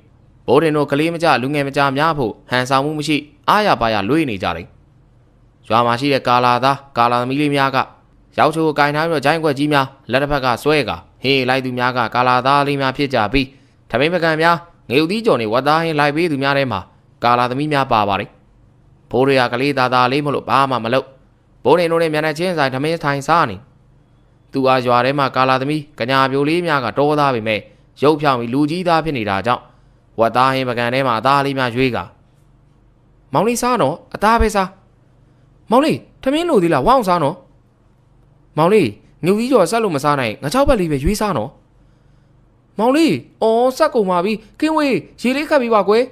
ဘိုးတင်တို့ကလေးမကြလူငယ်မကြများဖို့ဟန်ဆောင်မှုမရှိအားရပါရလွေးနေကြတယ်ရွာမှာရှိတဲ့ကာလာသားကာလာသမီးလေးများက ရောက်ချိုကိုကင်ထားပြီးတော့ဂျိုင်းခွက်ကြီးများလက်တစ်ဖက်ကဆွဲကဟေးလိုက်သူများကကာလာသားလေးများဖြစ်ကြပြီးထမင်းပကံများငေဦးသီးကြော်နေဝတ်သားဟင်းလိုက်ပေးသူများထဲမှာကာလာသမီးများပါပါတယ်ဘိုးတွေကကလေးသားသားလေးမလို့ဘာမှမလုပ်ဘိုးနေတို့နဲ့မျက်နှာချင်းဆိုင်ထမင်းထိုင်စားနေသူအားရွာထဲမှာကာလာသမီးကညာပြိုလေးများကတောသားပေမဲ့ရုပ်ဖြောင်းပြီးလူကြီးသားဖြစ်နေတာကြောင့်ဝတ်သားဟင်းပကံထဲမှာအသားလေးများရွေးကမောင်လေးစားတော့အသားပဲစားမောင်လေးထမင်းလိုသေးလားဝအောင်စားနော်မောင်လေးငူကြီးကျော်ဆက်လို့မစားနိုင်ငါ6ဘက်လေးပဲရွေးစားနော်မောင်လေးအော်ဆက်ကုန်ပါပြီကင်းဝေးရေလေးခတ်ပြီးပါကွယ်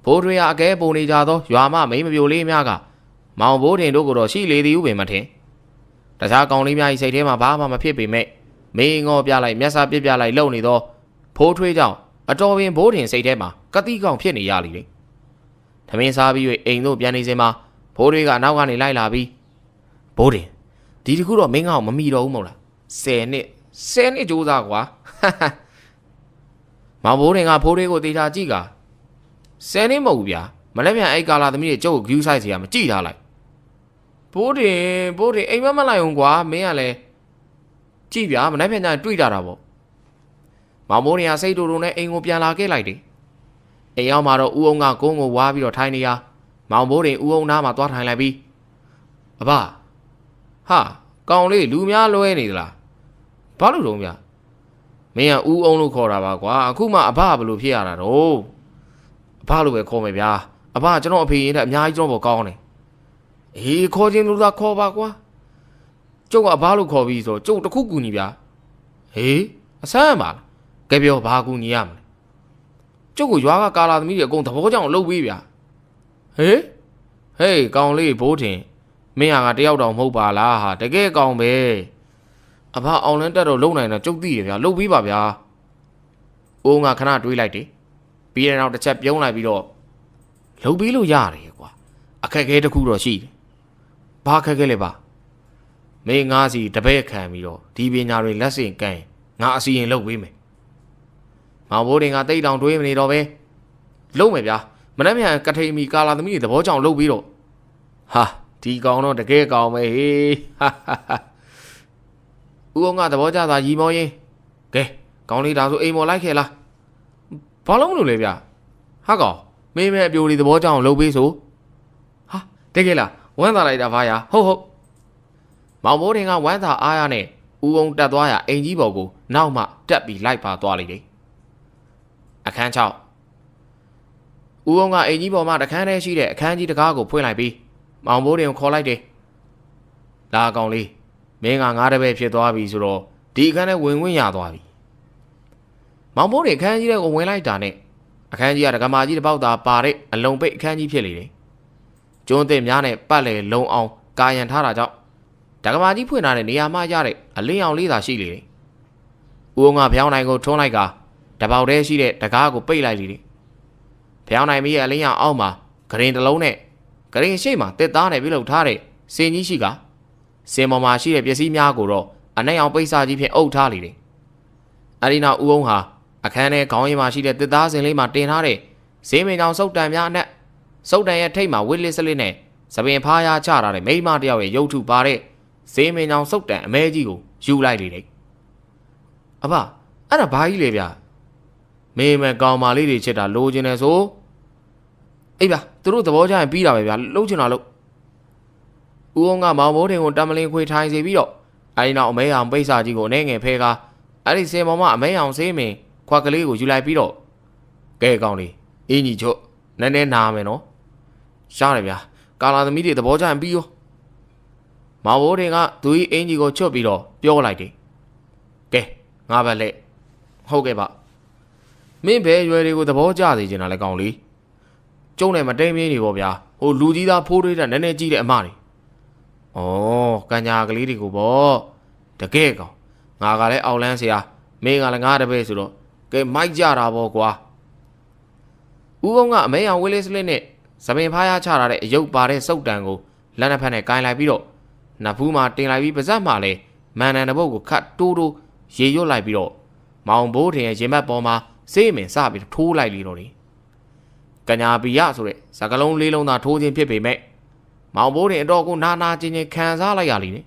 ဘိုးတွေကအကဲပုံနေကြသောရွာမမိမပြိုလေးများကမောင်ဘိုးတင်တို့ကိုတော့ရှိလေသည်ဟုပင်မထင်တခြားကောင်လေးများ၏စိတ်ထဲမှာဘာမှမဖြစ်ပေမဲ့မေးငေါ်ပြလိုက်မျက်စာပစ်ပြလိုက်လုံနေသောဖိုးထွေးကြောင့်အတော်ပင်ဘိုးတင်စိတ်ထဲမှာကတိကောင်ဖြစ်နေရလေထမင်းစားပြီး၍အိမ်သို့ပြန်နေစဉ်မှာဘိုးတွေကနောက်ကနေလိုက်လာပြီးဘိုးတင်ဒီတခုတော့မင်းကောင်မမီတော့ဘူးမဟုတ်လား10နှစ်ကြိုးစားကွာမောင်ဘိုးတင်ကဖိုးတွေကိုတေချာကြည့်က10နှစ်မဟုတ်ဘူးဗျာမနေ့ပြန်အဲ့ကာလာသမီးတွေကျုပ်ကိုဂူးဆိုင်စီရမကြည့်ထားလိုက်ဘိုးတင်အိမ်မလိုက်အောင်ကွာမင်းကလည်းကြည့်ဗျာမနေ့ပြန်ကျရင်တွေ့ကြတာပေါ့မောင်ဘိုးတင်ကစိတ်တူတူနဲ့အိမ်ကိုပြန်လာခဲ့လိုက်တယ်အိမ်ရောက်မှာတော့ဦးအောင်ကကုန်းကိုဝါပြီးတော့ထိုင်နေရမောင်ဘိုးတင်ဦးအောင်နားမှာသွားထိုင်လိုက်ပြီးအဘဟာကောင်လေးလူများလွဲနေသလားဘာလို့တော့ဗျာမင်းကဦးအောင်လို့ခေါ်တာပါကွာအခုမှအဘဘလို့ဖြစ်ရတာတော့အဘလို့ပဲခေါ်မယ်ဗျာအဘကျွန်တော်အဖေရင်တဲ့အများကြီးကျွန်တော်ပေါ်ကောင်းတယ်အေးခေါ်ခြင်းလို့သာခေါ်ပါကွာကျုပ်ကအဘလို့ခေါ်ပြီးဆိုကျုပ်တခုကူညီဗျာဟေးအဆန်းပါလားကဲပြောဘာကူညီရမလဲကျုပ်ကရွာကကာလာသမီးတွေအကုန်သဘောကျအောင်လုပ်ပေးဗျာဟေးကောင်လေးဘိုးထင်မင်းဟာတယောက်တောင်မဟုတ်ပါလားဟာတကယ်ကောင်ပဲအဘအောင်လန်းတက်တော့လုံနိုင်တော့ကျုပ်သိရဗျာလုပ်ပေးပါဗျာအိုးငါခဏတွေးလိုက်တယ်ပြီးတဲ့နောက်တစ်ချက်ပြုံးလိုက်ပြီးတော့လုပ်ပေးလို့ရတယ်ကွာအခက်အခဲတစ်ခုတော့ရှိတယ်ဘာအခက်အခဲလဲပါမင်းငါးစီတပည့်ခံပြီးတော့ဒီပညာတွေလက်ဆင့်ကမ်းငါအစီရင်လုပ်ပေးမယ်မောင်ဘိုးတင်ကတိတ်တောင်တွေးမနေတော့ပဲလုံးမယ်ဗျာမနှက်မြန်ကထိန်မီကာလာသမီးတွေသဘောကျအောင်လုပ်ပြီးတော့ဟာဒီကောင်တော့တကယ်ကောင်ပဲဟေးဟာဦးအောင်ကသဘောကျတာရီမောရင်ကဲကောင်လေးဒါဆိုအိမ်မော်လိုက်ခဲ့လားဘာလို့မလို့လဲဗျာဟာကောင်မင်းမဲအပြိုလေးသဘောကျအောင်လုပ်ပေးဆိုဟာတကယ်လားဝမ်းသာလိုက်တာဘာယာဟုတ်မောင်ဘိုးတင်ကဝမ်းသာအားရနဲ့ဦးအောင်တက်သွားရအိမ်ကြီးပေါ်ကိုနောက်မှတက်ပြီးလိုက်ပါသွားလိုက်တယ်အခန်း6ဦးအောင်ကအိမ်ကြီးပေါ်မှာတခန်းထဲရှိတဲ့အခန်းကြီးတကားကိုဖွင့်လိုက်ပြီးမောင်ဘိုးတင်ကိုခေါ်လိုက်တယ်လာကောင်လေးမင်းကငါးတပည့်ဖြစ်သွားပြီဆိုတော့ဒီအခန်းထဲဝင်ခွင့်ရသွားပြီမောင်ဘိုးတင်အခန်းကြီးထဲကိုဝင်လိုက်တာနဲ့အခန်းကြီးကဒကမာကြီးတစ်ပေါက်သာပါတဲ့အလုံးပိတ်အခန်းကြီးဖြစ်လေတယ်ကျွန်းသစ်များနဲ့ပတ်လည်လုံအောင်ကာယံထားတာကြောင့်ဒကမာကြီးဖွင့်ထားတဲ့နေရာမှာရတဲ့အလင်းရောင်လေးသာရှိလေတယ်ဦးအောင်ကဖျောင်းနိုင်ကိုထွန်းလိုက်ကတပေါက်တည်းရှိတဲ့တကားကိုပိတ်လိုက်လေတယ်ဖျောင်းနိုင်မီရဲ့အလင်းရောင်အောက်မှာဂရင်တစ်လုံးနဲ့ဂရင်ရှိမှတစ်သားနဲ့ပြုလုပ်ထားတဲ့စင်ကြီးရှိကစင်ပေါ်မှာရှိတဲ့ပစ္စည်းများကိုတော့အနက်ရောင်ပိတ်စာကြီးဖြင့်အုပ်ထားလေတယ်အဲဒီနောက်ဦးအောင်ဟာအခန်းထဲခေါင်းရည်မှာရှိတဲ့တစ်သားစင်လေးမှာတင်ထားတဲ့ဈေးမင်းကြောင်စုပ်တံများအနက်စုပ်တံရဲ့ထိပ်မှာဝစ်လစ်စလစ်နဲ့သပင်ဖားရချထားတဲ့မိမတယောက်ရဲ့ရုပ်ထုပါတဲ့ဈေးမင်းကြောင်စုပ်တံအမဲကြီးကိုယူလိုက်လေတယ်အဘအဲ့ဒါဘာကြီးလဲဗျာမေးမယ်ကောင်မလေးတွေချစ်တာလိုချင်တယ်ဆိုအေးဗျာသူတို့သဘောကျရင်ပြီးတာပဲဗျာလှုပ်ချင်တာလို့ဦးအောင်ကမောင်ဘိုးတင်ကိုတမလင်းခွေထိုင်စီပြီးတော့အဲဒီနောက်အမဲအောင်ပိတ်စာကြီးကိုအနေငယ်ဖဲကားအဲ့ဒီစင်ပေါ်မှာအမဲအောင်ဆေးမင်းခွက်ကလေးကိုယူလိုက်ပြီးတော့ကဲကောင်လေးအင်းကြီးချွတ်နည်းနည်းနာမယ်နော်ရှားတယ်ဗျာကာလာသမီးတွေသဘောကျရင်ပြီးရောမောင်ဘိုးတင်ကသူ့အင်းကြီးကိုချွတ်ပြီးတော့ပြောလိုက်တယ်ကဲငါပဲလက်ဟုတ်ကဲ့ပါမင်းဘယ်ရွယ်တွေကိုသဘောကျစေချင်တာလဲကောင်လေးကျုံနဲ့မတိမ်မင်းနေပေါ့ဗျာဟိုလူကြီးသားဖိုးထွေးတဲ့နည်းနည်းကြီးတဲ့အမတွေဩကညာကလေးတွေကိုပေါ့တကယ်ကောင်ငါကလည်းအောက်လန်းဆရာမင်းကလည်းငါတပည့်ဆိုတော့ကဲမိုက်ကြတာပေါ့ကွာဦးအောင်ကအမဲအောင်ဝေးလေးစလစ်နဲ့သပင်ဖားရချထားတဲ့အယုတ်ပါတဲ့စုပ်တံကိုလက်နှစ်ဖက်နဲ့ကင်လိုက်ပြီးတော့နဖူးမှာတင်လိုက်ပြီးပါဇက်မှာလည်းမန်နန်တပုတ်ကိုခတ်တိုးရေရွတ်လိုက်ပြီးတော့မောင်ဘိုးထင်ရဲ့ရင်ဘတ်ပေါ်မှာစေးမင်စပြီးထိုးလိုက်လေတော့တယ်ကညာပီယဆိုတဲ့စကလုံးလေးလုံးသာထိုးခြင်းဖြစ်ပေမဲ့မောင်ဘိုးတင်အတော်ကိုနာနာကျင်ကျင်ခံစားလိုက်ရလိမ့်မယ်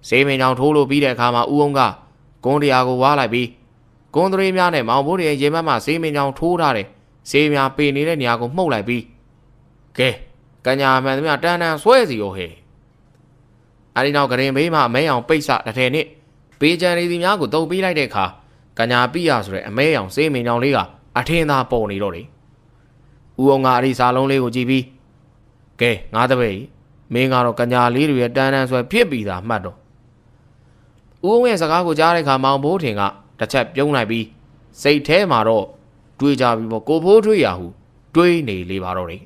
ဆေးမင်းကြောင့်ထိုးလို့ပြီးတဲ့အခါမှာဦးအောင်ကကွန်းတရားကိုဝါလိုက်ပြီးကွန်းသေးများနဲ့မောင်ဘိုးရဲ့ရေမတ်မှဆေးမင်းကြောင့်ထိုးထားတယ်ဆေးများပေနေတဲ့နေရာကိုမှုတ်လိုက်ပြီးကဲကညာမှန်သမျှတန်းတန်းဆွဲစီရောဟဲ့အဲဒီနောက်ကရင်ဘေးမှာအမဲအောင်ပိတ်စတစ်ထည်နဲ့ပေးချန်နေသည်များကိုတုံပေးလိုက်တဲ့အခါကညာပြရဆိုတဲ့အမဲအောင်ဆေးမင်းကြောင့်လေးကအထင်းသားပေါ်နေတော့တယ်ဦးအောင်ကအဒီစာလုံးလေးကိုကြည့်ပြီးကဲငါတပည့်မင်းကတော့ကညာလေးတွေရဲ့တန်းတန်းဆွဲဖြစ်ပြီးသားမှတ်တော့ဦးအောင်ရဲ့စကားကိုကြားတဲ့အခါမောင်ဘိုးထင်ကတစ်ချက်ပြုံးလိုက်ပြီးစိတ်ထဲမှာတော့တွေးကြပြီးပေါ့ကိုဖိုးထွေးရဟုတွေးနေလေပါတော့တယ်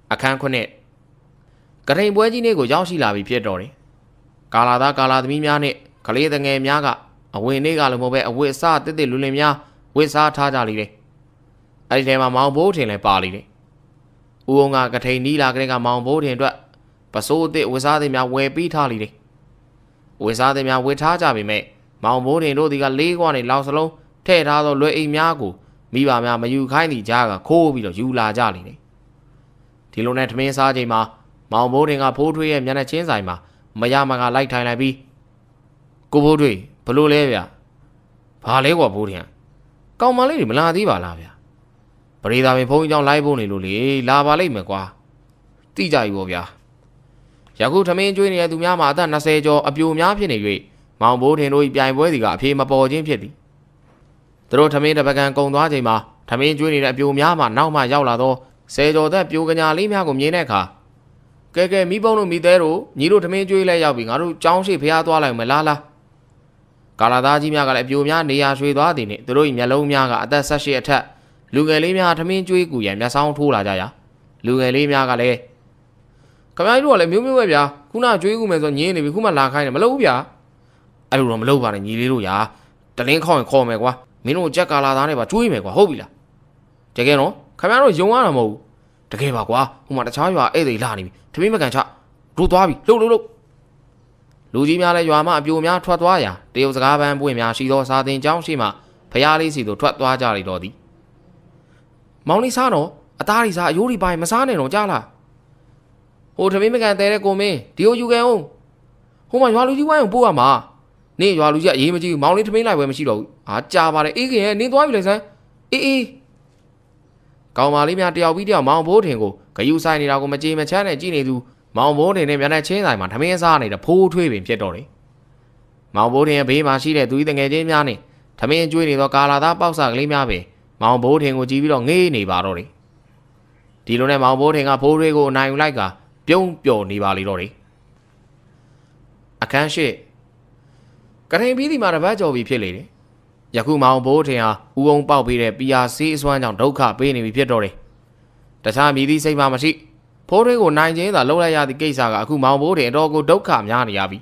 အခန်းခုနှစ်ကထိန်ပွဲကြီးနေ့ကိုရောက်ရှိလာပြီဖြစ်တော့တယ်ကာလာသားကာလာသမီးများနဲ့ကလေးငယ်များကအဝင်နေ့ကလည်းမဟုတ်ပဲအဝတ်အစားတစ်တစ်လူလင်များဝတ်စားထားကြလိမ့်တယ်အဲဒီထဲမှာမောင်ဘိုးထင်လည်းပါလိမ့်တယ်ဦးအောင်ကကထိန်နီးလာကလေးကမောင်ဘိုးထင်အတွက်ပစိုးအစ်ဝတ်စားသည်များဝယ်ပြီးထားလိမ့်တယ်ဝတ်စားသည်များဝတ်ထားကြပေမဲ့မောင်ဘိုးထင်တို့ဒီကလေးခွားနေလောက်စလုံးထည့်ထားသောလွယ်အိမ်များကိုမိဘများမယူခိုင်းသည့်ကြားကခိုးပြီးတော့ယူလာကြလိမ့်တယ်ဒီလိုနဲ့ထမင်းစားချိန်မှာမောင်ဘိုးထင်ကဖိုးထွေးရဲ့မျက်နှာချင်းဆိုင်မှာမရမကလိုက်ထိုင်လိုက်ပြီးကိုဖိုးထွေးဘလို့လဲဗျဘာလဲကွာဖိုးထင်ကောင်မလေးတွေမလာသေးပါလားဗျပရိသာပင်ဘုန်းကြီးကြောင့်လိုက်ဖို့နေလို့လေလာပါလိမ့်မယ်ကွာတိကြပြီပေါ့ဗျာယခုထမင်းကျွေးနေတဲ့သူများမှာအသက်20ကျော်အပြိုများဖြစ်နေ၍မောင်ဘိုးထင်တို့၏ပြိုင်ပွဲစီကအဖေမပေါ်ခြင်းဖြစ်သည်သူတို့ထမင်းတပကံကုံသွားချိန်မှာထမင်းကျွေးနေတဲ့အပြိုများမှနောက်မှရောက်လာသော10ကျော်သက်ပြိုကညာလေးများကိုမြင်တဲ့အခါကဲမိဘုံတို့မိသေးတို့ညီတို့ထမင်းကျွေးလဲရောက်ပြီငါတို့ကြောင်းရှိဖျားသွားလိုက်မလားကာလာသားကြီးများကလည်းအပြိုများနေရာရွှေသွားသည်နှင့်သူတို့၏မျက်လုံးများကအသက်18အထက်လူငယ်လေးများထမင်းကျွေးကူရန်မျက်စောင်းထိုးလာကြရာလူငယ်လေးများကလည်းခမကြီးတို့ကလည်းမျိုးပဲဗျာခုနကျွေးကူမယ်ဆိုညင်းနေပြီခုမှလာခိုင်းတယ်မလုပ်ဘူးဗျာအဲ့လိုတော့မလုပ်ပါနဲ့ညီလေးတို့ညာတလင်းခေါင်ခေါ်မယ်ကွာမင်းတို့ကြက်ကာလာသားနဲ့ပါကျွေးမယ်ကွာဟုတ်ပြီလားတကယ်တော့ခမတို့ယုံရတာမဟုတ်ဘူးတကယ်ပါကွာဟိုမှာတခြားရွာဧည့်သည်လာနေပြီထမင်းမကန်ချတို့သွားပြီလှုပ်လူကြီးများလည်းရွာမှအပြိုများထွက်သွားရာတရုတ်စကားပန်းပွင့်များရှိသောစာသင်ကျောင်းရှိမှဖျားလေးစီတို့ထွက်သွားကြလေတော့သည်မောင်လေးစားတော့အသားရီစားအယိုးရီပိုင်းမစားနဲ့တော့ကြားလားဟိုထမင်းမကန်တဲတဲ့ကိုမင်းဒီကိုယူခဲ့အောင်ဟိုမှာရွာလူကြီးဝိုင်းကိုပို့ရမှာနေရွာလူကြီးအေးမကြည့်ဘူးမောင်လေးထမင်းလိုက်ဝဲမရှိတော့ဘူးဟာကြာပါလေအေးခင်ရဲ့နင်းသွားပြီလေဆန်းအေးကောင်မလေးများတယောက်ပြီးတယောက်မောင်ဘိုးထင်ကိုဂယုဆိုင်နေတာကိုမကြေမချမ်းနဲ့ကြည့်နေသူမောင်ဘိုးထင်နဲ့မျက်နှာချင်းဆိုင်မှာထမင်းစားနေတဲ့ဖိုးထွေးပင်ဖြစ်တော့တယ်မောင်ဘိုးထင်ရဲ့ဘေးမှာရှိတဲ့သူတငယ်ချင်းများနဲ့ထမင်းကျွေးနေသောကာလာသားပေါက်စကလေးများပင်မောင်ဘိုးထင်ကိုကြည့်ပြီးတော့ငေးနေပါတော့တယ်ဒီလိုနဲ့မောင်ဘိုးထင်ကဖိုးထွေးကိုအနိုင်ယူလိုက်ကပြုံးပျော်နေပါလေတော့တယ်အခန်းရှိကထိန်ပြီးဒီမှာတပတ်ကျော်ပြီဖြစ်လေတယ်ယခုမောင်ဘိုးထင်ဟာဦးအောင်ပေါက်ပြီးတဲ့ PRC အစွမ်းကြောင့်ဒုက္ခပေးနေပြီဖြစ်တော့တယ်တခြားမြည်သည့်စိတ်မှမရှိဖိုးထွေးကိုနိုင်ချင်းသာလှုပ်လိုက်ရသည့်ကိစ္စကအခုမောင်ဘိုးထင်အတော်ကိုဒုက္ခများနေရပြီ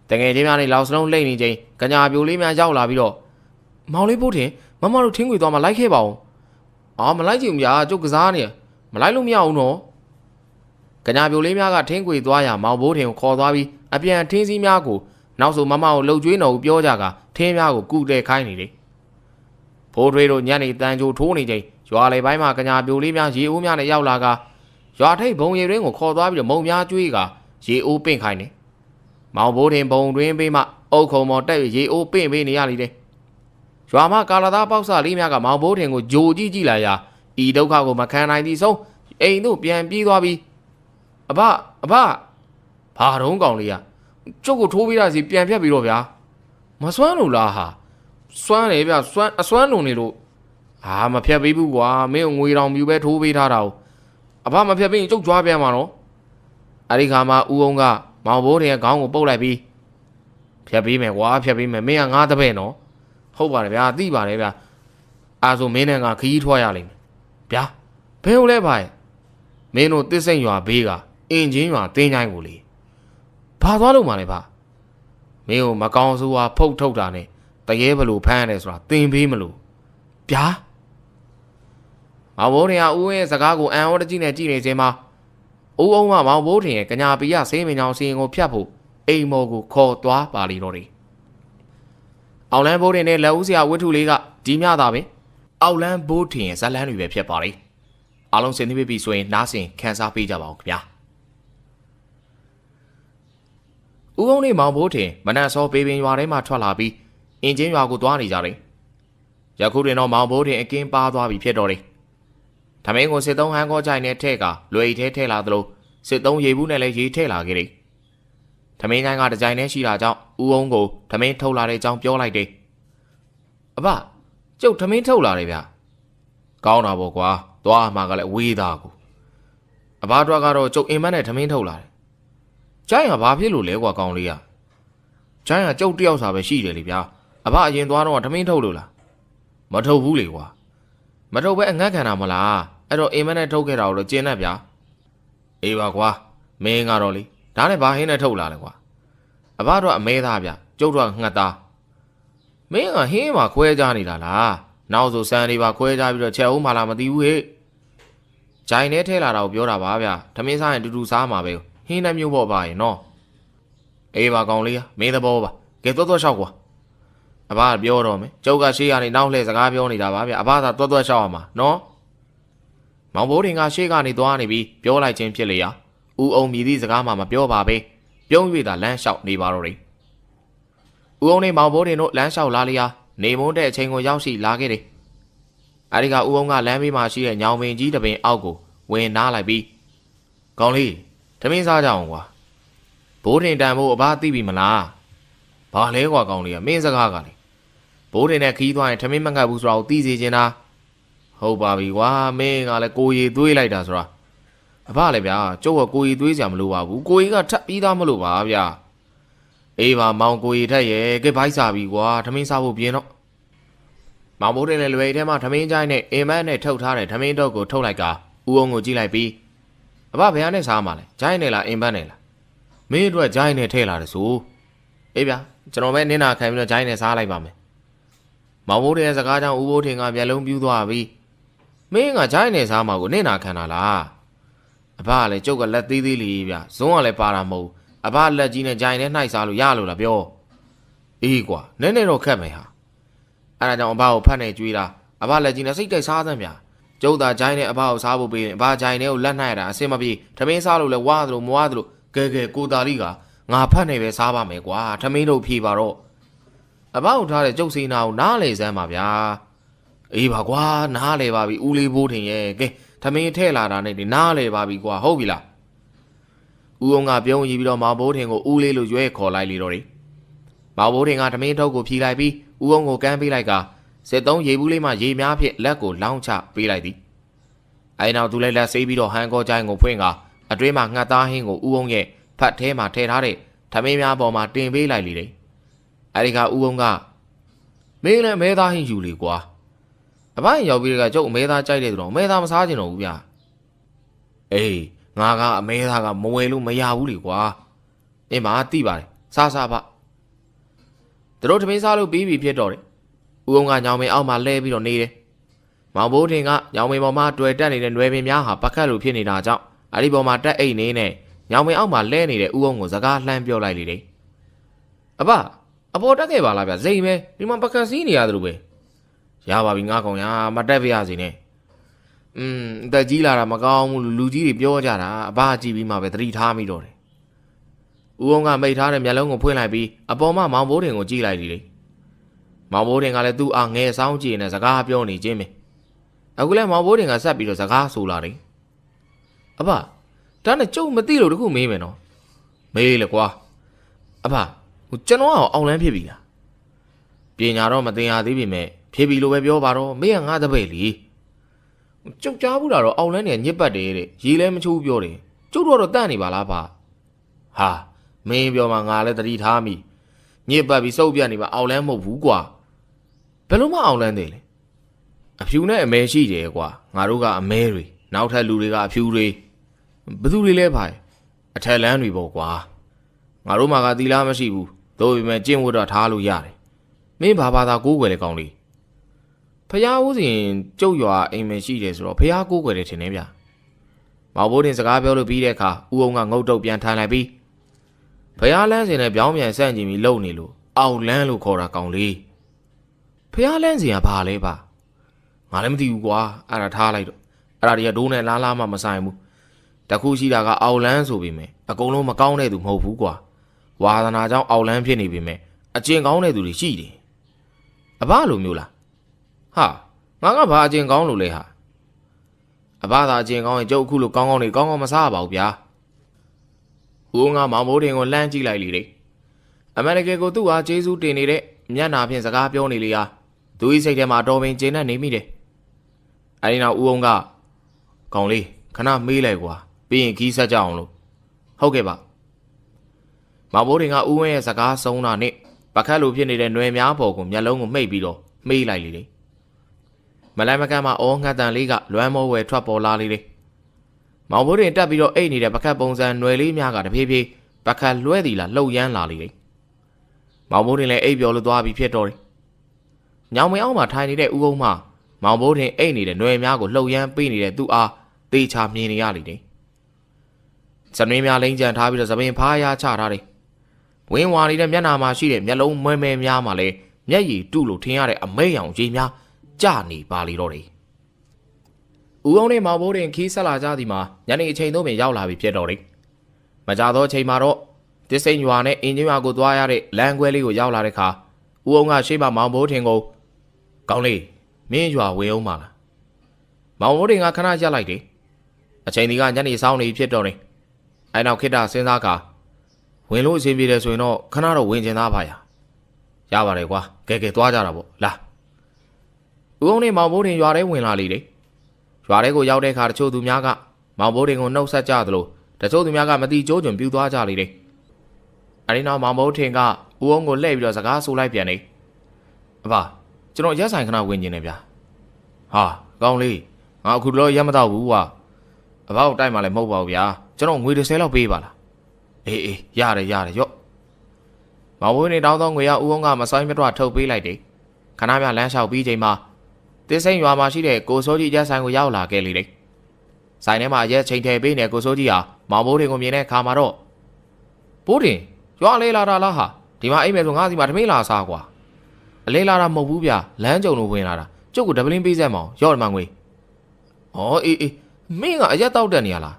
တကယ်ချင်းများနေလောက်စလုံးလှိမ့်နေချင်းကညာပြိုလေးများရောက်လာပြီးတော့မောင်လေးဘိုးထင်မမတို့ထင်းခွေသွားမှလိုက်ခဲ့ပါဦးအာမလိုက်ချင်ဘူးဗျာကျုပ်ကစားနေမလိုက်လို့မရဘူးနော်ကညာပြိုလေးများကထင်းခွေသွားရမောင်ဘိုးထင်ကိုခေါ်သွားပြီးအပြန်ထင်းစည်းများကိုနောက်ဆိုမမကိုလှုပ်ကြွေးတော်ကိုပြောကြကထင်းများကိုကုတဲခိုင်းနေတယ်ဖိုးထွေးတို့ညနေတန်ကြိုထိုးနေချိန်ရွာလေပိုင်းမှာကညာပြိုလေးများရေအိုးများနဲ့ရောက်လာကရွာထိပ်ဘုံရည်ရင်းကိုခေါ်သွားပြီးတော့မုံများကျွေးကရေအိုးပင့်ခိုင်းတယ်မောင်ဘိုးထင်ဘုံတွင်ပေးမှအုတ်ခုံမော်တက်ရေအိုးပင့်ပေးနေရလိမ့်တယ်ရွာမှာကာလာသားပေါက်စလေးများကမောင်ဘိုးထင်ကိုဂျိုကြည့်လာရာဤဒုက္ခကိုမခံနိုင်သည့်ဆုံးအိမ်တို့ပြန်ပြေးသွားပြီးအဘဘာတုံးကောင်လေးကကျုပ်ကိုထိုးပေးတာစီပြန်ဖြတ်ပြီးတော့ဗျာမစွမ်းလို့လားဟာစွမ်းတယ်ဗျစွမ်းအစွမ်းလုံးနေလို့ဟာမဖြတ်ပေးဘူးကွာမင်းငွေတောင်ပြူပဲထိုးပေးထားတာ哦အဘမဖြတ်ပေးရင်ကျုပ်ကြွားပြန်မှာနော်အဲ့ဒီခါမှာဦးအောင်ကမောင်ဘိုးတဲ့ခေါင်းကိုပုတ်လိုက်ပြီးဖြတ်ပေးမယ်ကွာဖြတ်ပေးမယ်မင်းကငါးတပည့်နော်ဟုတ်ပါတယ်ဗျာသိပါတယ်ဗျာအားဆိုမင်းနဲ့ငါခရီးထွက်ရလိမ့်မယ်ဗျာဘယ်ဟုတ်လဲဗျာမင်းတို့တစ်စိမ့်ရွာဘေးကအင်ဂျင်ရွာတင်းချိုင်းကိုလေဘာသွားလို့မှလဲဗျာမင်းကိုမကောင်းဆိုးဝါဖုတ်ထုတ်တာနဲ့တရေဘလို့ဖမ်းရတယ်ဆိုတာသင်ပေးမလို့ဗျာမောင်ဘိုးထင်ကဦးဝင်းရဲ့စကားကိုအံ့ဩတကြီးနဲ့ကြည့်နေခြင်းမှာဦးအောင်ကမောင်ဘိုးထင်ရဲ့ကညာပီရဆေးမင်းချောင်စီရင်ကိုဖြတ်ဖို့အိမ်မော်ကိုခေါ်သွားပါလိမ့်တော့တယ်အောင်လန်းဘိုးထင်နဲ့လက်ဦးစရာဝတ္ထုလေးကဒီမြတာပဲအောင်လန်းဘိုးထင်ရဲ့ဇလန်းတွေပဲဖြစ်ပါလိမ့်အားလုံးစင်သိပြီဆိုရင်နားဆင်ခန်းစားပေးကြပါဦးခင်ဗျာ ဦးကုန်းနဲ့မောင်ဘိုးထင်မနက်စောပေပင်ရွာထဲမှာထွက်လာပြီးအင်ဂျင်ရွာကိုသွားနေကြတယ်။ယခုတွင်တော့မောင်ဘိုးထင်အကင်းပါသွားပြီဖြစ်တော်တယ်။ထမင်းကိုစစ်သုံးဟန်းကောကြိုင်နဲ့ထဲ့ကလွယ်ထဲထဲလာသလိုစစ်သုံးရေဘူးနဲ့လည်းရေထဲ့လာခဲ့တယ်။ထမင်းချိုင်းကတကြိုင်နဲ့ရှိတာကြောင့်ဦးကုန်းကိုထမင်းထုတ်လာတဲ့အကြောင်းပြောလိုက်တယ်။အဘကျုပ်ထမင်းထုတ်လာတယ်ဗျ။ကောင်းတာပေါ့ကွာသွားမှာကလည်းဝေးသားကိုအဘတို့ကတော့ကျုပ်အင်မန်းနဲ့ထမင်းထုတ်လာတယ်။ကျိုင်းကဘာဖြစ်လို့လဲကွာကောင်းလေးကကျိုင်းကကျုပ်တယောက်စာပဲရှိတယ်လေဗျာအဘအရင်သွားတော့ထမင်းထုတ်လို့လားမထုတ်ဘူးလေကွာမထုတ်ပဲအငတ်ခံတာမလားအဲ့တော့အင်မန်းနဲ့ထုတ်ခဲ့တာတော့ကျင်းနဲ့ဗျာအေးပါကွာမင်းကတော့လေဒါနဲ့ဘာဟင်းနဲ့ထုတ်လာလဲကွာအဘတို့အမဲသားဗျကျုပ်တို့ကငှက်သားမင်းကဟင်းမှာခွဲကြနေတာလားနောက်ဆိုစံတွေပါခွဲကြပြီးတော့ချက်ဦးမှလားမသိဘူးဟဲ့ဂျိုင်နဲ့ထဲလာတာကိုပြောတာပါဗျထမင်းစားရင်တူတူစားမှာပဲဟင်းနဲ့မျိုးပေါ့ပါရင်နော်အေးပါကောင်လေးမင်းသဘောပါကဲသွားသွားလျှောက်ကွာအဘကပြောတော့မယ်ကျုပ်ကရှေ့ကနေနောက်လှည့်စကားပြောနေတာပါဗျအဘသာသွားသွားလျှောက်ရမှာနော်မောင်ဘိုးတင်ကရှေ့ကနေသွားနေပြီးပြောလိုက်ခြင်းဖြစ်လေရာဦးအောင်မြည်သည့်စကားမှမပြောပါပဲပြုံး၍သာလမ်းလျှောက်နေပါတော့တယ်ဦးအောင်နဲ့မောင်ဘိုးတင်တို့လမ်းလျှောက်လာလျာနေမုန်းတဲ့အချိန်ကိုရောက်ရှိလာခဲ့တယ်အဲဒီကဦးအောင်ကလမ်းဘေးမှာရှိတဲ့ညောင်ပင်ကြီးတပင်အောက်ကိုဝင်နားလိုက်ပြီးကောင်းလေးထမင်းစားကြအောင်ကွာဘိုးတင်တန်ဖို့အဘသိပြီမလားဘာလဲကွာကောင်းလေးကမင်းစကားကလေဘိုးတင်နဲ့ခီးသွားရင်ထမင်းမငတ်ဘူးဆိုတာကိုသိစေချင်တာဟုတ်ပါပြီကွာမင်းကလည်းကိုရီသွေးလိုက်တာဆိုတာအဖလည်းဗျာကျုပ်ကကိုရီသွေးစရာမလိုပါဘူးကိုရီကထပ်ပြီးသားမလို့ပါဗျာအေးပါမောင်ကိုရီထက်ရဲ့ကဲဘိုက်စားပြီကွာထမင်းစားဖို့ပြင်းတော့မောင်ဘိုးတင်လည်းလွယ်ထဲမှာထမင်းချိုင်းနဲ့အင်မန်းနဲ့ထုတ်ထားတဲ့ထမင်းတော့ကိုထုတ်လိုက်ကဦးအောင်ကိုကြည့်လိုက်ပြီးအဖဘယ်ဟာနဲ့စားမှလဲချိုင်းနဲ့လားအင်မန်းနဲ့လားမင်းအတွက်ချိုင်းနဲ့ထည့်လာတယ်ဆိုအေးဗျာကျွန်တော်ပဲနင်းနာခံပြီးတော့ချိုင်းနဲ့စားလိုက်ပါမယ်မောင်ဘိုးတင်ရဲ့စကားကြောင့်ဦးဘိုးတင်ကမျက်လုံးပြူးသွားပြီးမင်းကချိုင်းနဲ့စားမှာကိုနင်းနာခံတာလားအဘကလည်းကျုပ်ကလက်သေးသေးလေးဗျဇုံးကလည်းပါတာမဟုတ်အဘလက်ကြီးနဲ့ဂျိုင်နဲ့နှိုက်စားလို့ရလို့လားပြောအေးကွာနည်းနည်းတော့ခက်မယ်ဟာအဲ့ဒါကြောင့်အဘကိုဖတ်နေကြွေးတာအဘလက်ကြီးနဲ့စိတ်တိုက်စားသမ်းဗျကျုပ်သာဂျိုင်နဲ့အဘကိုစားဖို့ပေးရင်အဘဂျိုင်နဲ့ကိုလက်နှိုက်ရတာအစင်မပြေထမင်းစားလို့လဲဝါသလိုမဝါသလိုကဲကိုသားလေးကငါဖတ်နေပဲစားပါမယ်ကွာထမင်းတို့ဖြေပါတော့အဘကိုထားတဲ့ကျုပ်စီနာကိုနားလေစမ်းပါဗျာအေးပါကွာနားလေပါပြီဦးလေးဘိုးထင်ရဲ့ကဲထမင်းထဲ့လာတာနဲ့ဒီနားလေပါပြီကွာဟုတ်ပြီလားဦးအောင်ကပြုံးကြည့်ပြီးတော့မောင်ဘိုးထင်ကိုဦးလေးလို့ရွဲခေါ်လိုက်လေတော့တယ်မောင်ဘိုးထင်ကထမင်းထုတ်ကိုဖြီလိုက်ပြီးဦးအောင်ကိုကမ်းပေးလိုက်ကစစ်သုံးရေဘူးလေးမှရေများဖြင့်လက်ကိုလောင်းချပေးလိုက်သည်အဲနောက်သူလည်းလက်ဆေးပြီးတော့ဟန်ကောချိုင်းကိုဖွင့်ကအတွင်းမှာငှက်သားဟင်းကိုဦးအောင်ရဲ့ဖတ်ထဲမှာထည့်ထားတဲ့ထမင်းများပေါ်မှာတင်ပေးလိုက်လေတယ်အဲဒီကဦးအောင်ကမင်းလည်းမဲသားဟင်းယူလေကွာအဘရောက်ပြီးကကျုပ်အမဲသားကြိုက်တယ်တော့အမဲသားမစားချင်တော့ဘူးဗျာအေးငါကအမဲသားကမဝယ်လို့မရဘူးလေကွာအင်းမသိပါတယ်စားပါသူတို့ထမင်းစားလို့ပြီးပြီဖြစ်တော့တယ်ဦးအောင်ကညောင်မင်းအောက်မှာလဲပြီးတော့နေတယ်မောင်ဘိုးထင်ကညောင်မင်းပေါ်မှာတွေ့တက်နေတဲ့နွယ်ပင်များဟာပကတ်လိုဖြစ်နေတာကြောင့်အဲဒီပေါ်မှာတက်အိတ်နေနဲ့ညောင်မင်းအောက်မှာလဲနေတဲ့ဦးအောင်ကိုစကားလှမ်းပြောလိုက်လေတယ်အဘအပေါ်တက်ခဲ့ပါလားဗျစိတ်ပဲဒီမှာပကတ်စီးနေရတယ်လို့ပဲရပါပြီငါကောင်ရမတက်ပြရစီနဲ့အသက်ကြီးလာတာမကောင်းဘူးလူကြီးတွေပြောကြတာအဘကြည့်ပြီးမှပဲသတိထားမိတော့တယ်ဦးအောင်ကမိတ်ထားတဲ့မျက်လုံးကိုဖွင့်လိုက်ပြီးအပေါ်မှာမောင်ဘိုးတင်ကိုကြည့်လိုက်လေမောင်ဘိုးတင်ကလည်းသူ့အားငယ်ဆောင်ကြည့်နေစကားပြောနေခြင်းပဲအခုလည်းမောင်ဘိုးတင်ကဆက်ပြီးတော့စကားဆိုလာတယ်အဘဒါနဲ့ကျုပ်မသိလို့တခုမေးမယ်နော်မေးလေကွာအဘကျွန်တော်အောင်လန်းဖြစ်ပြီလားပညာတော့မသင်ရသေးပြီမဲ့ဖြစ်ပြီလို့ပဲပြောပါတော့မေးကငါတပည့်လीကျုပ်ကြားဘူးတာတော့အောင်လန်းနေညစ်ပတ်တယ်တဲ့ရေလဲမချိုးပြောတယ်ကျုပ်တို့တော့တန့်နေပါလားဗျဟာမင်းပြောမှငါလည်းတတိထားမိညစ်ပတ်ပြီးစုပ်ပြတ်နေပါအောင်လန်းမဟုတ်ဘူးကွာဘယ်လိုမှအောင်လန်းသေးလဲအဖြူနဲ့အမဲရှိတယ်ကွာငါတို့ကအမဲတွေနောက်ထပ်လူတွေကအဖြူတွေဘသူတွေလဲဖိုင်အထက်လန်းတွေပေါ့ကွာငါတို့မှာကသီလားမရှိဘူးသို့ပေမဲ့ကျင့်ဝတ်တော့ထားလို့ရတယ်မင်းဘာသာကိုးကွယ်လေကောင်းလေးဖျားဦးစဉ်ကျုပ်ရွာအိမ်မရှိတယ်ဆိုတော့ဖျားကိုးကွယ်တယ်ထင်တယ်ဗျမောင်ဘိုးတင်စကားပြောလို့ပြီးတဲ့အခါဦးအောင်ကငုတ်တုတ်ပြန်ထိုင်လိုက်ပြီးဖျားလန်းစဉ်နဲ့ပြောင်းပြန်ဆန့်ကျင်ပြီးလှုပ်နေလို့အောက်လန်းလို့ခေါ်တာကောင်းလေးဖျားလန်းစဉ်ကဘာလဲပါငါလည်းမသိဘူးကွာအဲ့ဒါထားလိုက်တော့အဲ့ဒါတွေကဒိုးနဲ့လားမှမဆိုင်ဘူးတခုရှိတာကအောက်လန်းဆိုပေမဲ့အကုန်လုံးမကောင်းတဲ့သူမဟုတ်ဘူးကွာဝ ဝါသနာကြောင့်အောက်လန်းဖြစ်နေပြီမဲ့အကျင့်ကောင်းတဲ့သူတွေရှိတယ်အဘလိုမျိုးလားဟာငါကဘာအကျင့်ကောင်းလို့လဲဟာအဘသာအကျင့်ကောင်းရင်ကျုပ်အခုလိုကောင်းကောင်းနေကောင်းကောင်းမစားပါဘူးဗျာဦးငါမောင်မိုးတင်ကိုလှမ်းကြည့်လိုက်လေအမေရိကန်ကိုသူ့ဟာကျေးဇူးတင်နေတဲ့မျက်နာဖြင့်စကားပြောနေလေဟာသူ၏စိတ်ထဲမှာတော်ပင်ကျဉ်နဲ့နေမိတယ်အဲဒီနောက်ဦးအောင်ကကောင်းလေးခဏမေးလိုက်ကွာပြီးရင်ခီးဆက်ကြအောင်လို့ဟုတ်ကဲ့ပါမောင်မိုးတင်ကဦးဝင်းရဲ့စကားဆုံးတာနဲ့ပကတ်လိုဖြစ်နေတဲ့ຫນွယ်များပေါ်ကိုမျက်လုံးကိုမှိတ်ပြီးတော့မေးလိုက်လေမလိုက်မကမ်းမှာအော်ငှက်တန်လေးကလွမ်းမောဝယ်ထွက်ပေါ်လာလေမောင်မိုးတင်တက်ပြီးတော့အိတ်နေတဲ့ပကတ်ပုံစံຫນွယ်လေးများကတဖြည်းဖြည်းပကတ်လွဲသည်လားလှုပ်ရမ်းလာလေမောင်မိုးတင်လည်းအိတ်ပျော်လို့သွားပြီးဖြစ်တော့တယ်ညောင်မင်းအောင်မှာထိုင်နေတဲ့ဦးအောင်မှမောင်မိုးတင်အိတ်နေတဲ့ຫນွယ်များကိုလှုပ်ရမ်းပေးနေတဲ့သူအားသေချာမြင်နေရလေစနွေးများလိမ့်ကြံထားပြီးတော့သပင်ဖားရချထားတယ်ဝင်းဝါနေတဲ့မျက်နာမှာရှိတဲ့မျက်လုံးမဲမဲများမှာလည်းမျက်ရည်တုလို့ထင်ရတဲ့အမဲရောင်ကြီးများကြနေပါလေတော့တယ်ဦးအောင်နဲ့မောင်မိုးတင်ခီးဆက်လာကြသည်မှာညနေအချိန်သုံးပင်ရောက်လာပြီဖြစ်တော့တယ်မကြတော့အချိန်မှာတော့တစ်စိမ့်ရွာနဲ့အင်ဂျင်ရွာကိုသွားရတဲ့လမ်းခွဲလေးကိုရောက်လာတဲ့ခါဦးအောင်ကရှေ့မှာမောင်မိုးတင်ကိုကောင်းလေးမင်းရွာဝေအောင်ပါလားမောင်မိုးတင်ကခဏရပ်လိုက်တယ်အချိန်ဒီကညနေဆောင်နေဖြစ်တော့တယ်အဲနောက်ခိတ္တစဉ်းစားကဝင်လို့အချိန်ပြေတယ်ဆိုရင်တော့ခဏတော့ဝင်ကျင်သားပါရပါတယ်ကွာကဲသွားကြတာပေါ့လာဦးအောင်နဲ့မောင်မိုးတင်ရွာထဲဝင်လာလေတယ်ရွာထဲကိုရောက်တဲ့အခါတချို့သူများကမောင်မိုးတင်ကိုနှုတ်ဆက်ကြသလိုတချို့သူများကမတိကျိုးကျွံပြူသွားကြလေတယ်အဲဒီနောက်မောင်မိုးတင်ကဦးအောင်ကိုလှည့်ပြီးတော့စကားဆိုလိုက်ပြန်တယ်အဖကျွန်တော်ရက်ဆိုင်ခဏဝင်ကျင်နေဗျာဟာကောင်းလေးငါအခုတော့ရက်မတော့ဘူးကွာအဖကိုတိုက်မှလည်းမဟုတ်ပါဘူးဗျာကျွန်တော်ငွေ30လောက်ပေးပါလားအေးရတယ်ရော့မောင်မိုးတင်တောင်းသောငွေရဦးအောင်ကမဆိုင်မတွထုတ်ပေးလိုက်တယ်ခဏပြလမ်းလျှောက်ပြီးချိန်မှာတင်းစိမ့်ရွာမှာရှိတဲ့ကိုစိုးကြီးရက်ဆိုင်ကိုရောက်လာခဲ့လေတယ်ဆိုင်ထဲမှာရက်ချိန်ထည့်ပေးနေကိုစိုးကြီးဟာမောင်မိုးတင်ကိုမြင်တဲ့အခါမှာတော့ဘိုးတင်ရွာလေးလာတာလားဟာဒီမှာအိမ်မယ်ဆိုငါးစီမှာတမင်းလာစားကွာအလေးလာတာမဟုတ်ဘူးဗျာလမ်းကြုံလို့ဝင်လာတာကျုပ်ကိုဒပလင်းပေးစက်မအောင်ရော့တယ်မငွေဩအေးမင်းကအရက်တောက်တက်နေရလား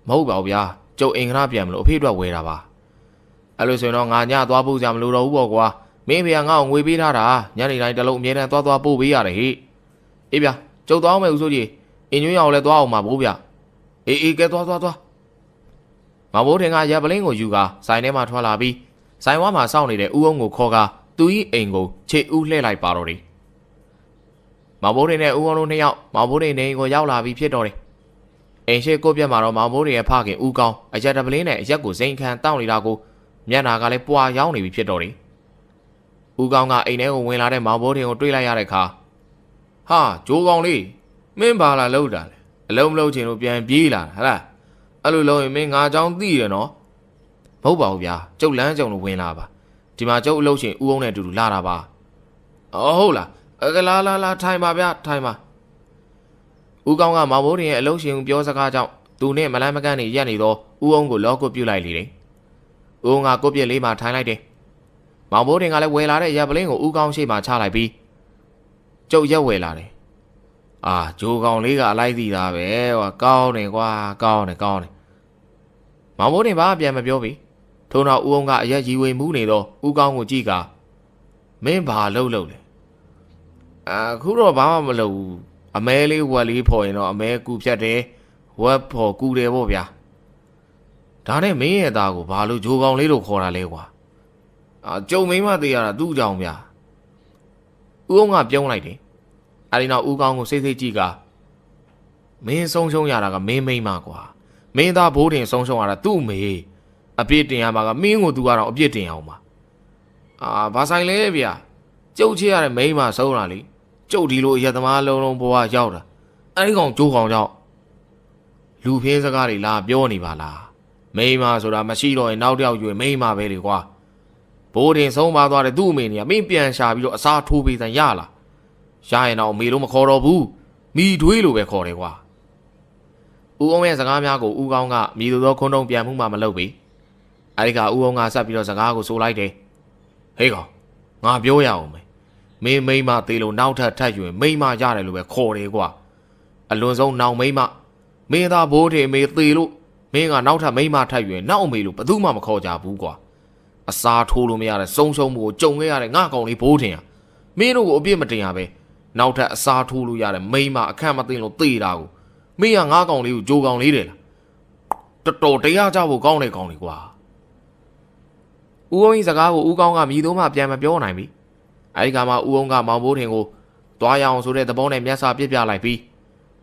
မဟုတ်ပါဘူးဗျာကျုပ်အင်္ဂနာပြန်မလို့အဖေအတွက်ဝယ်တာပါအဲ့လိုဆိုရင်တော့ငါညသွားဖို့ကြမလို့တော့ဘူးပေါ့ကွာမင်းဖေကငါ့ကိုငွေပေးထားတာညနေတိုင်းတလုံးအမြဲတမ်းသွားပို့ပေးရတယ်ဟိအေးဗျာကျုပ်သွားအောင်မယ်ဦးစိုးကြီးအင်ညွှန်းရအောင်လဲသွားအောင်ပါဘိုးဗျအေးကဲသွားမဘိုးတင်ကရက်ပလင်းကိုယူကာဆိုင်ထဲမှာထွက်လာပြီးဆိုင်ဝါမှာစောင့်နေတဲ့ဦးအောင်ကိုခေါ်ကာသူ၏အိမ်ကိုခြေဦးလှည့်လိုက်ပါတော့တယ်မဘိုးတင်နဲ့ဦးအောင်တို့နှစ်ယောက်မဘိုးတင်နေကိုရောက်လာပြီးဖြစ်တော့တယ်အိမ်ရှိကိုပြတ်မှာတော့မဘိုးတင်ရဲ့ဖခင်ဦးကောင်းအရက်တပလင်းနဲ့အရက်ကိုစိန်ခံတောင်းနေတာကိုမျက်နာကလည်းပွာရောင်းနေပြီဖြစ်တော့တယ်ဦးကောင်းကအိမ်ထဲကိုဝင်လာတဲ့မဘိုးတင်ကိုတွေ့လိုက်ရတဲ့အခါဟာဂျိုးကောင်းလေးမင်းပါလာလို့တာလေအလုံးမလုံးချင်လို့ပြန်ပြေးလာဟဟလားအဲ့လိုလုံးရင်မင်းငါเจ้าသိရနော်မဟုတ်ပါဘူးဗျာကျုပ်လမ်းကြုံလို့ဝင်လာပါဒီမှာကျုပ်အလုပ်ရှင်ဦးအောင်နဲ့အတူတူလာတာပါဟုတ်လားလာထိုင်ပါဗျာထိုင်ပါဦးကောင်းကမောင်ဘိုးတင်ရဲ့အလုပ်ရှင်ပြောစကားကြောင့်သူနဲ့မလန်းမကန်းနေရက်နေတော့ဦးအောင်ကိုလောကုတ်ပြုတ်လိုက်လေတယ်ဦးအောင်ကကိုပြစ်လေးမှထိုင်လိုက်တယ်မောင်ဘိုးတင်ကလည်းဝယ်လာတဲ့ရက်ပလင်းကိုဦးကောင်းရှိမှချလိုက်ပြီးကျုပ်ရက်ဝယ်လာတယ်ဂျိုးကောင်လေးကအလိုက်သီးတာပဲကွာကောင်းတယ်ကွာကောင်းတယ်မောင်ဘိုးတင်ဘာပြန်မပြောပြီထို့နောက်ဦးအောင်ကအရက်ရီဝေမှုနေတော့ဦးကောင်းကိုကြည့်ကမင်းဘာလှုပ်လဲအခုတော့ဘာမှမလုပ်ဘူးအမဲလေးဝက်လေးဖော်ရင်တော့အမဲကူဖြတ်တယ်ဝက်ဖော်ကူတယ်ပေါ့ဗျာဒါနဲ့မင်းရဲ့သားကိုဘာလို့ဂျိုးကောင်လေးလို့ခေါ်တာလဲကွာကျုံမင်းမသေးရတာသူ့ကြောင့်ဗျာဦးအောင်ကပြုံးလိုက်တယ်အဲဒီနောက်ဦးကောင်းကိုစိတ်ကြည့်ကမင်းဆုံးရှုံးရတာကမင်းမိမ့်မကွာမင်းသားဘိုးတင်ဆုံးရှုံးရတာသူ့မေအပြစ်တင်ရမှာကမင်းကိုသူကတော့အပြစ်တင်အောင်ပါဘာဆိုင်လဲဗျာကျုပ်ချစ်ရတဲ့မိန်းမဆုံးတာလေကျုပ်ဒီလိုအရသမားလုံးဘဝရောက်တာအဲဒီကောင်ကျိုးကောင်ကြောင့်လူဖင်းစကားတွေလာပြောနေပါလားမိန်းမဆိုတာမရှိတော့ရင်နောက်တစ်ယောက်ယူမိန်းမပဲလေကွာဘိုးတင်ဆုံးပါသွားတဲ့သူ့အမေကြီးကမင်းပြန်ရှာပြီးတော့အစားထိုးပေးစမ်းရလားရရင်တော့မေလို့မခေါ်တော့ဘူးမိထွေးလို့ပဲခေါ်တယ်ကွာဦးအောင်ရဲ့စကားများကိုဦးကောင်းကမိသူသောခွန်းတုံးပြန်မှုမှမလုပ်ပေအဲဒီကဦးအောင်ကဆက်ပြီးတော့စကားကိုဆိုလိုက်တယ်ဟေးကောင်ငါပြောရအောင်မယ်မိန်းမသေးလို့နောက်ထပ်ယူရင်မိန်းမရတယ်လို့ပဲခေါ်တယ်ကွာအလွန်ဆုံးနောင်မိန်းမမင်းသားဘိုးထေမေသေးလို့မင်းကနောက်ထပ်မိန်းမထပ်ယူရင်နောက်အမေလို့ဘယ်သူမှမခေါ်ကြဘူးကွာအ စားထိုးလို့မရတဲ့စုံစုံမှုကိုကြုံခဲ့ရတဲ့ငါကောင်လေးဘိုးထင်ရမင်းတို့ကိုအပြစ်မတင်ရပဲနောက်ထပ်အစားထိုးလို့ရတဲ့မိန်းမအခန့်မသိလို့သေတာကိုမင်းကငါကောင်လေးကိုကြိုကောင်လေးတယ်လားတော်တော်တရားကြဖို့ကောင်းတဲ့ကောင်လေးကွာဦးအောင်ကြီးစကားကိုဦးကောင်းကမြည်သုံးမှပြန်မပြောနိုင်ပြီအဲဒီကမှဦးအောင်ကမောင်ဘိုးထင်ကိုတွားရအောင်ဆိုတဲ့သဘောနဲ့မျက်စာပြစ်ပြလိုက်ပြီး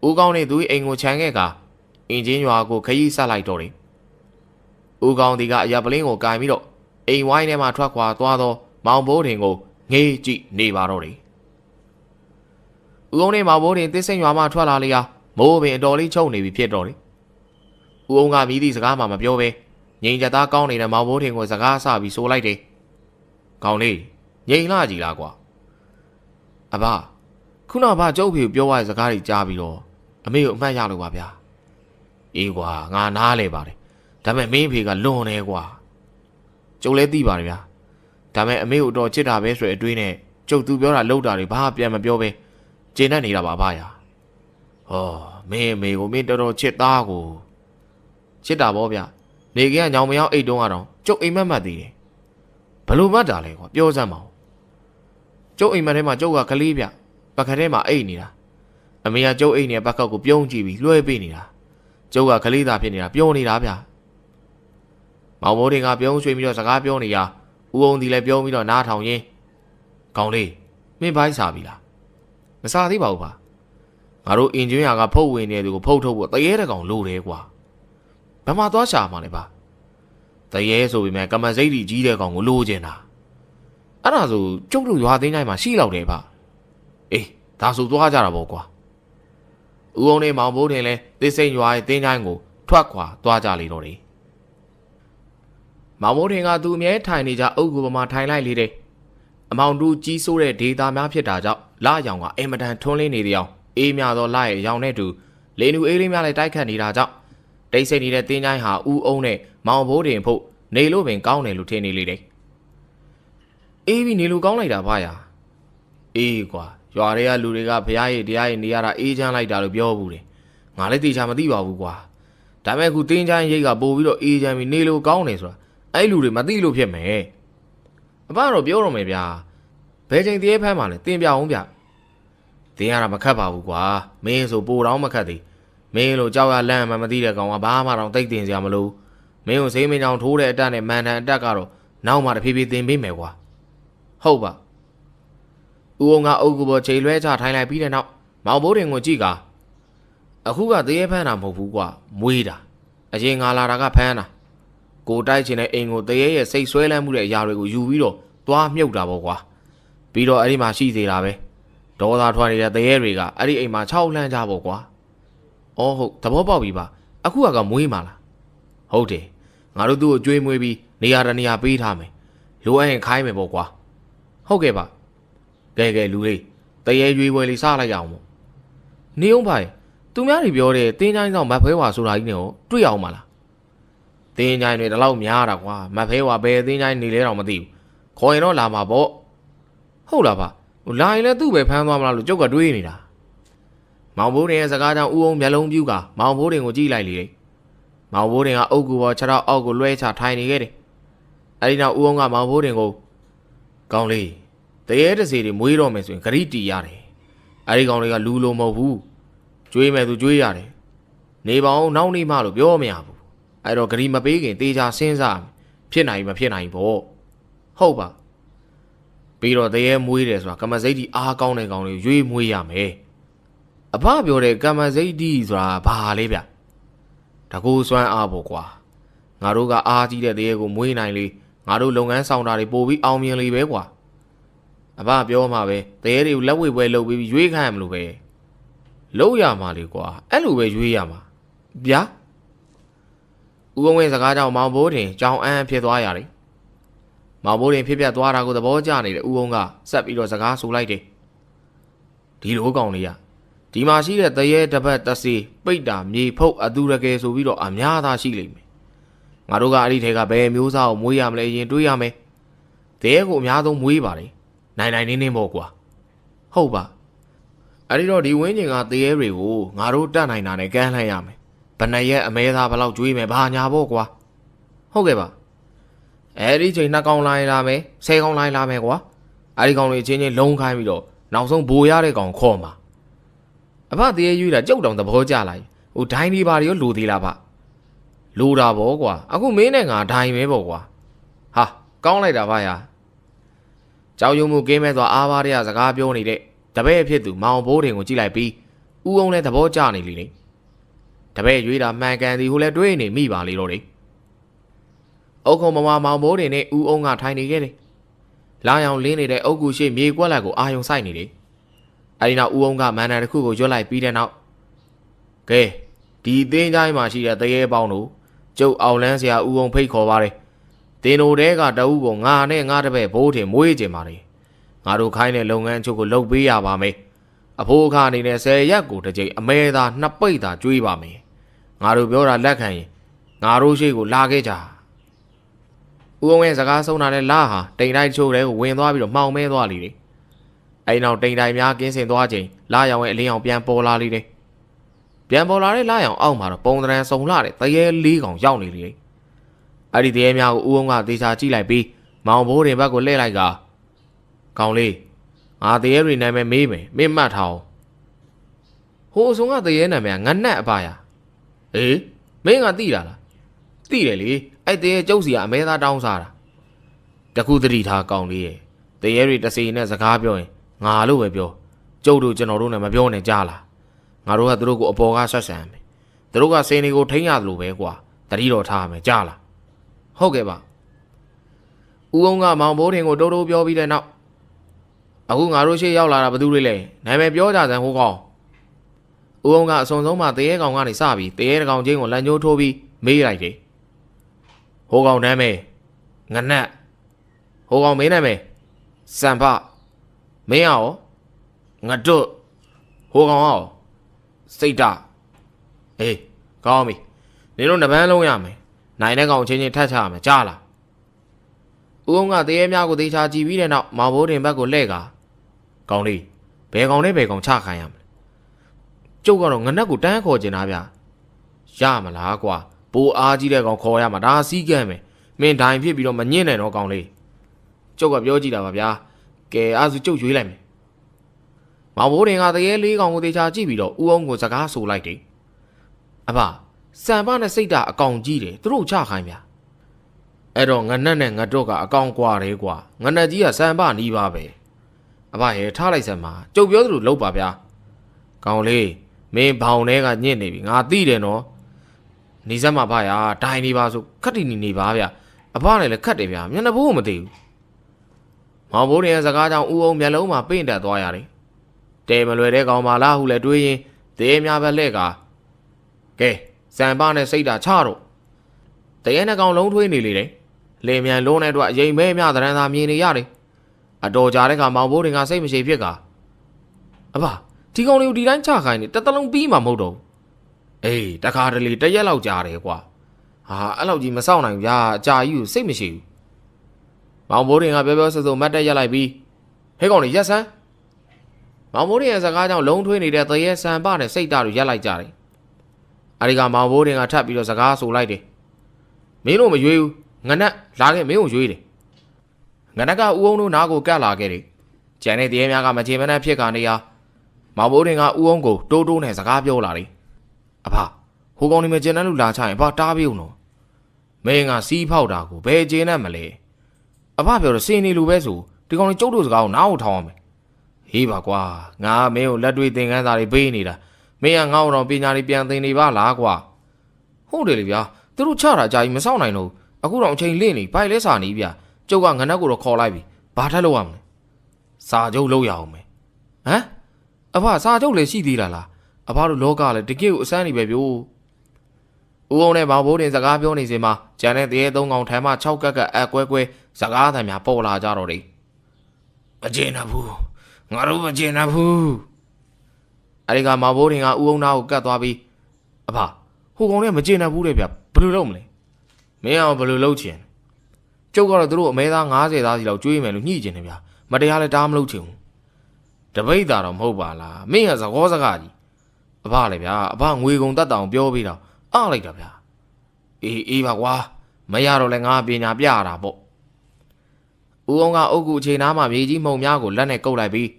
ဦးကောင်းနဲ့သူ့အိမ်ကိုခြံခဲ့ကအင်ဂျင်ရွာကိုခရီးဆက်လိုက်တော့တယ်ဦးကောင်းဒီကအရာပလင်းကိုကင်ပြီးတော့အိမ်ဝိုင်းထဲမှာထွက်ခွာသွားတော့မောင်ဘိုးထင်ကိုငေးကြည့်နေပါတော့တယ်ဦးအောင်နဲ့မောင်ဘိုးထင်သစ်စိန်ရွာမှထွက်လာလေရာမိုးပင်အတော်လေးချုပ်နေပြီဖြစ်တော့တယ်ဦးအောင်ကမြည်သည့်စကားမှမပြောပဲငိန်ကြသားကောင်းနေတဲ့မောင်ဘိုးထင်ကိုစကားဆပြီးဆိုလိုက်တယ်ကောင်းလေးငိန်လာကြည်လားကွာအဘခုနကကျုပ်ဖေကိုပြောရတဲ့စကားတွေကြားပြီးတော့အမေကိုအမှတ်ရလို့ပါဗျာအေးကွာငါနားလဲပါတယ်ဒါပေမဲ့မင်းဖေကလွန်နေကွာကျုပ်လည်းသိပါတယ်ဗျာဒါပေမဲ့အမေကိုတော့ချစ်တာပဲဆိုတဲ့အတွေးနဲ့ကျုပ်သူပြောတာလောက်တာတွေဘာပြန်မပြောပဲကျေနပ်နေတာပါဗျာဟောမင်းအမေကိုမင်းတော်တော်ချစ်သားကိုချစ်တာပေါ့ဗျာနေကညောင်မရောက်အိတ်တုံးကတော့ကျုပ်အိမ်မက်မှတ်သေးတယ်ဘလို့မှတ်တာလဲကွာပြောစမ်းပါဦးကျုပ်အိမ်မက်ထဲမှာကျုပ်ကကလေးဗျပကထဲမှာအိတ်နေတာအမေကကျုပ်အိတ်နေတဲ့ဘက်ခောက်ကိုပြုံးကြည့်ပြီးလွှဲပေးနေတာကျုပ်ကကလေးသားဖြစ်နေတာပြောနေတာဗျမောင်မိုးတင်ကပြုံးရွှေ့ပြီးတော့စကားပြောနေရဦးအောင်ဒီလည်းပြုံးပြီးတော့နားထောင်ရင်းကောင်းလေးမင်းဘိုင်းစားပြီလားမစားသေးပါဘူးပါငါတို့အင်ဂျင်ယာကဖုတ်ဝင်နေတဲ့သူကိုဖုတ်ထုတ်ဖို့တရေတကောင်လိုတယ်ကွာဘယ်မှာသွားရှာမှလဲပါတရေဆိုပေမဲ့ကမစိတ်ကြီးတဲ့ကောင်ကိုလိုချင်တာအဲ့ဒါဆိုကျုပ်တို့ရွာသိန်းတိုင်းမှာရှိလောက်တယ်ပါအေးဒါဆိုသွားကြတာပေါ့ကွာဦးအောင်နဲ့မောင်ဘိုးတင်လဲသစ်စိန်ရွာရဲ့သိန်းတိုင်းကိုထွက်ခွာသွားကြလေတော့တယ်မောင်ဘိုးတင်ကသူအမြဲထိုင်နေကြအုပ်ကူပေါ်မှာထိုင်လိုက်လေတယ်အမောင်တူကြီးဆိုးတဲ့ဒေတာများဖြစ်တာကြောင့်လရောင်ကအင်မတန်ထွန်းလင်းနေတဲ့အအေးမြသောလရဲ့ရောင်နဲ့တူလေနူအေးလေးများလည်းတိုက်ခတ်နေတာကြောင့်တိတ်ဆိတ်နေတဲ့တင်းချိုင်းဟာဦးအောင်နဲ့မောင်ဘိုးတင်ဖို့နေလို့ပင်ကောင်းတယ်လို့ထင်နေလေတယ်အေးပြီးနေလို့ကောင်းလိုက်တာဗျာအေးကွာရွာတွေကလူတွေကဖရားရည်တရားရည်နေရတာအေးချမ်းလိုက်တာလို့ပြောဘူးတယ်ငါလည်းတေချာမသိပါဘူးကွာဒါပေမဲ့ခုတင်းချိုင်းရိတ်ကပို့ပြီးတော့အေးချမ်းပြီးနေလို့ကောင်းတယ်ဆိုတာအဲ့လူတွေမသိလို့ဖြစ်မယ်အဘတော့ပြောတော့မယ်ဗျာဘယ်ချိန်တည်းဖမ်းမှလဲတင်ပြအောင်ဗျတင်းရတာမခတ်ပါဘူးကွာမင်းဆိုပိုတော့မခတ်သေးမင်းလိုကြောက်ရလန့်မှမသိတဲ့ကောင်ကဘာမှတော့တိတ်တင်စရာမလိုမင်းကိုစိမ့်မင်းကြောင်ထိုးတဲ့အတက်နဲ့မန်တန်အတက်ကတော့နောက်မှတဖြည်းဖြည်းတင်ပေးမယ်ကွာဟုတ်ပါဦးအောင်ကအုပ်ကူပေါ်ချိန်လွဲချထိုင်လိုက်ပြီးတဲ့နောက်မောင်ဘိုးတင်ကိုကြည့်ကအခုကတရေဖမ်းတာမဟုတ်ဘူးကွာမွေးတာအရင်ငါလာတာကဖမ်းတာကိုတိုက်ချင်တဲ့အိမ်ကိုတရေရဲ့စိတ်ဆွဲလန်းမှုတဲ့အရာတွေကိုယူပြီးတော့သွားမြုပ်တာပေါ့ကွာပြီးတော့အဲ့ဒီမှာရှိသေးတာပဲဒေါသထွက်နေတဲ့တရေတွေကအဲ့ဒီအိမ်မှာ၆လန်းကြပေါ့ကွာအော်ဟုတ်သဘောပေါက်ပြီပါအခုကမွေးမှာလားဟုတ်တယ်ငါတို့သူ့ကိုကြွေးမွေးပြီးနေရာတနေရာပေးထားမယ်လိုအပ်ရင်ခိုင်းမယ်ပေါ့ကွာဟုတ်ကဲ့ပါကဲလူလေးတရေရွေးပွဲလေးစားလိုက်ရအောင်ပေါ့နေအောင်ပါသူများတွေပြောတဲ့တင်းချိုင်းဆောင်မတ်ဖဲဝါဆိုတာကြီးနဲ့ကိုတွေ့အောင်ပါလားတင်းချိုင်းတွေတလောက်များတာကွာမတ်ဖဲဝါဘယ်တင်းချိုင်းနေလဲတော့မသိဘူးခေါ်ရင်တော့လာမှာပေါ့ဟုတ်လားပါလာရင်လည်းသူ့ပဲဖမ်းသွားမလားလို့ကြုတ်ကတွေးနေတာမောင်ဘိုးတင်ရဲ့စကားကြောင့်ဦးအောင်မျက်လုံးပြူးကမောင်ဘိုးတင်ကိုကြည့်လိုက်လေမောင်ဘိုးတင်ကအုပ်ကူပေါ်ခြေထောက်အောက်ကိုလွှဲချထိုင်နေခဲ့တယ်အဲဒီနောက်ဦးအောင်ကမောင်ဘိုးတင်ကိုကောင်းလေးတရေတစေတွေမွေးတော့မယ်ဆိုရင်ဂရိတီရတယ်အဲဒီကောင်တွေကလူလိုမဟုတ်ဘူးကျွေးမယ်သူကျွေးရတယ်နေပါအောင်နောက်နေမှလို့ပြောမရဘူးအဲ့တော့ဂရိမပေးခင်တေချာစဉ်းစားဖြစ်နိုင်မဖြစ်နိုင်ပေါ့ဟုတ်ပါပြီးတော့တရေမွေးတယ်ဆိုတာကမစိတ်တီအားကောင်းတဲ့ကောင်တွေရွေးမွေးရမယ်အဖပြောတဲ့ကမစိတ်တီဆိုတာဘာလဲဗျတကူစွမ်းအားပေါ့ကွာငါတို့ကအားကြီးတဲ့တရေကိုမွေးနိုင်လေငါတို့လုပ်ငန်းဆောင်တာတွေပို့ပြီးအောင်မြင်လေပဲကွာအဖပြောမှာပဲတရေတွေကိုလက်ဝဲပွဲလုပ်ပြီးရွေးခိုင်းရမလို့ပဲလုပ်ရမှာလေကွာအဲ့လိုပဲရွေးရမှာဗျာဦးကုန်းဝင်းစကားကြောင့်မောင်ဘိုးတင်ကြောင်အန်းဖြစ်သွားရတယ်မောင်ဘိုးတင်ဖြစ်ပြသွားတာကိုသဘောကျနေတဲ့ဦးကုန်းကဆက်ပြီးတော့စကားဆိုလိုက်တယ်ဒီလိုကောင်လေးကဒီမှာရှိတဲ့တရေတပတ်တစီပိတ်တာမြေဖုတ်အသူရကယ်ဆိုပြီးတော့အများသားရှိလိမ့်မယ်ငါတို့ကအဲ့ဒီထဲကဘယ်မျိုးစားကိုမွေးရမလဲရင်တွေးရမယ်တရေကိုအများဆုံးမွေးပါတယ်နိုင်နေပေါ့ကွာဟုတ်ပါအဲ့ဒီတော့ဒီဝင်းကျင်ကတရေတွေကိုငါတို့တတ်နိုင်တာနဲ့ကမ်းလှမ်းရမယ်ဘယ်နှရက်အမဲသားဘလောက်ကျွေးမယ်ဘာညာပေါ့ကွာဟုတ်ကဲ့ပါ အဲဒီချိန်2ကောင်လိုက်လာမယ်10ကောင်လိုက်လာမယ်ကွာအဲဒီကောင်တွေချင်းချင်းလုံးခိုင်းပြီးတော့နောက်ဆုံးဘိုးရတဲ့ကောင်ခေါ်မှာအဖတရေရွေးတာကြုတ်တောင်သဘောကျလိုက်ဟိုဒိုင်းဒီပါတွေရောလိုသေးလားဗျလိုတာဗောကွာအခုမင်းနဲ့ငါဒိုင်းပဲဗောကွာဟာကောင်းလိုက်တာဗျာကြောက်ရွံ့မှုကင်းမဲ့သွားအားပါးတဲ့စကားပြောနေတဲ့တပည့်ဖြစ်သူမောင်ဘိုးတင်ကိုကြည့်လိုက်ပြီးဦးအောင်လည်းသဘောကျနေလေတပည့်ရွေးတာမှန်ကန်သည်ဟိုလည်းတွေးနေမိပါလေတော့လေအုတ်ခုံမမမောင်ဘိုးတင်နဲ့ဦးအောင်ကထိုင်နေခဲ့တယ်လာရောင်လင်းနေတဲ့အုတ်ကူရှိမြေကွက်လက်ကိုအာယုံဆိုင်နေတယ်အဲဒီနောက်ဦးအောင်ကမန်နန်တစ်ခုကိုရွတ်လိုက်ပြီးတဲ့နောက်ကဲဒီအင်းချိုင်းမှာရှိတဲ့တရေပေါင်းတို့ကျုပ်အောင်လန်းဆရာဦးအောင်ဖိတ်ခေါ်ပါတယ်တင်တို့တဲကတအုပ်ကိုငါနဲ့ငါတပည့်ဘိုးတင်မွေးကျင်ပါလေငါတို့ခိုင်းတဲ့လုပ်ငန်းချုပ်ကိုလုပ်ပေးရပါမယ်အဖိုးအခအနေနဲ့10ရက်ကိုတစ်ကြိမ်အမဲသာ2ပိတ်သာကျွေးပါမယ်ငါတို့ပြောတာလက်ခံရင်ငါတို့ရှိကိုလာခဲ့ကြဦးအောင်ရဲ့စကားဆုံးတာနဲ့လာဟာတိမ်တိုင်းချိုးတဲ့ကိုဝင်သွားပြီးတော့မှောင်မဲသွားလိမ့်တယ်အဲဒီနောက်တိမ်တိုင်းများကင်းစင်သွားချိန်လာရောင်ရဲ့အလင်းအောင်ပြန်ပေါ်လာလိမ့်တယ်ပြန်ပေါ်လာတဲ့လာရောင်အောက်မှာတော့ပုံသဏ္ဍာန်စုံလာတဲ့တရေ4ကောင်ရောက်နေလိမ့်တယ်အဲ့ဒီတရေများကိုဦးအောင်ကသေချာကြည့်လိုက်ပြီးမောင်ဘိုးတင်ဘက်ကိုလှည့်လိုက်ကကောင်လေးငါတရေတွေနာမည်မေးမယ်မင်းမှတ်ထားအောင်ဟိုအစုံကတရေနာမည်ငနက်အပါရအေးမင်းကသိတာလားသိတယ်လေအဲ့တရေကျုပ်စီကအမဲသားတောင်းစားတာတခုတတိထားကောင်လေးရဲ့တရေတွေတစီနဲ့စကားပြောရင်ငါလို့ပဲပြောကျုပ်တို့ကျွန်တော်တို့နဲ့မပြောနဲ့ကြားလားငါတို့ကသူတို့ကိုအပေါ်ကဆက်ဆံမယ်သူတို့ကစင်တွေကိုထိန်းရတယ်လို့ပဲကွာတတိတော်ထားမယ်ကြားလားဟုတ်ကဲ့ပါဦးအောင်ကမောင်ဘိုးတင်ကိုတိုးတိုးပြောပြီးတဲ့နောက်အခုငါတို့ရှေ့ရောက်လာတာဘယ်သူတွေလဲနာမည်ပြောကြစမ်းဟိုကောင်ဦးအောင်ကအစုံဆုံးမှတရေကောင်ကနေစပြီးတရေကောင်ချင်းကိုလမ်းကျိုးထိုးပြီးမေးလိုက်တယ်ဟိုကောင်နာမည်ငနက်ဟိုကောင်မင်းနာမည်စံဖမင်းရောငတွတ်ဟိုကောင်ရောစိတ်တအေးကောင်းပြီနင်တို့နှစ်ပန်းလုံးရမယ်နိုင်တဲ့ကောင်ချင်းချင်းထပ်ချရမယ်ကြားလားဦးအောင်ကတရေများကိုသေချာကြည့်ပြီးတဲ့နောက်မောင်ဘိုးတင်ဘက်ကိုလှည့်ကာကောင်လေးဘယ်ကောင်နဲ့ဘယ်ကောင်ချခိုင်းရမလဲကျုပ်ကတော့ငနက်ကိုတန်းခေါ်ကျင်တာဗျာရမလားကွာပိုအားကြီးတဲ့ကောင်ခေါ်ရမှာဒါစီးကမ်းမယ်မင်းဒိုင်ဖြစ်ပြီးတော့မညင့်နဲ့တော့ကောင်လေးကျုပ်ကပြောကြည့်တာပါဗျာကဲအားစုကျုပ်ရွေးလိုက်မယ်မောင်ဘိုးတင်ကတရေ4ကောင်ကိုသေချာကြည့်ပြီးတော့ဦးအောင်ကိုစကားဆိုလိုက်တယ်အဖစံပနဲ့စိတ်ဓာတ်အကောင်ကြီးတယ်သူတို့ချခိုင်းဗျာအဲ့တော့ငနက်နဲ့ငတော့ကအကောင်ကွာတယ်ကွာငနက်ကြီးကစံပနီးပါပဲအဖရဲ့ထားလိုက်စမ်းပါကျုပ်ပြောသလိုလုပ်ပါဗျာကောင်လေးမင်းဘောင်ထဲကညစ်နေပြီငါသိတယ်နော်နေစမ်းပါဗျာဒိုင်နေပါဆိုခက်တီနေပါဗျာအဖနဲ့လည်းခက်တယ်ဗျာမျက်နှာဘူးမသိဘူးမောင်ဘိုးတင်ရဲ့စကားကြောင့်ဦးအောင်မျက်လုံးမှာပိန့်တက်သွားရတယ်တဲမလွယ်တဲ့ကောင်ပါလားဟုလည်းတွေးရင်တရေများပဲလှဲ့ကကဲစံပနဲ့စိတ်ဓာတ်ချတော့တရေနှကောင်လုံးထွေးနေလေတယ်လေမြန်လုံးတဲ့အတွက်အရင်မဲမြသရန်သာမြင်နေရတယ်အတော်ကြာတဲ့ခါမောင်ဘိုးတင်ကစိတ်မရှိဖြစ်ကအဖဒီကောင်လေးကိုဒီတိုင်းချခိုင်းနေတစ်သလုံးပြီးမှမဟုတ်တော့အေးတခါတလေတရက်လောက်ကြာတယ်ကွာဟာအဲ့လောက်ကြီးမစောင့်နိုင်ဗျာအကြာကြီးကိုစိတ်မရှိဘူးမောင်ဘိုးတင်ကပြောပြောဆိုဆိုမတ်တက်ရက်လိုက်ပြီးဟဲ့ကောင်လေးရက်စမ်းမောင်ဘိုးတင်ရဲ့စကားကြောင့်လုံးထွေးနေတဲ့တရေစံပနဲ့စိတ်ဓာတ်တွေရက်လိုက်ကြတယ်အဲဒီကမောင်ဘိုးတင်ကထပ်ပြီးတော့စကားဆိုလိုက်တယ်မင်းတို့မရွေးဘူးငနက်လာခဲ့မင်းကိုရွေးတယ်ငနက်ကဦးအောင်တို့နားကိုကတ်လာခဲ့တယ်ကျန်တဲ့တရေများကမချေမနှက်ဖြစ်ကနေရမောင်ဘိုးတင်ကဦးအောင်ကိုတိုးတိုးနဲ့စကားပြောလာတယ်အဖဟိုကောင်နေမကျင်တဲ့လူလာချရင်အဖတားပြေဦးနော်မင်းကစီးဖောက်တာကိုဘယ်ကျင်နဲ့မလဲအဖပြောတော့စင်နေလူပဲဆိုဒီကောင်လေးကျုပ်တို့စကားကိုနားကိုထောင်းအောင်မယ်ဟေးပါကွာငါမင်းကိုလက်တွေ့သင်ခန်းစာတွေပေးနေတာမင်းကငါ့ကိုတော့ပညာတွေပြန်သင်နေပါလားကွာဟုတ်တယ်လေဗျာသူတို့ချတာအကြာကြီးမစောင့်နိုင်တော့အခုတော့အချိန်လင့်နေဘိုက်လဲစာနေဗျာကျုပ်ကငနက်ကိုတော့ခေါ်လိုက်ပြီဘာထက်လို့ရမလဲစာချုပ်လုပ်ရအောင်မယ်ဟမ်အဖစာချုပ်လည်းရှိသေးတာလားအဖတို့လောကလည်းတကယ်ကိုအစမ်းနေပဲဗျို့ဦးအောင်နဲ့မောင်ဘိုးတင်စကားပြောနေစင်မှာကျန်တဲ့တရေ3ကောင်ထမ်းမှ6ကက်ကအကွဲကွဲစကားသံများပေါ်လာကြတော့တယ်မကျင်ဘူးငါတို့မကျင်ဘူးအဲဒီကမောင်ဘိုးတင်ကဦးအောင်နာကိုကတ်သွားပြီးအဖဟိုကောင်လေးမကျင်ဘူးလေဗျဘယ်လိုလုပ်မလဲမင်းအောင်ဘယ်လိုလုပ်ချင်ကျုပ်ကတော့သူတို့အမဲသား90သားစီလောက်ကျွေးမယ်လို့ညှိကျင်တယ်ဗျမတရားလည်းတားမလုပ်ချင်ဘူးတပိတ်တာတော့မဟုတ်ပါလားမင်းကသကောစကားကြီးအဖလည်းဗျာအဖငွေကုန်တတ်တောင်ပြောပြီးတော့အားလိုက်တာဗျာအေးပါကွာမရတော့လဲငါပညာပြရတာပေါ့ ဦးအောင်ကအုတ်ကူအခြေနားမှာမြေကြီးမှုံများကိုလက်နဲ့ကုပ်လိုက်ပြီ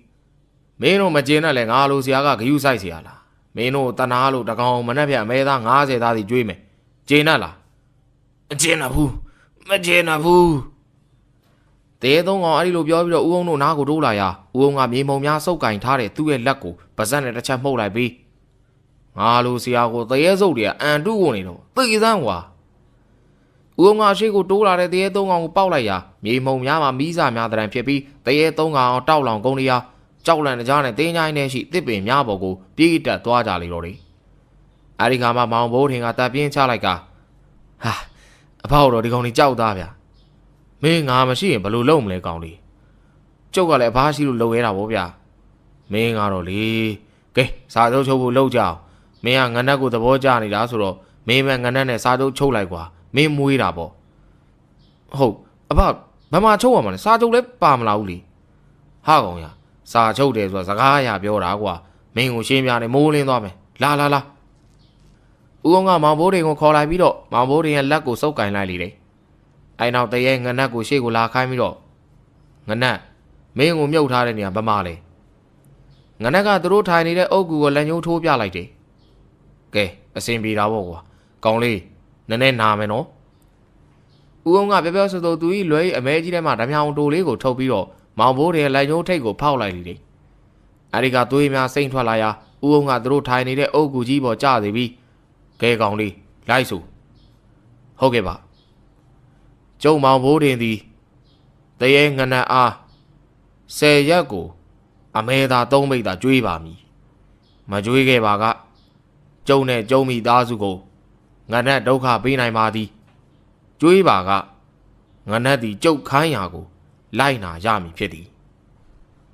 းမင်းတို့မကျင်းနဲ့လေငါလိုဆရာကဂယုဆိုင်เสียလားမင်းတို့တနာလို့တကောင်မနှက်ပြအမဲသား90သားစီကျွေးမယ်ကျင်းနဲ့လားမကျင်းတော့ဘူးမကျင်းတော့ဘူးတဲသုံးကောင်အဲ့ဒီလိုပြောပြီးတော့ဦးအောင်တို့နားကိုတိုးလာရာဦးအောင်ကမြေမှုံများစုပ်ကင်ထားတဲ့သူ့ရဲ့လက်ကိုပါဇက်နဲ့တစ်ချက်မှုတ်လိုက်ပြီးငါလိုဆရာကိုတရေစုပ်တွေကအန်တုကုန်နေတော့သိစမ်းကွာဦးအောင်ကအရှိကိုတိုးလာတဲ့တရေသုံးကောင်ကိုပေါက်လိုက်ရာမြေမှုံများမှာမီးစာများတရံဖြစ်ပြီးတရေသုံးကောင်တောက်လောင်ကုန်နေရာကြောက်လန့်ကြနဲ့တင်းချိုင်းနဲ့ရှိတစ်ပင်များပေါ်ကိုပြေးတက်သွားကြလေတော့တယ်အဲဒီခါမှမောင်ဘိုးထင်ကတပ်ပြင်းချလိုက်ကဟာအဖေတော့ဒီကောင်ကြီးကြောက်သားဗျမင်းငါမရှိရင်ဘယ်လိုလုပ်မလဲကောင်လေးကျုပ်ကလည်းအဖားရှိလို့လုံရဲတာဗောဗျာမင်းကတော့လေကဲစာချုပ်ချုပ်ဖို့လုပ်ကြအောင်မင်းကငနက်ကိုသဘောကျနေတာဆိုတော့မင်းမငနက်နဲ့စာချုပ်ချုပ်လိုက်ကွာမင်းမွေးတာဗောဟုတ်အဖဘယ်မှာချုပ်ရမှာလဲစာချုပ်လည်းပါမလာဘူးလေဟာကောင်ရစာချုပ်တယ်ဆိုတာစကားအရာပြောတာကွာမင်းကိုရှင်းပြနေမိုးလင်းသွားမယ်လာဦးအောင်ကမောင်ဘိုးတွေကိုခေါ်လိုက်ပြီးတော့မောင်ဘိုးတွေရဲ့လက်ကိုစုပ်ကင်လိုက်လေတယ်အဲနောက်တရေငနက်ကိုရှေ့ကိုလာခိုင်းပြီးတော့ငနက်မင်းကိုမြုပ်ထားတဲ့နေရာဘယ်မှာလဲငနက်ကသူတို့ထိုင်နေတဲ့အုပ်ကူကိုလက်ညှိုးထိုးပြလိုက်တယ်ကဲအစင်ပြေတာပေါ့ကွာကောင်းလေးနည်းနည်းနာမယ်နော်ဦးအောင်ကပြောပြောဆိုဆိုသူကြီးလွယ်အမဲကြီးထဲမှာဓမြောင်တိုလေးကိုထုတ်ပြီးတော့မောင်ဘိုးတွေလက်ညှိုးထိတ်ကိုဖောက်လိုက်လေတယ်အဲဒီကသွေးများစိမ့်ထွက်လာရာဦးအောင်ကသူတို့ထိုင်နေတဲ့အုပ်ကူကြီးပေါ်ကျသေးပြီးကဲကောင်လေးလိုက်စို့ဟုတ်ကဲ့ပါကျုံမောင်ဘိုးတင်သည်တရေငနက်အား10ရက်ကိုအမဲသာ3မိတ်သာကျွေးပါမည်မကျွေးခဲ့ပါကကျုံနဲ့ကျုံမိသားစုကိုငနက်ဒုက္ခပေးနိုင်ပါသည်ကျွေးပါကငနက်သည်ကျုပ်ခိုင်းရာကိုလိုက်နာရမည်ဖြစ်သည်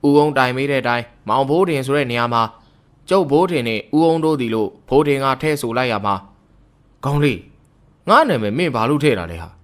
ဦးအောင်တိုင်မေးတဲ့အတိုင်းမောင်ဘိုးတင်ဆိုတဲ့နေရာမှာကျုပ်ဘိုးတင်နဲ့ဦးအောင်တို့သည်လို့ဘိုးတင်ကထဲ့ဆိုလိုက်ရမှာကောင်းလေးငါနာမည်မင်းဘာလို့ထဲ့တာလဲဟ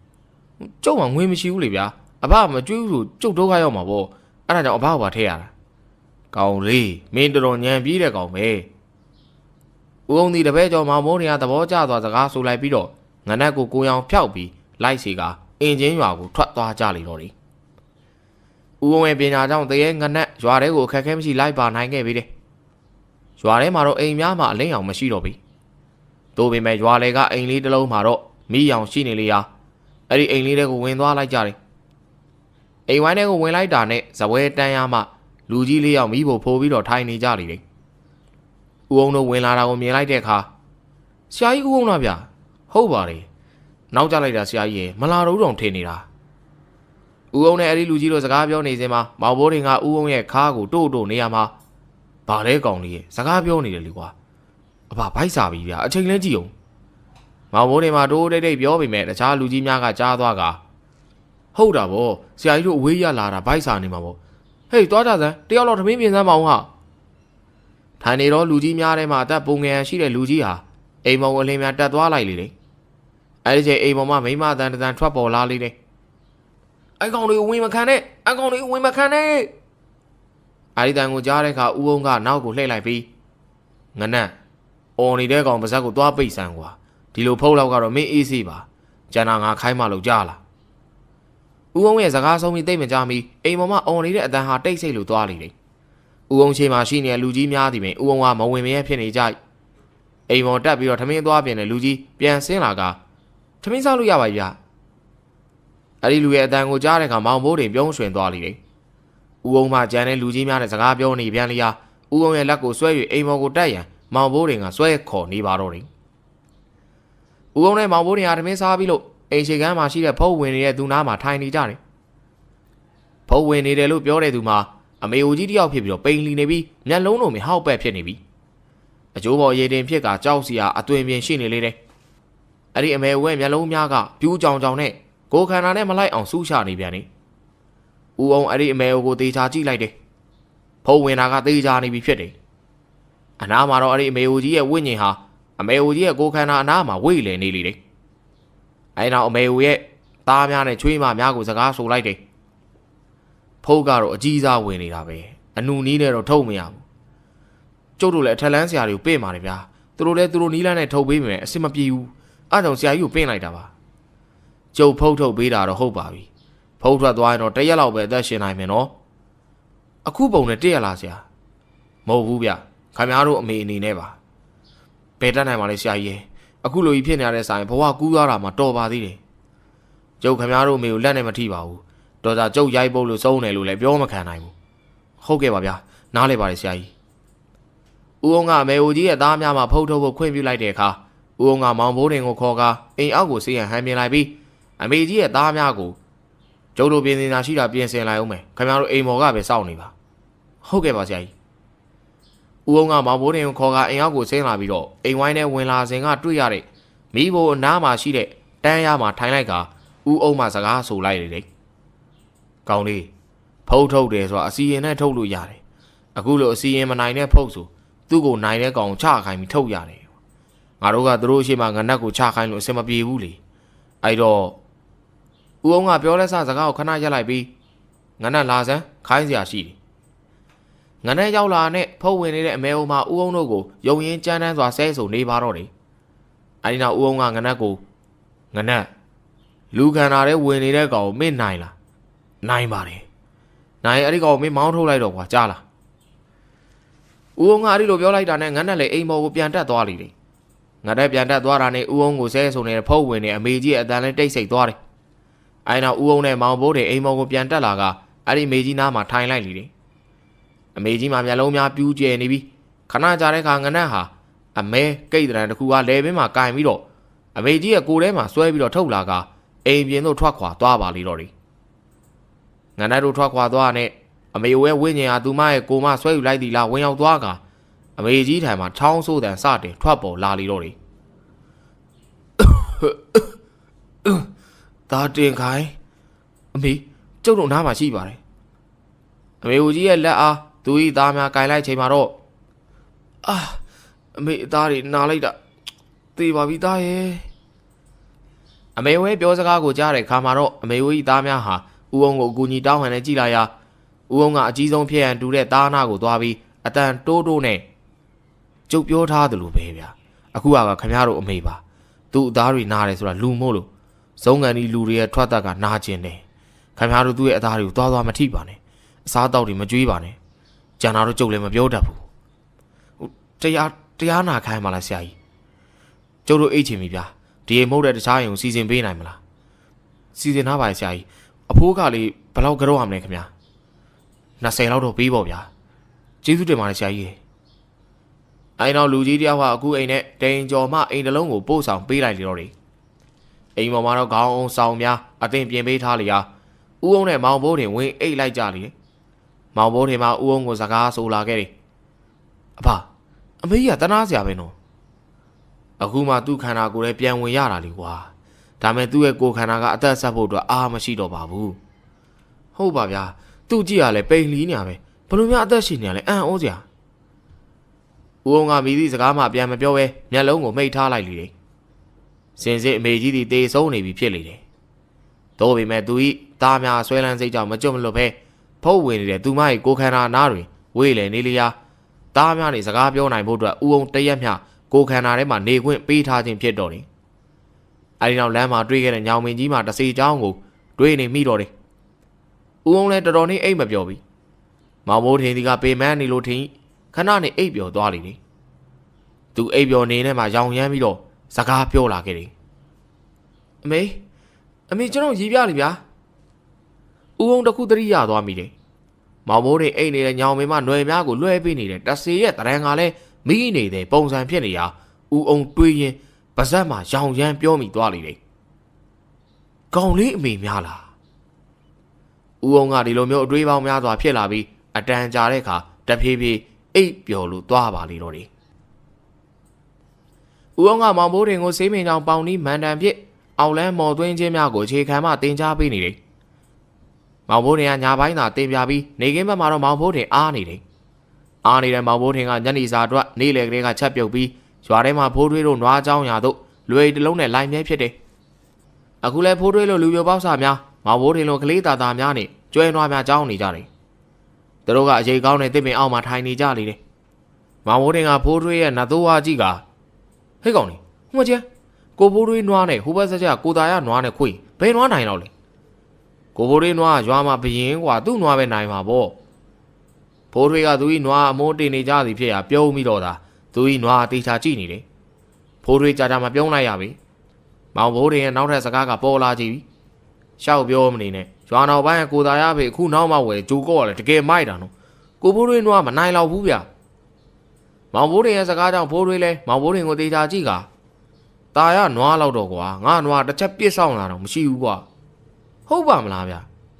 ာကျုပ်ကငွေမရှိဘူးလေဗျာအဘမကျွေးဘူးဆိုကျုပ်ဒုက္ခရောက်မှာပေါ့အဲ့ဒါကြောင့်အဘကပါထဲ့ရတာကောင်းလေးမင်းတော်တော်ညံပြီးတဲ့ကောင်ပဲဦးအောင်ဒီတပည့်ကျော်မောင်ဘိုးတင်ကသဘောကျသွားစကားဆိုလိုက်ပြီးတော့ငနက်ကိုကိုရောင်ဖျောက်ပြီးလိုက်စီကအင်ဂျင်ရွာကိုထွက်သွားကြလေတော့တယ်ဦးအောင်ရဲ့ပညာကြောင့်တရေငနက်ရွာထဲကိုအခက်ခဲမရှိလိုက်ပါနိုင်ခဲ့ပြီတဲ့ရွာထဲမှာတော့အိမ်များမှာအလင်းရောင်မရှိတော့ပြီတို့ပေမဲ့ရွာလေကအိမ်လေးတစ်လုံးမှာတော့မီးရောင်ရှိနေလေရာအဲ့ဒီအိမ်လေးတွေကိုဝင်သွားလိုက်ကြတယ်အိမ်ဝိုင်းထဲကိုဝင်လိုက်တာနဲ့ဇပွဲတန်းရမှလူကြီးလေးယောက်မီးဖို့ဖိုးပြီးတော့ထိုင်နေကြလေတယ်ဦးအောင်တို့ဝင်လာတာကိုမြင်လိုက်တဲ့အခါဆရာကြီးဦးအောင်လားဗျဟုတ်ပါတယ်နောက်ကျလိုက်တာဆရာကြီးရေမလာတော့တောင်ထင်နေတာဦးအောင်နဲ့အဲ့ဒီလူကြီးတို့စကားပြောနေစင်းမှာမောင်ဘိုးတွေကဦးအောင်ရဲ့ခါးကိုတို့နေရမှာဘာလဲကောင်လေးရဲ့စကားပြောနေတယ်လေကွာအဖဘိုက်စာပြီဗျာအချိန်လဲကြည့်အောင်မောင်ဘိုးတွေမှာတိုးတိတ်ပြောပေမဲ့တခြားလူကြီးများကကြားသွားကဟုတ်တာဗောဆရာကြီးတို့အဝေးရလာတာဘိုက်စာနေမှာဗောဟေးသွားကြစမ်းတယောက်တော့သမင်းပြင်စမ်းမအောင်ဟာထိုင်နေတော့လူကြီးများထဲမှာအသက်ပုံငယ်ရှိတဲ့လူကြီးဟာအိမ်မောင်အလင်းများတက်သွားလိုက်လေတယ်အဲ့ဒီချိန်အိမ်မောင်မမိမတန်တန်ထွက်ပေါ်လာလေတယ်အကောင်တွေဝင်မခံနဲ့အကောင်တွေဝင်မခံနဲ့အဲ့ဒီတန်ကိုကြားတဲ့အခါဦးအောင်ကနောက်ကိုလှည့်လိုက်ပြီးငနက်အော်နေတဲ့ကောင်ပါဇက်ကိုသွားပိတ်ဆန်းကွာဒီလိုဖုတ်လောက်ကတော့မင်းအေးစေးပါကျန်တာငါခိုင်းမှလို့ကြားလားဦးအောင်ရဲ့စကားဆုံးပြီးသိမကြမီအိမ်ပေါ်မှာအော်နေတဲ့အတန်ဟာတိတ်ဆိတ်လို့သွားလေတယ်ဦးအောင်ချိန်မှာရှိနေတဲ့လူကြီးများသည်ပင်ဦးအောင်ကမဝင်မရဲဖြစ်နေကြအိမ်ပေါ်တက်ပြီးတော့ထမင်းသွားပြင်တဲ့လူကြီးပြန်ဆင်းလာကထမင်းစားလို့ရပါပြီဗျအဲ့ဒီလူရဲ့အတန်ကိုကြားတဲ့အခါမောင်ဘိုးတွေပြုံးရွှင်သွားလေတယ်ဦးအောင်မှကြံတဲ့လူကြီးများနဲ့စကားပြောနေပြန်လျာဦးအောင်ရဲ့လက်ကိုဆွဲ၍အိမ်ပေါ်ကိုတက်ရန်မောင်ဘိုးတွေကဆွဲခေါ်နေပါတော့တယ်ဦးအောင်နဲ့မောင်ဘိုးတွေဟာထမင်းစားပြီးလို့အိမ်ရှိကမ်းမှာရှိတဲ့ဖုတ်ဝင်နေတဲ့သူနားမှာထိုင်နေကြတယ်ဖုတ်ဝင်နေတယ်လို့ပြောတဲ့သူမှာအမေဦးကြီးတယောက်ဖြစ်ပြီးတော့ပိန်လီနေပြီးမျက်လုံးတို့မဟောက်ပက်ဖြစ်နေပြီအကျိုးပေါ်ရေတင်ဖြစ်ကကြောက်စီဟာအသွင်ပြင်ရှိနေလေတယ်အဲ့ဒီအမေဦးရဲ့မျက်လုံးများကပြူးကြောင်ကြောင်နဲ့ကိုခန္ဓာနဲ့မလိုက်အောင်ဆူးချနေပြန်နေဦးအောင်အဲ့ဒီအမေဦးကိုတေချာကြည့်လိုက်တယ်ဖုတ်ဝင်တာကတေချာနေပြီဖြစ်တယ်အနားမှာတော့အဲ့ဒီအမေဦးကြီးရဲ့ဝိညာဉ်ဟာအမေဦးကြီးရဲ့ကိုခန္ဓာအနားမှာဝိလေနေလေတယ်အဲ့နောက်အမေဦးရဲ့သားများနဲ့ချွေးမများကိုစကားဆိုလိုက်တယ်ဖုတ်ကတော့အကြီးစားဝင်နေတာပဲအနုနီးနဲ့တော့ထုတ်မရဘူးကျုပ်တို့လည်းအထက်လန်းဆရာတွေကိုပြင်ပါတယ်ဗျာသူတို့လည်းသူတို့နီးလန်းနဲ့ထုတ်ပေးမယ်အစ်မပြေဘူးအားကြောင့်ဆရာကြီးကိုပြင်လိုက်တာပါကျုပ်ဖုတ်ထုတ်ပေးတာတော့ဟုတ်ပါပြီ ဖုတ်ထွက်သွားရင်တော့တရက်လောက်ပဲအသက်ရှင်နိုင်မယ်နော်အခုပုံနဲ့တည့်ရလားဆရာမဟုတ်ဘူးဗျခင်ဗျားတို့အမေအနေနဲ့ပါဘယ်တတ်နိုင်ပါလဲဆရာကြီးအခုလိုကြီးဖြစ်နေရတဲ့ဆိုင်ဘဝကူးသွားတာမှတော်ပါသေးတယ်ကျုပ်ခင်ဗျားတို့အမေကိုလက်နဲ့မထိပါဘူးတော်သာကျုပ်ရိုက်ဖို့လို့စုံးတယ်လို့လည်းပြောမခံနိုင်ဘူးဟုတ်ကဲ့ပါဗျာနားလေပါတယ်ဆရာကြီးဦးအောင်ကအမေဦးကြီးရဲ့သားများမှာဖုတ်ထုတ်ဖို့ခွင့်ပြုလိုက်တဲ့အခါဦးအောင်ကမောင်ဘိုးတင်ကိုခေါ်ကာအိမ်အောက်ကိုဆေးရန်ဟန်ပြလိုက်ပြီးအမေကြီးရဲ့သားများကိုကျုပ်တို့ပြင်ဆင်တာရှိတာပြင်ဆင်လိုက်အောင်မယ်ခင်ဗျားတို့အိမ်မော်ကပဲစောင့်နေပါဟုတ်ကဲ့ပါဆရာကြီးဦးအောင်ကမောင်ဘိုးတင်ကိုခေါ်ကာအိမ်အောက်ကိုဆင်းလာပြီးတော့အိမ်ဝိုင်းထဲဝင်လာစဉ်ကတွေ့ရတဲ့မိဘအနားမှာရှိတဲ့တန်းရမှာထိုင်လိုက်ကဦးအောင်မှစကားဆိုလိုက်တယ်ကောင်းလေးဖုတ်ထုတ်တယ်ဆိုတာအစီရင်နဲ့ထုတ်လို့ရတယ်အခုလိုအစီရင်မနိုင်တဲ့ဖုတ်ဆိုသူ့ကိုနိုင်တဲ့ကောင်ချခိုင်းပြီးထုတ်ရတယ်ငါတို့ကသူတို့ရှိမှငနက်ကိုချခိုင်းလို့အစင်မပြေဘူးလေအဲ့တော့ဦးအောင်ကပြောလက်စစကားကိုခဏရက်လိုက်ပြီးငနက်လာစမ်းခိုင်းစရာရှိတယ်ငနက်ရောက်လာနဲ့ဖုတ်ဝင်နေတဲ့အမေအုံမှာဦးအောင်တို့ကိုယုံရင်ကြမ်းတမ်းစွာဆဲဆိုနေပါတော့တယ်အဲ့ဒီနောက်ဦးအောင်ကငနက်ကိုငနက်လူခန္ဓာထဲဝင်နေတဲ့ကောင်ကိုမင်းနိုင်လားနိုင်ပါတယ်နိုင်အဲ့ဒီကောင်ကိုမင်းမောင်းထုတ်လိုက်တော့ကွာကြားလားဦးအောင်ကအဲ့ဒီလိုပြောလိုက်တာနဲ့ငနက်လေအိမ်မော်ကိုပြန်တက်သွားလိမ့်တယ်ငါတက်ပြန်တက်သွားတာနဲ့ဦးအောင်ကိုဆဲဆိုနေတဲ့ဖုတ်ဝင်နေအမေကြီးရဲ့အတန်နဲ့တိတ်ဆိတ်သွားတယ်အဲ့နောက်ဦးအောင်နဲ့မောင်ဘိုးတွေအိမ်မော်ကိုပြန်တက်လာကအဲ့ဒီမေကြီးနားမှာထိုင်လိုက်လိမ့်တယ်အမေကြီးမှာမျက်လုံးများပြူးကျဲနေပြီးခဏကြာတဲ့အခါငနက်ဟာအမဲကိတ်တရံတစ်ခုကလဲပင်မှာကင်ပြီးတော့အမေကြီးရဲ့ကိုယ်ထဲမှာဆွဲပြီးတော့ထုတ်လာကအိမ်ပြင်သို့ထွက်ခွာသွားပါလေတော့တယ်ငနက်တို့ထွက်ခွာသွားနဲ့အမေဝဲဝိညာဉ်ဟာသူမရဲ့ကိုမဆွဲယူလိုက်သည်လားဝင်ရောက်သွားကအမေကြီးထံမှာချောင်းဆိုးတန်စတင်ထွက်ပေါ်လာလေတော့တယ်ဒါတင်ခိုင်းအမေကျုပ်တို့နားမှာရှိပါတယ်အမေဦးကြီးရဲ့လက်အားသူဤသားများကင်လိုက်ချိန်မှာတော့အမေအသားတွေနာလိုက်တာသေပါပြီသားရဲ့အမေဝဲပြောစကားကိုကြားတဲ့ခါမှာတော့အမေဦးဤသားများဟာဦးအောင်ကိုအကူကြီးတောင်းဟန်နဲ့ကြည်လာရာဦးအောင်ကအကြီးဆုံးဖြစ်ရန်တူတဲ့သားနာကိုသွားပြီးအတန်တိုးတိုးနဲ့ကျုပ်ပြောထားသလိုပဲဗျာအခုကခင်ဗျားတို့အမေပါသူ့အသားတွေနားတယ်ဆိုတာလူမို့လို့ဇုံကန်ဒီလူတွေရဲ့ထွက်တက်ကနာကျင်တယ်ခင်ဗျားတို့သူ့ရဲ့အသားတွေကိုသွားမထိပါနဲ့အစားတောက်တွေမကြွေးပါနဲ့ကျန်တာတို့ကျုပ်လည်းမပြောတတ်ဘူးတရားနာခိုင်းပါလားဆရာကြီးကျုပ်တို့အိတ်ချင်ပြီဗျာဒီအိမ်မဟုတ်တဲ့တခြားအိမ်ကိုစီစဉ်ပေးနိုင်မလားစီစဉ်ထားပါရဲ့ဆရာကြီးအဖိုးကလေးဘယ်လောက်ကြောက်ရမလဲခင်ဗျာ20လောက်တော့ပေးပေါ့ဗျာကျေးဇူးတင်ပါတယ်ဆရာကြီးအဲနောက်လူကြီးတယောက်ကအခုအိမ်နဲ့တိန်ကျော်မှအိမ်တစ်လုံးကိုပို့ဆောင်ပေးလိုက်လေတော့တယ်အိမ်ပေါ်မှာတော့ခေါင်းအောင်ဆောင်များအသင်ပြင်ပေးထားလျာဦးအောင်နဲ့မောင်ဘိုးတင်ဝင်အိတ်လိုက်ကြလေမောင်ဘိုးတင်မှာဦးအောင်ကိုစကားဆိုလာခဲ့တယ်အဖအမေကြီးကတနာစရာပဲနော်အခုမှသူ့ခန္ဓာကိုယ်လည်းပြန်ဝင်ရတာလေကွာဒါမဲ့သူ့ရဲ့ကိုယ်ခန္ဓာကအသက်ဆက်ဖို့အတွက်အားမရှိတော့ပါဘူးဟုတ်ပါဗျာသူ့ကြည့်ရလဲပိန်လီးနေရပဲဘလို့များအသက်ရှင်နေရလဲအံ့ဩစရာဦးအောင်ကမိသည့်စကားမှပြန်မပြောပဲမျက်လုံးကိုမှိတ်ထားလိုက်လေတယ်စင်စစ်အမေကြီးဒီတေဆုံးနေပြီဖြစ်လေတယ်သို့ပေမဲ့သူဤသားများဆွဲလန်းစိတ်ကြောင့်မကြွမလွတ်ပဲဖုတ်ဝင်နေတဲ့သူမရဲ့ကိုယ်ခန္ဓာနားတွင်ဝေးလေနေလျာသားများနေစကားပြောနိုင်ဖို့အတွက်ဦးအောင်တရက်မျှကိုယ်ခန္ဓာထဲမှာနေခွင့်ပေးထားခြင်းဖြစ်တော့တယ်အဲဒီနောက်လမ်းမှာတွေ့ခဲ့တဲ့ညောင်မင်းကြီးမှာတစေချောင်းကိုတွေ့နေမိတော့တယ်ဦးအောင်လည်းတော်တော်လေးအိတ်မပြောပြီမောင်မိုးထင်းဒီကပေမန်းနေလို့ထင်ခဏနေအိတ်ပြောသွားလိမ့်တယ်သူအိတ်ပြောနေနဲ့မှရောင်ရမ်းပြီးတော့စကားပြောလာခဲ့တယ်အမေကျွန်တော်ရည်ပြလိဗျာဦးအောင်တခုတရိရသွားမိတယ်မောင်မိုးတွေအိတ်နေတဲ့ညောင်မင်းမຫນွယ်များကိုလွှဲပေးနေတဲ့တဆေရဲ့တရံကလည်းမိနေတဲ့ပုံစံဖြစ်နေရာဦးအောင်တွေးရင်ပါဇက်မှာရောင်ရမ်းပြောမိသွားလိမ့်တယ်ကောင်လေးအမေများလားဦးအောင်ကဒီလိုမျိုးအတွေးပေါင်းများစွာဖြစ်လာပြီးအတန်ကြာတဲ့အခါတဖြည်းဖြည်းအိတ်ပျော်လို့သွားပါလေတော့တယ်ဦးအောင်ကမောင်ဘိုးတင်ကိုဆေးမင်းကြောင်ပေါင်နီးမန်တန်ဖြစ်အောင်လန်းမော်သွင်းခြင်းများကိုခြေခံမှတင် जा ပေးနေတယ်မောင်ဘိုးတင်ကညာပိုင်းသာတင်ပြပြီးနေကင်းဘက်မှာတော့မောင်ဘိုးတင်အားနေတယ်အားနေတဲ့မောင်ဘိုးတင်ကညနေစာအတွက်နေ့လယ်ကလေးကချက်ပြုတ်ပြီးရွာထဲမှာဖိုးထွေးတို့နွားเจ้าရာတို့လွယ်တလုံးနဲ့လိုက်မြဲဖြစ်တယ်အခုလဲဖိုးထွေးလို့လူပြိုပေါက်စာများမောင်ဘိုးတင်လိုကလေးတာတာများနဲ့ကျွဲနွားများเจ้าနေကြတယ်သူတို့ကအရေးကောင်းတဲ့တစ်ပင်အောက်မှာထိုင်နေကြလေတယ်မောင်ဘိုးတင်ကဖိုးထွေးရဲ့နတ်သိုးဝါကြီးကဟဲ့ကောင်လေးဟိုမကျကိုဖိုးထွေးနွားနဲ့ဟိုဘက်ဆက်ကျကိုတာရနွားနဲ့ခွေဘယ်နွားနိုင်တော့လဲ ကိုဘိုးလေးနွားရွာမှာဘရင်ကွာသူ့နွားပဲနိုင်မှာပေါ့ဖိုးထွေးကသူ၏နွားအမိုးတင်နေကြသည်ဖြစ်ရာပြုံးပြီးတော့သာသူ၏နွားတေချာကြည့်နေတယ်ဖိုးထွေးကြာမပြုံးလိုက်ရပြီမောင်ဘိုးတင်ရဲ့နောက်ထပ်စကားကပေါ်လာကြည့်ပြီရှောက်ပြောမနေနဲ့ရွာနောက်ပိုင်းကိုသားရဖေအခုနောက်မှဝယ်ဂျိုကော့လည်းတကယ်မိုက်တာနော်ကိုဘိုးထွေးနွားမနိုင်တော့ဘူးဗျမောင်ဘိုးတင်ရဲ့စကားကြောင့်ဖိုးထွေးလဲမောင်ဘိုးတင်ကိုတေချာကြည့်ကตาရနွားလောက်တော့ကွာငါနွားတစ်ချက်ပြစ်ဆောင်လာတော့မရှိဘူးကွာဟုတ်ပါမလားဗ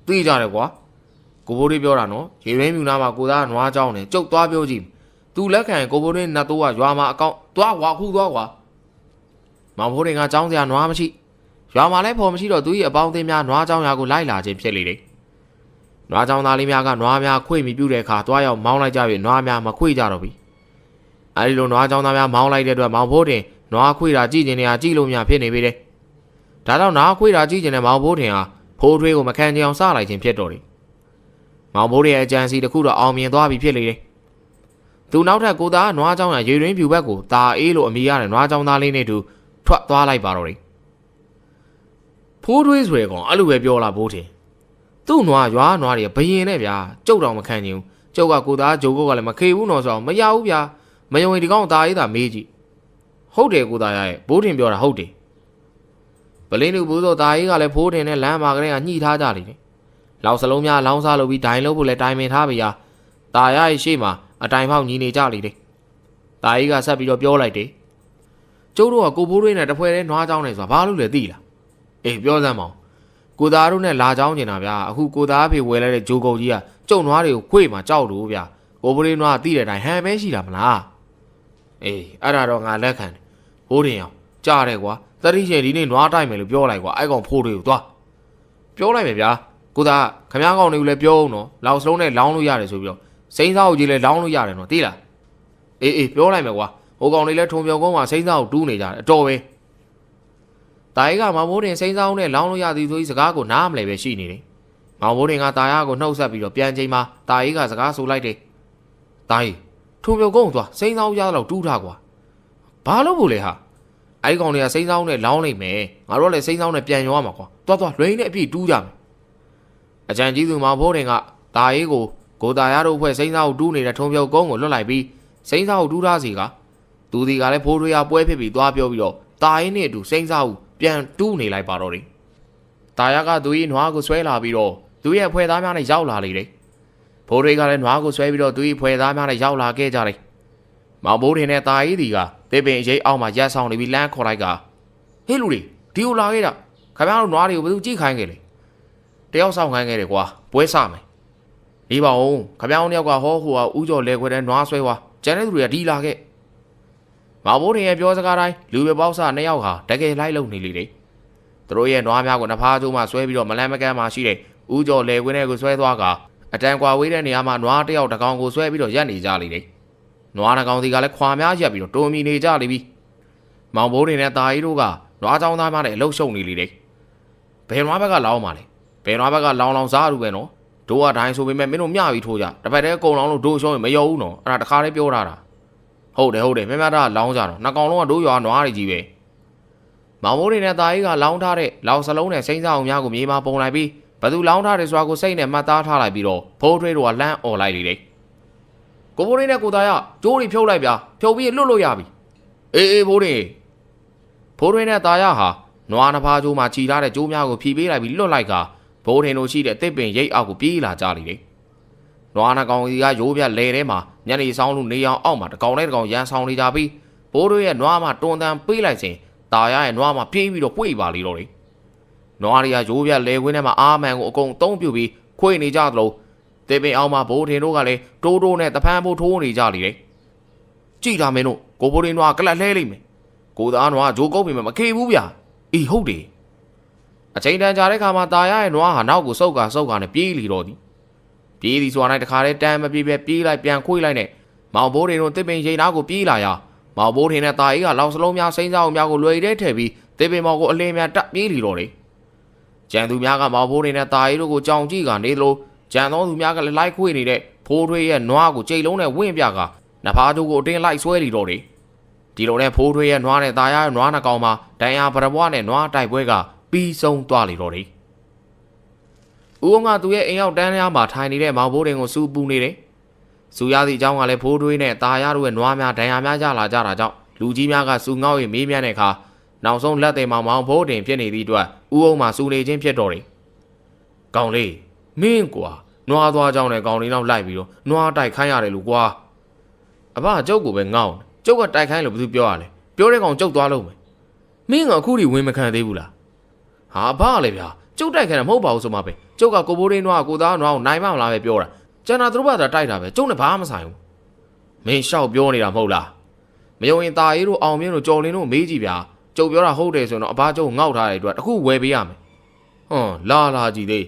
ျသိကြတယ်ကွာကိုဘိုးလေးပြောတာနော်ရေရင်းမြူနာမှာကိုသားနွားကြောင်းနဲ့ကျုပ်သွားပြောကြည့်သူလက်ခံကိုဘိုးလေးနတ်တိုးကရွာမှာအကောင့်သွားကွာခုသွားကွာမောင်ဘိုးတွေကကြောင်းစရာနွားမရှိရွာမှာလည်းဖော်မရှိတော့သူ၏အပေါင်းအသင်းများနွားကြောင်းရာကိုလိုက်လာခြင်းဖြစ်လေတယ်နွားကြောင်းသားလေးများကနွားများခွေမိပြုတဲ့အခါသွားရောက်မောင်းလိုက်ကြပြီနွားများမခွေကြတော့ဘူးအဲဒီလိုနွားကြောင်းသားများမောင်းလိုက်တဲ့အတွက်မောင်ဘိုးတင်နွားခွေတာကြည့်နေရကြည့်လို့များဖြစ်နေပြီတဲ့ဒါကြောင့်နွားခွေတာကြည့်နေတဲ့မောင်ဘိုးတင်ဟာဖိုးထွေးကိုမခံကြအောင်စလိုက်ခြင်းဖြစ်တော်တယ်မောင်ဘိုးရဲ့အကြံစီတစ်ခုတော့အောင်မြင်သွားပြီဖြစ်လေတယ်သူနောက်ထပ်ကိုသားနွားကြောင်းရရေရင်းဖြူဘက်ကိုတာအေးလို့အမိရတဲ့နွားကြောင်းသားလေးနဲ့တူထွက်သွားလိုက်ပါတော့တယ်ဖိုးထွေးဆိုရကောင်အဲ့လိုပဲပြောလာဘိုးတင်သူ့နွားရွာနွားတွေဘယင်နဲ့ဗျာကျုပ်တော်မခံချင်ဘူးကျုပ်ကကိုသားဂျိုကုတ်ကလည်းမခေဘူးနော်ဆိုတော့မရဘူးဗျာမယုံရင်ဒီကောင်တာအေးသာမေးကြည့်ဟုတ်တယ်ကိုသားရဲ့ဘိုးတင်ပြောတာဟုတ်တယ်ပလင်းလူဘိုးစောတာအေးကလည်းဖိုးတင်နဲ့လမ်းမှာကလေးကညှိထားကြတယ်လောက်စလုံးများလောင်းစားလုပ်ပြီးဒိုင်လုပ်ဖို့လည်းတိုင်ပင်ထားပြီယာတာရရဲ့ရှေ့မှာအတိုင်ဖောက်ညီနေကြလေတယ်တာအေးကဆက်ပြီးတော့ပြောလိုက်တယ်ကျုပ်တို့ကကိုဘိုးတွေနဲ့တဖွဲတဲ့နွားချောင်းနေဆိုတာဘာလို့လဲသိလားအေးပြောစမ်းပါဦးကိုသားတို့နဲ့လာချောင်းနေတာဗျာအခုကိုသားဖေဝယ်လိုက်တဲ့ဂျိုကုတ်ကြီးကကျုံနွားတွေကိုခွေ့မှာကြောက်လို့ဗျာကိုဘိုးတွေနွားသိတဲ့အတိုင်းဟန်ပဲရှိတာမလားအေးအဲ့ဒါတော့ငါလက်ခံတယ်ဘိုးတင်အောင်ကြားတယ်ကွာသတိရှင်ဒီနေ့နွားတိုက်မယ်လို့ပြောလိုက်ကွာအဲ့ကောင်ဖိုးတွေကိုသွားပြောလိုက်မယ်ဗျာကိုသားခမားကောင်တွေကိုလည်းပြောအောင်နော်လောက်စလုံးနဲ့လောင်းလို့ရတယ်ဆိုပြီးတော့စိမ့်စားကိုကြီးလည်းလောင်းလို့ရတယ်နော်သိလားအေးပြောလိုက်မယ်ကွာဟိုကောင်တွေလည်းထုံပြုံကုန်းမှာစိမ့်စားကိုတူးနေကြတယ်အတော်ပဲတာရီကမောင်ဘိုးတင်စိမ့်စားအောင်နဲ့လောင်းလို့ရသည်ဆိုပြီးစကားကိုနားမလဲပဲရှိနေတယ်မောင်ဘိုးတင်ကတာရကိုနှုတ်ဆက်ပြီးတော့ပြန်ချိန်မှာတာရီကစကားဆိုလိုက်တယ်တာရီထုံပြုံကုန်းသွားစိမ့်စားအောင်ရတော့တူးထားကွာဘာလို့ဖို့လဲဟာအဲ့ကောင်တွေကစိမ့်စားအောင်နဲ့လောင်းလိုက်မယ်ငါတို့လည်းစိမ့်စားအောင်နဲ့ပြန်ရောရမှာကွာသွားလွိန်းနဲ့အပြည့်တူးကြမယ်အကြံကြီးသူမောင်ဘိုးတင်ကတာရီကိုတာရတို့ဖွဲ့စိမ့်စားကိုတူးနေတဲ့ထုံပြုံကုန်းကိုလွတ်လိုက်ပြီးစိမ့်စားကိုတူးထားစီကသူဒီကလည်းဖိုးထွေးရပွဲဖြစ်ပြီးသွားပြောပြီးတော့တာရီနဲ့အတူစိမ့်စားကိုပြန်တူးနေလိုက်ပါတော့တယ်တာရကသူ၏နွားကိုဆွဲလာပြီးတော့သူရဲ့ဖွဲသားများနဲ့ရောက်လာလေတယ်ဖိုးထွေးကလည်းနွားကိုဆွဲပြီးတော့သူ၏ဖွဲသားများနဲ့ရောက်လာခဲ့ကြတယ်မောင်ဘိုးတင်နဲ့တာရီဒီကတေပင်အရေးအောက်မှာရက်ဆောင်နေပြီးလမ်းခေါ်လိုက်ကဟေးလူတွေဒီကိုလာခဲ့တာခင်ဗျားတို့နွားတွေကိုဘယ်သူကြည့်ခိုင်းခဲ့လဲတယောက်ဆောင်ခိုင်းခဲ့တယ်ကွာပွဲစမယ်ဒီပါဦးခင်ဗျားတို့တယောက်ကဟောဟိုကဥကျော်လဲခွဲတဲ့နွားဆွဲသွားကျန်တဲ့သူတွေကဒီလာခဲ့မောင်ဘိုးတင်ရဲ့ပြောစကားတိုင်းလူပဲပေါက်စ2ယောက်ဟာတကယ်လိုက်လုံနေလေတယ်သူတို့ရဲ့နွားများကိုနှဖားကျိုးမှဆွဲပြီးတော့မလန်းမကန်းမှရှိတဲ့ဥကျော်လဲခွဲတဲ့ကိုဆွဲသွားကအတန်ကွာဝေးတဲ့နေရာမှာနွားတယောက်တကောင်ကိုဆွဲပြီးတော့ရက်နေကြလေတယ်နွားတကောင်စီကလည်းခွာများရက်ပြီးတော့တုံမီနေကြလေပြီမောင်ဘိုးတင်နဲ့တာရီတို့ကနွားချောင်းသားများနဲ့အလုတ်ရှုံနေလေတယ်ဘယ်နွားဘက်ကလောင်းပါလဲဘယ်နွားဘက်ကလောင်းစားရူပဲနော်တို့ကဒိုင်းဆိုပေမဲ့မင်းတို့မျှပြီးထိုးကြတစ်ဖက်တည်းကုံလောင်းလို့တို့ရှုံးရင်မရောဘူးနော်အဲ့ဒါတခါလေးပြောထားတာဟုတ်တယ်မြမတာလောင်းကြတော့နှစ်ကောင်လုံးကတို့ရွာနွားတွေကြီးပဲမောင်မိုးတွေနဲ့တာကြီးကလောင်းထားတဲ့လောက်စလုံးနဲ့စိမ့်စားအောင်များကိုမြေမှာပုံလိုက်ပြီးဘသူလောင်းထားတယ်ဆိုတာကိုစိတ်နဲ့မှတ်သားထားလိုက်ပြီးတော့ဖိုးထွေးတို့ကလှမ်းអော်လိုက်လေတယ်ကိုဘိုးလေးနဲ့ကိုသားရကျိုးတွေဖြုတ်လိုက်ဗျာဖြုတ်ပြီးလွတ်လို့ရပြီအေးဘိုးတွေဖိုးထွေးနဲ့တာရဟာနွားနှစ်ဖားကျိုးမှာခြီထားတဲ့ကျိုးများကိုဖြီးပေးလိုက်ပြီးလွတ်လိုက်ကဘိုးထင်တို့ရှိတဲ့တစ်ပင်ရိတ်အောက်ကိုပြေးလာကြလေတယ်နွားနှကောင်စီကရိုးပြလဲထဲမှာညနေဆောင်လို့နေအောင်အောက်မှာတကောင်နဲ့တကောင်ရန်ဆောင်နေကြပြီးဘိုးတို့ရဲ့နွားမှာတွန်တန်ပေးလိုက်စဉ်တာရရဲ့နွားမှာပြေးပြီးတော့ပွေပါလေတော့တယ်နွားတွေကရိုးပြလဲခွင်းထဲမှာအာမန်ကိုအကုန်သုံးပြုတ်ပြီးခွေနေကြသလိုတေပင်အောင်မှာဘိုးထင်တို့ကလည်းတိုးနဲ့တဖန်ဖို့ထိုးနေကြလေတယ်ကြည်လာမင်းတို့ကိုဘိုးတွေနွားကလတ်လှဲလိမ့်မယ်ကိုသားနွားဂျိုးကုတ်ပြီမခေဘူးဗျာအေးဟုတ်တယ်အချိန်တန်ကြာတဲ့ခါမှာတာရရဲ့နွားဟာနောက်ကိုစုပ်ကာနဲ့ပြေးလီတော့သည်ပြေးသည်ဆိုတာနဲ့တခါတည်းတန်းမပြေးပဲပြေးလိုက်ပြန်ခွေးလိုက်နဲ့မောင်ဘိုးတွေတို့တစ်ပင်ရိတ်နာကိုပြေးလာရမောင်ဘိုးထင်တဲ့တာအေးကလောက်စလုံးများစိမ့်စားအောင်များကိုလွယ်တဲ့ထည့်ပြီးတစ်ပင်မောင်ကိုအလင်းများတက်ပြေးလီတော့တယ်ကြံသူများကမောင်ဘိုးတွေနဲ့တာအေးတို့ကိုကြောင်ကြည့်ကနေသလိုကြံသောသူများကလည်းလိုက်ခွေနေတဲ့ဖိုးထွေးရဲ့နွားကိုကြိတ်လုံးနဲ့ဝင့်ပြကနဖားတို့ကိုအတင်းလိုက်ဆွဲလီတော့တယ်ဒီလိုနဲ့ဖိုးထွေးရဲ့နွားနဲ့တာရရဲ့နွားနှကောင်မှာဒိုင်ယာပရဘွားနဲ့နွားတိုက်ပွဲကပြီးဆုံးသွားလေတော့တယ် ဦးအောင်ကသူရဲ့အိမ်ရောက်တန်းရမှာထိုင်နေတဲ့မောင်ဘိုးတင်ကိုစူပူနေတယ်။စူရသည့်အကြောင်းကလည်းဖိုးထွေးနဲ့ตาရတို့ရဲ့နွားများဒဏ်ရာများကြလာကြတာကြောင့်လူကြီးများကစူငေါ့၍မေးမြန်းတဲ့အခါနောက်ဆုံးလက်သိမ်မောင်ဘိုးတင်ဖြစ်နေသည့်အတွက်ဦးအောင်မှစူနေခြင်းဖြစ်တော်တယ်။ကောင်းလေးမင်းကွာနွားသွားကြောင်းနဲ့ကောင်းလေးနောက်လိုက်ပြီးတော့နွားတိုက်ခိုင်းရတယ်လို့ကွာ။အဘကျုပ်ကိုပဲငေါ့ကျုပ်ကတိုက်ခိုင်းလို့ဘာလို့ပြောရလဲ။ပြောတဲ့ကောင်ကျုပ်သွားလို့မယ်။မင်းကအခုထိဝင်မခံသေးဘူးလား။ဟာအဘလည်းဗျာကျုပ်တိုက်ခိုင်းတာမဟုတ်ပါဘူးဆိုမှပဲကျုပ်ကကိုဘိုးလေးနွားကိုသားနွားကိုနိုင်မမလားပဲပြောတာကျန်တာသူတို့ဘာသာတိုက်တာပဲကျုပ်နဲ့ဘာမှမဆိုင်ဘူးမင်းရှောက်ပြောနေတာမဟုတ်လားမယုံရင်ตาရေးတို့အောင်မြင့်တို့ကြော်လင်းတို့မေးကြည့်ဗျာကျုပ်ပြောတာဟုတ်တယ်ဆိုတော့အဘကျုပ်ငေါ့ထားတဲ့အတွက်တခုဝယ်ပေးရမယ်ဟွန်းလာကြည့်သေး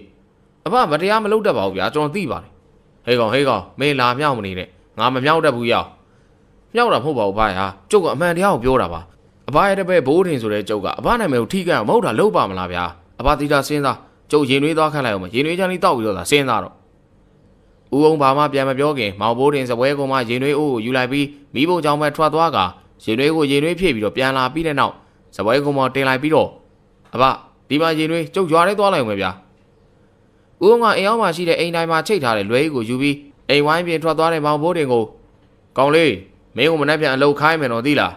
အဘမတရားမလုပ်တတ်ပါဘူးဗျာကျွန်တော်သိပါတယ်ဟေးကောင်မင်းလာမြောက်မနေနဲ့ငါမမြောက်တတ်ဘူးရောက်မြောက်တာမဟုတ်ပါဘူးဗျာကျုပ်ကအမှန်တရားကိုပြောတာပါအဘရဲ့တပည့်ဘိုးထင်ဆိုတဲ့ကျုပ်ကအဘနာမည်ကိုထိခိုက်အောင်မဟုတ်တာလုပ်ပါမလားဗျာအဘတိတာစဉ်းစားကျုပ်ရင်နှွေးသွားခန့်လိုက်အောင်မရင်နှွေးချမ်းလေးတောက်ပြီးတော့သာစဉ်းစားတော့ဦးအောင်ဘာမှပြန်မပြောခင်မောင်ဘိုးတင်စပွဲကုန်းမှရင်နှွေးအိုးကိုယူလိုက်ပြီးမိဖို့ကြောင့်ပဲထွက်သွားကရင်နှွေးကိုရင်နှွေးဖြည့်ပြီးတော့ပြန်လာပြီးတဲ့နောက်စပွဲကုန်းမှာတင်လိုက်ပြီးတော့အဘဒီမှာရင်နှွေးကျုပ်ရွာထဲသွားလိုက်အောင်ပဲဗျာဦးအောင်ကအိမ်အောင်မှရှိတဲ့အိမ်တိုင်းမှာချိတ်ထားတဲ့လွဲကြီးကိုယူပြီးအိမ်ဝိုင်းပြင်ထွက်သွားတဲ့မောင်ဘိုးတင်ကိုကောင်းလေးမင်းကိုမနှက်ပြန်အလုပ်ခိုင်းမယ်တော့သိလာ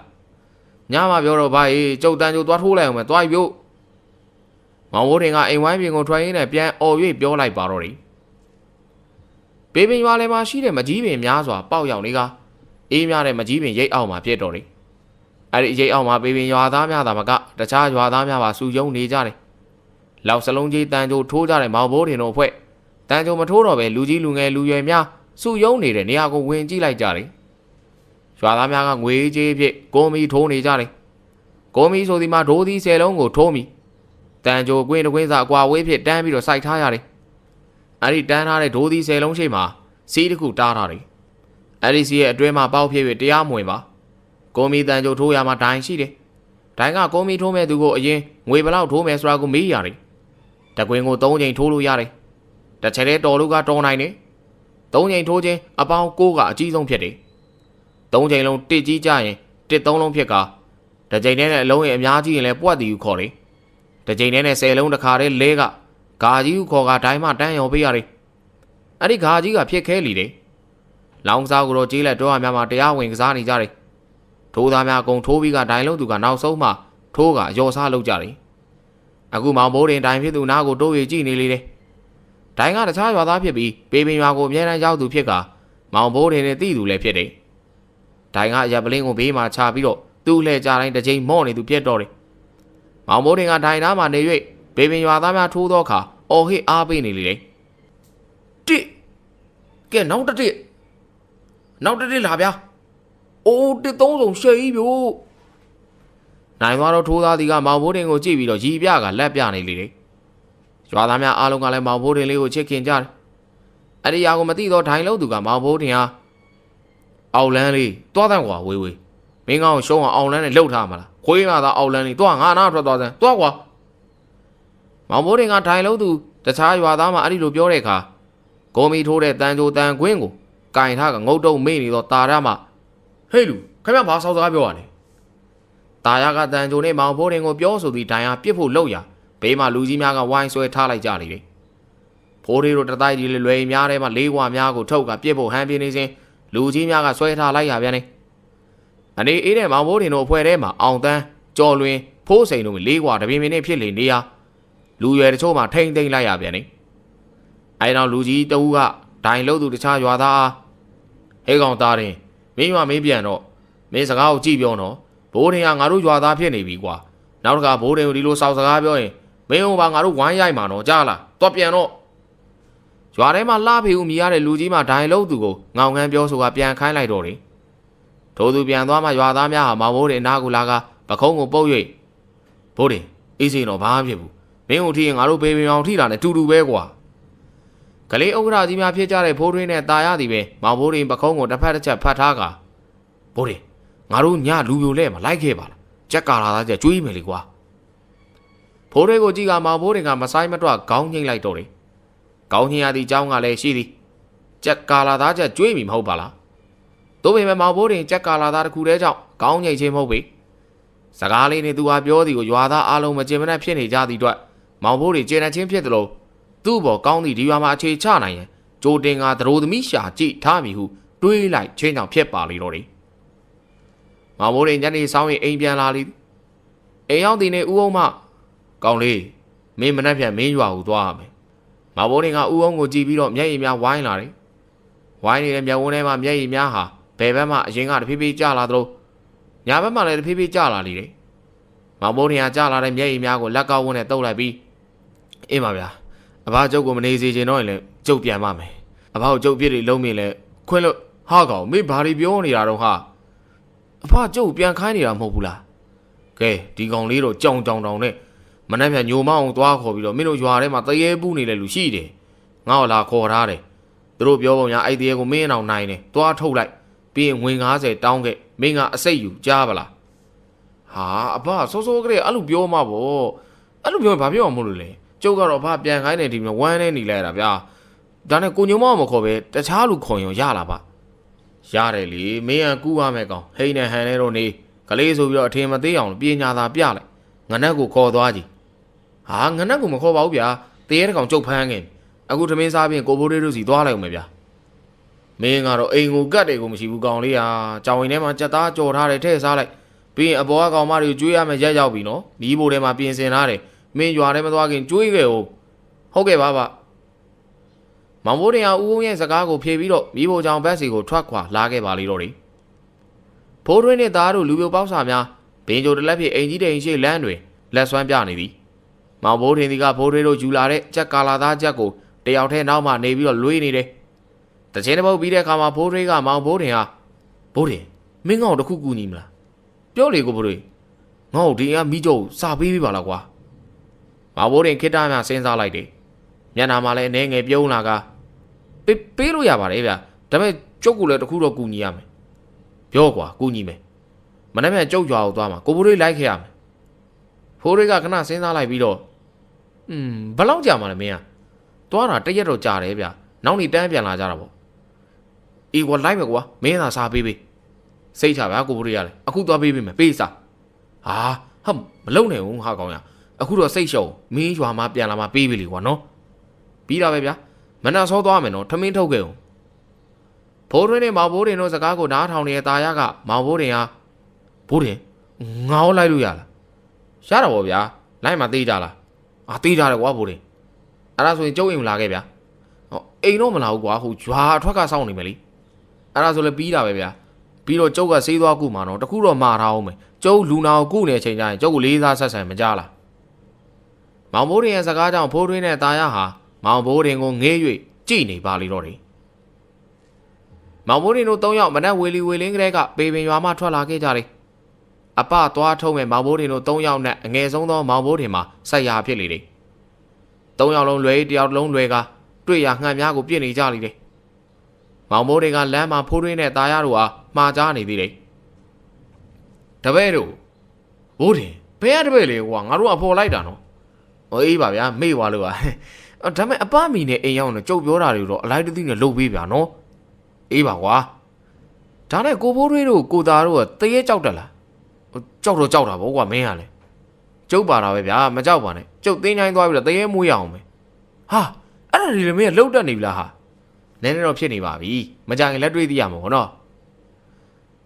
းညမှပြောတော့ဘာကြီးကျုပ်တန်းကျုပ်သွားထိုးလိုက်အောင်ပဲသွားပြုတ်မောင်ဘိုးတင်ကအိမ်ဝိုင်းပြင်ကိုထွက်ရင်းနဲ့ပြန်အော်၍ပြောလိုက်ပါတော့တယ်ဘေးပင်ရွာလည်းမှာရှိတဲ့မကြီးပင်များစွာပေါက်ရောက်နေကအေးများတဲ့မကြီးပင်ရိတ်အောက်မှာဖြစ်တော်တယ်အဲ့ဒီရိတ်အောက်မှာဘေးပင်ရွာသားများသာမကတခြားရွာသားများပါစုယုံနေကြတယ်လောက်စလုံးကြီးတန်ကြိုထိုးကြတဲ့မောင်ဘိုးတင်တို့အဖွဲ့တန်ကြိုမထိုးတော့ပဲလူကြီးလူငယ်လူရွယ်များစုယုံနေတဲ့နေရာကိုဝင်ကြည့်လိုက်ကြတယ်ရွာသားများကငွေကြေးဖြစ်ကိုမီထိုးနေကြတယ်ကိုမီဆိုဒီမှာဒိုးသီး10လုံးကိုထိုးမိတန်ကြိုကွင်းတကွင်းစာအကွာဝေးဖြစ်တန်းပြီးတော့စိုက်ထားရတယ်အဲ့ဒီတန်းထားတဲ့ဒိုးသီး10လုံးရှိမှစီးတစ်ခုတားထားတယ်အဲ့ဒီစီးရဲ့အတွဲမှာပေါက်ဖြစ်ပြီးတရားမဝင်ပါကိုမီတန်ကြိုထိုးရမှာဒိုင်ရှိတယ်ဒိုင်ကကိုမီထိုးမဲ့သူကိုအရင်ငွေဘလောက်ထိုးမယ်ဆိုတာကိုမေးရတယ်တကွင်းကို3ချိန်ထိုးလို့ရတယ်တစ်ချက်တည်းတော်လို့ကတော်နိုင်တယ်3ချိန်ထိုးခြင်းအပေါင်း6ကအကြီးဆုံးဖြစ်တယ်3ချိန်လုံးတစ်ကြီးကြရင်တစ်3လုံးဖြစ်ကတစ်ချိန်နဲ့အလုံးရဲ့အများကြီးရင်လည်းပွက်တီကိုခေါ်တယ်တစ်ချိန်နဲ့10လုံးတစ်ခါတည်းလဲကဂါကြီးကိုခေါ်ကဒိုင်းမှတန်းရော်ပေးရတယ်အဲ့ဒီဂါကြီးကဖြစ်ခဲလီတယ်လောင်စားကိုတော့ကြီးလက်တော့အများမှာတရားဝင်ကစားနေကြတယ်ထိုးသားများအကုန်ထိုးပြီးကဒိုင်းလုံးသူကနောက်ဆုံးမှထိုးကအယောစားလုပ်ကြတယ်အခုမောင်ဘိုးတင်ဒိုင်းဖြစ်သူနားကိုတိုးရကြည့်နေလေတယ်ဒိုင်းကတခြားရွာသားဖြစ်ပြီးပေပင်ရွာကိုအမြဲတမ်းရောက်သူဖြစ်ကမောင်ဘိုးတင်နဲ့တိသူလည်းဖြစ်တယ်ဒိုင်းကရပ်ပလင်းကိုဘေးမှာချပြီးတော့သူ့လှည့်ကြတိုင်းတစ်ချိန်မော့နေသူပြက်တော့တယ်မောင်ဘိုးတင်ကဒိုင်းသားမှာနေ၍ဘေပင်ရွာသားများထိုးသောအခါအော်ဟစ်အားပေးနေလေတယ်တိကဲနောက်တစ်လာဗျာအိုးတစ်သုံးစုံရှေ့ကြီးပြို့နိုင်သွားတော့ထိုးသားဒီကမောင်ဘိုးတင်ကိုကြည့်ပြီးတော့ရီပြကလက်ပြနေလေတယ်ရွာသားများအားလုံးကလည်းမောင်ဘိုးတင်လေးကိုချစ်ခင်ကြတယ်အဲ့ဒီຢာကိုမသိတော့ဒိုင်းလုံးသူကမောင်ဘိုးတင်ဟာအောက်လန်းလေးတွားတန်းကွာဝေးမင်းကောင်ရှုံးအောင်အောက်လန်းနဲ့လှုပ်ထားမှာလားခွေးမှသာအောက်လန်းလေးတွားငါနာထွက်သွားစမ်းတွားကွာမောင်ဘိုးတင်ကဒိုင်းလုံးသူတခြားရွာသားမှအဲ့ဒီလိုပြောတဲ့အခါကိုမီထိုးတဲ့တန်ကြိုတန်ကွင်းကိုကင်ထားကငုတ်တုံမေ့နေတော့တာရမှဟေးလူခင်ဗျဘာဆောက်စကားပြောရလဲတာရကတန်ကြိုနဲ့မောင်ဘိုးတင်ကိုပြောဆိုပြီးဒိုင်းဟာပြစ်ဖို့လှုပ်ရဘေးမှာလူကြီးများကဝိုင်းဆွဲထားလိုက်ကြလေတယ်ဖိုးရီတို့တတိုက်ကြီးလွယ်များထဲမှာလေးကွာများကိုထုတ်ကပြစ်ဖို့ဟန်ပြနေစဉ်လူကြီးများကဆွဲထားလိုက်ရပြန်နေအနေအေးတဲ့မောင်ဘိုးတင်တို့အဖွဲ့ထဲမှာအောင်တန်းကြော်လွင်ဖိုးစိန်တို့လေးကွာတပင်ပင်နဲ့ဖြစ်လေနေရလူရွယ်တချို့မှထိမ့်သိမ့်လိုက်ရပြန်နေအဲတော့လူကြီးတဦးကဒိုင်လို့သူတခြားရွာသားဟဲကောင်သားတင်မင်းရွာမင်းပြန်တော့မင်းစကားကိုကြည့်ပြောတော့ဘိုးတင်ကငါတို့ရွာသားဖြစ်နေပြီကွာနောက်တစ်ခါဘိုးတင်ကိုဒီလိုစောက်စကားပြောရင်မင်းဟိုပါငါတို့ဝိုင်းရိုက်မှာတော့ကြားလားတော့ပြန်တော့ရွာထဲမှာလှဖေဦးမြည်ရတဲ့လူကြီးမှဒိုင်လို့သူကိုငောင်ငန်းပြောဆိုကပြန်ခိုင်းလိုက်တော့တယ်ထိုသူပြန်သွားမှရွာသားများဟာမောင်ဘိုးတင်အနားကိုလာကပခုံးကိုပုတ်၍ဘိုးတင်အေးစိတော့ဘာမှဖြစ်ဘူးမင်းတို့ထိရင်ငါတို့ဘေးပင်အောင်ထိတာနဲ့တူတူပဲကွာကလေးဥက္ကရာကြီးများဖြစ်ကြတဲ့ဖိုးထွေးနဲ့ตาရသည်ပဲမောင်ဘိုးတင်ပခုံးကိုတစ်ဖက်တစ်ချက်ဖတ်ထားကဘိုးတင်ငါတို့ညလူပြိုလဲမှာလိုက်ခဲ့ပါလားကြက်ကာလာသားချက်ကျွေးမယ်လေကွာဖိုးထွေးကိုကြည့်ကမောင်ဘိုးတင်ကမဆိုင်မတွခေါင်းငိမ့်လိုက်တော့တယ်ခေါင်းညင်ရသည့်အကြောင်းကလည်းရှိသည်ကြက်ကာလာသားချက်ကျွေးမိမဟုတ်ပါလားတို့ပေမဲ့မောင်ဘိုးတင်ကြက်ကာလာသားတစ်ခုတည်းကြောင့်ခေါင်းငိမ့်ခြင်းမဟုတ်ပေစကားလေးနဲ့သူဟာပြောသည်ကိုရွာသားအားလုံးမကျင်မနှက်ဖြစ်နေကြသည့်အတွက်မောင်ဘိုးတွေကျေနပ်ခြင်းဖြစ်သလို သူ့ဘော်ကောင်းသည့်ဒီရွာမှာအခြေချနိုင်ရန်ကြိုတင်ကသရိုသမီးရှာကြည့်ထားပြီဟုတွေးလိုက်ချင်းကြောင့်ဖြစ်ပါလေတော့တယ်မောင်မိုးရင်ညနေဆောင်ရင်အိမ်ပြန်လာလိအိမ်ရောက်သည်နဲ့ဦးအောင်မကောင်းလေးမင်းမနှက်ပြန်မင်းရွာကိုသွားရမယ်မောင်မိုးရင်ကဦးအောင်ကိုကြည့်ပြီးတော့မျက်ရည်များဝိုင်းလာတယ်ဝိုင်းနေတဲ့မျက်ဝန်းထဲမှာမျက်ရည်များဟာဘယ်ဘက်မှအရင်ကတဖြည်းဖြည်းကျလာသလိုညာဘက်မှလည်းတဖြည်းဖြည်းကျလာလေတယ်မောင်မိုးရင်ကကျလာတဲ့မျက်ရည်များကိုလက်ကောက်ဝန်းနဲ့တုပ်လိုက်ပြီးအေးပါဗျာအဘကျုပ်ကိုမနေစေချင်တော့ရင်လည်းကျုပ်ပြန်ပါမယ်အဘကိုကျုပ်ပြစ်တွေလုံးမြင်လဲခွင့်လို့ဟာကောင်မင်းဘာတွေပြောနေတာတော့ဟာအဖကျုပ်ပြန်ခိုင်းနေတာမဟုတ်ဘူးလားကဲဒီကောင်လေးတော့ကြောင်တောင်နဲ့မနှက်ဖြန်ညိုမအောင်သွားခေါ်ပြီးတော့မင်းတို့ရွာထဲမှာတရေပူးနေလဲလူရှိတယ်ငါ့ကိုလာခေါ်ထားတယ်သူတို့ပြောပုံညာအဲ့တရေကိုမင်းအောင်နိုင်တယ်သွားထုတ်လိုက်ပြီးရင်ဝင်90တောင်းခဲ့မင်းကအစိတ်ယူကြားပါလားဟာအဖစိုးကလေးအဲ့လိုပြောမှာပေါ့အဲ့လိုပြောရင်ဘာပြောမှမလို့လဲကျုပ်ကတော့အဖပြန်ခိုင်းတယ်ဒီမှာဝမ်းနေနေလိုက်တာဗျာဒါနဲ့ကိုညုံမအောင်မခေါ်ပဲတခြားလူခေါ်ရင်ရလာပါရတယ်လေမင်းကကူးရမယ်ကောင်ဟိန်းနဲ့ဟန်နဲ့တော့နေကလေးဆိုပြီးတော့အထင်မသေးအောင်ပညာသာပြလိုက်ငနက်ကိုခေါ်သွားကြည့်ဟာငနက်ကိုမခေါ်ပါဘူးဗျာတရေတကောင်ကျုပ်ဖမ်းခင်အခုသမင်းစားပြင်ကိုဘိုးလေးတို့စီသွားလိုက်အောင်မယ်ဗျာမင်းကတော့အိမ်ကိုကတ်တယ်ကိုမရှိဘူးကောင်လေးဟာကြောင်ရင်ထဲမှာကြက်သားကြော်ထားတယ်ထည့်စားလိုက်ပြီးရင်အပေါ်ကကောင်မတွေကိုကျွေးရမယ်ရက်ရောက်ပြီနော်မီးဘိုထဲမှာပြင်ဆင်ထားတယ်မင်းရွာထဲမသွားခင်ကျွေးခဲ့ဟုတ်ကဲ့ပါမောင်ဘိုးတင်အောင်ဦးဦးရဲ့စကားကိုဖြေပြီးတော့မိဖို့ကြောင့်ဘက်စီကိုထွက်ခွာလာခဲ့ပါလေတော့တယ်ဖိုးတွင်းနဲ့သားတို့လူပြိုပေါက်စာများဘင်းကြိုတလက်ဖြစ်အိမ်ကြီးတိမ်ရှိလမ်းတွင်လက်ဆွမ်းပြနေသည်မောင်ဘိုးတင်ဒီကဖိုးတွင်းတို့ယူလာတဲ့ကြက်ကာလာသားကြက်ကိုတယောက်ထဲနောက်မှနေပြီးတော့လွေးနေတယ်တချင်းတစ်ပုတ်ပြီးတဲ့အခါမှာဖိုးတွင်းကမောင်ဘိုးတင်ဟာဘိုးတင်မင်းငေါ့တခုကူညီမလားပြောလေကိုဘိုးတွင်းငေါ့ဒီကမိကျုပ်စာပေးပေးပါလားကွာမောင်ဘိုးတင်ခိတ္တများစဉ်းစားလိုက်တယ်မျက်နှာမှာလည်းအနေငယ်ပြုံးလာကပေးလို့ရပါတယ်ဗျာဒါပေမဲ့ကျုပ်ကလည်းတခုတော့ကူညီရမယ်ပြောကွာကူညီမယ်မနေ့ကကျုပ်ရွာကိုသွားမှာကိုဘိုးလေးလိုက်ခဲ့ရမယ်ဖိုးလေးကခဏစဉ်းစားလိုက်ပြီးတော့ဘယ်လောက်ကြာမှလဲမင်းကသွားတာတရက်တော့ကြာတယ်ဗျာနောက်နေ့တန်းပြန်လာကြတာပေါ့အေးကွာလိုက်မယ်ကွာမင်းသာစားပေးစိတ်ချဗျာကိုဘိုးလေးရတယ်အခုသွားပေးမယ်ပေးစားဟာမလုံနဲ့ဦးဟာကောင်ရအခုတော့စိတ်ရှုံမင်းရွာမှာပြန်လာမှာပေးပြီလေကွာနော်ပြီးတာပဲဗျာမနှဆောသွားမယ်နော်ထမင်းထုတ်ခဲ့အောင်ဖိုးတွင်းနဲ့မောင်ဘိုးတင်တို့စကားကိုနားထောင်နေတဲ့တာရကမောင်ဘိုးတင်ဟာဘိုးတင်ငါ့ကိုလိုက်လို့ရလားရတာပေါ့ဗျာလိုက်မှသေးကြလားသေးကြတယ်ကွာဘိုးတင်အဲ့ဒါဆိုရင်ကျုပ်အိမ်လာခဲ့ဗျာအိမ်တော့မလာဘူးကွာဟိုရွာအထွက်ကစောင့်နေမယ်လေအဲ့ဒါဆိုလည်းပြီးတာပဲဗျာပြီးတော့ကျုပ်ကဆေးသွားကုမှာတော့တခုတော့မှာထားအောင်မယ်ကျုပ်လူနာကိုကုနေတဲ့အချိန်ကျရင်ကျုပ်ကိုလေးစားဆက်ဆံမကြလားမောင်ဘိုးတင်ရဲ့စကားကြောင့်ဖိုးတွင်းနဲ့တာရဟာမောင်ဘိုးတင်ကိုငေး၍ကြည်နေပါလေတော့တယ်မောင်ဘိုးတင်တို့၃ယောက်မနက်ဝေလီဝေလင်းကလေးကပေပင်ရွာမှထွက်လာခဲ့ကြတယ်အပသွားထုံးမဲ့မောင်ဘိုးတင်တို့၃ယောက်နဲ့အငယ်ဆုံးသောမောင်ဘိုးတင်မှာဆက်ရဖြစ်လေတယ်၃ယောက်လုံးလွယ်တယောက်လုံးလွယ်ကတွေ့ရငှက်များကိုပြစ်နေကြလေတယ်မောင်ဘိုးတင်ကလမ်းမှာဖိုးတွင်းနဲ့တာရတို့အားမှားကြားနေသေးတယ်တပည့်တို့ဘိုးတင်ဘယ်ရတပည့်လေကွာငါတို့အဖော်လိုက်တာနော်အေးပါဗျာမေ့သွားလို့ပါဒါမဲ့အပမီနဲ့အိမ်ရောက်နေကြုတ်ပြောတာတွေတော့အလိုက်တသိနဲ့လှုပ်ပေးဗျာနော်အေးပါကွာဒါနဲ့ကိုဘိုးတွေးတို့ကိုသားတို့ကတရေကြောက်တယ်လားကြောက်တော့ကြောက်တာဗောကွာမင်းကလည်းကျုပ်ပါတာပဲဗျာမကြောက်ပါနဲ့ကျုပ်တင်းချိုင်းသွားပြီးတော့တရေမွေးရအောင်ပဲဟာအဲ့ဒါဒီလေမင်းကလှုပ်တတ်နေပြီလားဟာနည်းနည်းတော့ဖြစ်နေပါပြီမကြခင်လက်တွေ့သိရမှာဗောနော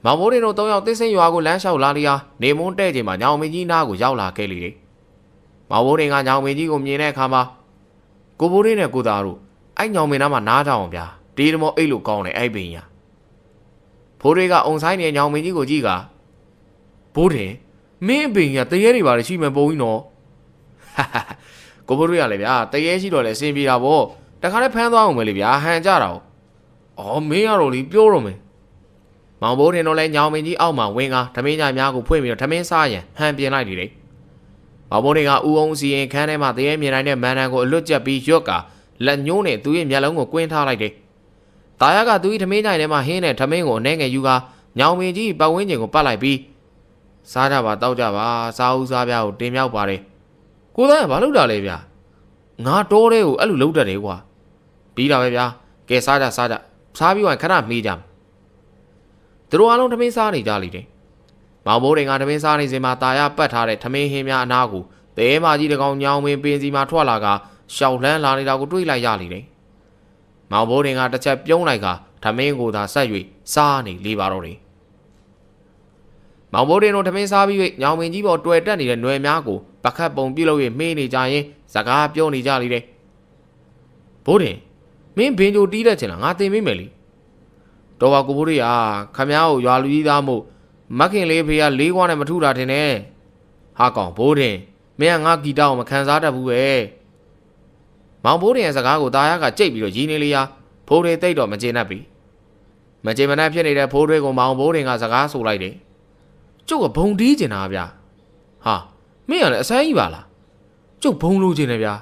်မောင်ဘိုးတွေတို့၃ယောက်သစ်စင်းရွာကိုလမ်းလျှောက်လာလျာနေမုန်းတဲ့ချိန်မှာညောင်မင်းကြီးနားကိုရောက်လာခဲ့လေတယ်မောင်ဘိုးတွေကညောင်မင်းကြီးကိုမြင်တဲ့အခါမှာကိုဘိုးလေးနဲ့ကိုသားတို့အဲ့ညောင်မင်းသားမှာနားကြအောင်ဗျာတေးတမောအိတ်လို့ကောင်းတယ်အဲ့ပင်ညာဖိုးတွေကအုံဆိုင်နေညောင်မင်းကြီးကိုကြည့်ကဘိုးတယ်မင်းပင်ညာတရေတွေပါလေရှိမှပုံကြီးနော်ကိုဘိုးတွေကလည်းဗျာတရေရှိတော့လေအစင်ပြေတာဗောတခါလည်းဖမ်းသွားအောင်ပဲလေဗျာဟန်ကြတာမင်းကတော့လေပြောတော့မယ်မောင်ဘိုးတင်တော့လဲညောင်မင်းကြီးအောက်မှာဝင်ကဓမင်းကြများကိုဖွင့်ပြီးတော့ဓမင်းစားရန်ဟန်ပြင်လိုက်တယ်မောင်ဘိုးတွေကဥအောင်စီရင်ခန်းထဲမှာတရေမြင်တိုင်းတဲ့မန်တန်ကိုအလွတ်ကျက်ပြီးရွက်ကလက်ညှိုးနဲ့သူ့ရဲ့မျက်လုံးကိုကွင်းထားလိုက်တယ်။တာရကသူ့ရဲ့ထမင်းကြိုင်ထဲမှာဟင်းနဲ့ထမင်းကိုအနှဲငယ်ယူကညောင်မင်းကြီးပတ်ဝန်းကျင်ကိုပတ်လိုက်ပြီးစားကြပါတောက်ကြပါစားဦးစားပြားကိုတင်မြောက်ပါတယ်။ကိုသားကဘာလုပ်တာလဲဗျာ။ငါတောထဲကိုအဲ့လိုလုပ်တတ်တယ်ကွာ။ပြီးတာပဲဗျာ။ကဲစားကြစားပြီးဝင်ခဏမေးကြမယ်။သူတို့အားလုံးထမင်းစားနေကြလိမ့်တယ်။မောင်ဘိုးတွေကထမင်းစားနေစဉ်မှာတာရပတ်ထားတဲ့ထမင်းဟင်းများအနားကိုတဲမကြီးတကောင်ညောင်မင်းပင်စီမှာထွက်လာက ရှောက်လှမ်းလာနေတာကိုတွေးလိုက်ရလေတယ်။မောင်ဘိုးတင်ကတစ်ချက်ပြုံးလိုက်ကထမင်းကိုသာဆက်၍စားနေလေပါတော့တယ်။မောင်ဘိုးတင်တို့ထမင်းစားပြီး၍ညောင်မင်းကြီးပေါ်တွေ့တက်နေတဲ့ຫນွယ်များကိုပကတ်ပုံပြုတ်လို့၍မေးနေကြရင်စကားပြောနေကြလေတယ်။ဘိုးတင်မင်းဘင်ဂျိုတီးတဲ့ချင်လားငါတင်ပေးမယ်လေ။တော်ပါကိုဘိုးတွေကခမည်းကိုရွာလူကြီးသားမို့မခင်လေးဖေကလေးခွားနဲ့မထုတာတင်နဲ့။ဟာကောင်ဘိုးတင်မင်းကငါဂီတအောင်မခံစားတတ်ဘူးပဲ။မောင်ဘိုးတင်ရဲ့စကားကိုတာယာကကြိတ်ပြီးတော့ရင်းနေလေရာဖိုးတွေတိတ်တော့မကျေနပ်ပြီ။မကျေမနပ်ဖြစ်နေတဲ့ဖိုးတွေကိုမောင်ဘိုးတင်ကစကားဆိုလိုက်တယ်။ကျုပ်ကဘုံတီးကျင်တာဗျာ။ဟာမင်းကလည်းအစမ်းကြီးပါလား။ကျုပ်ဘုံလိုချင်တယ်ဗျာ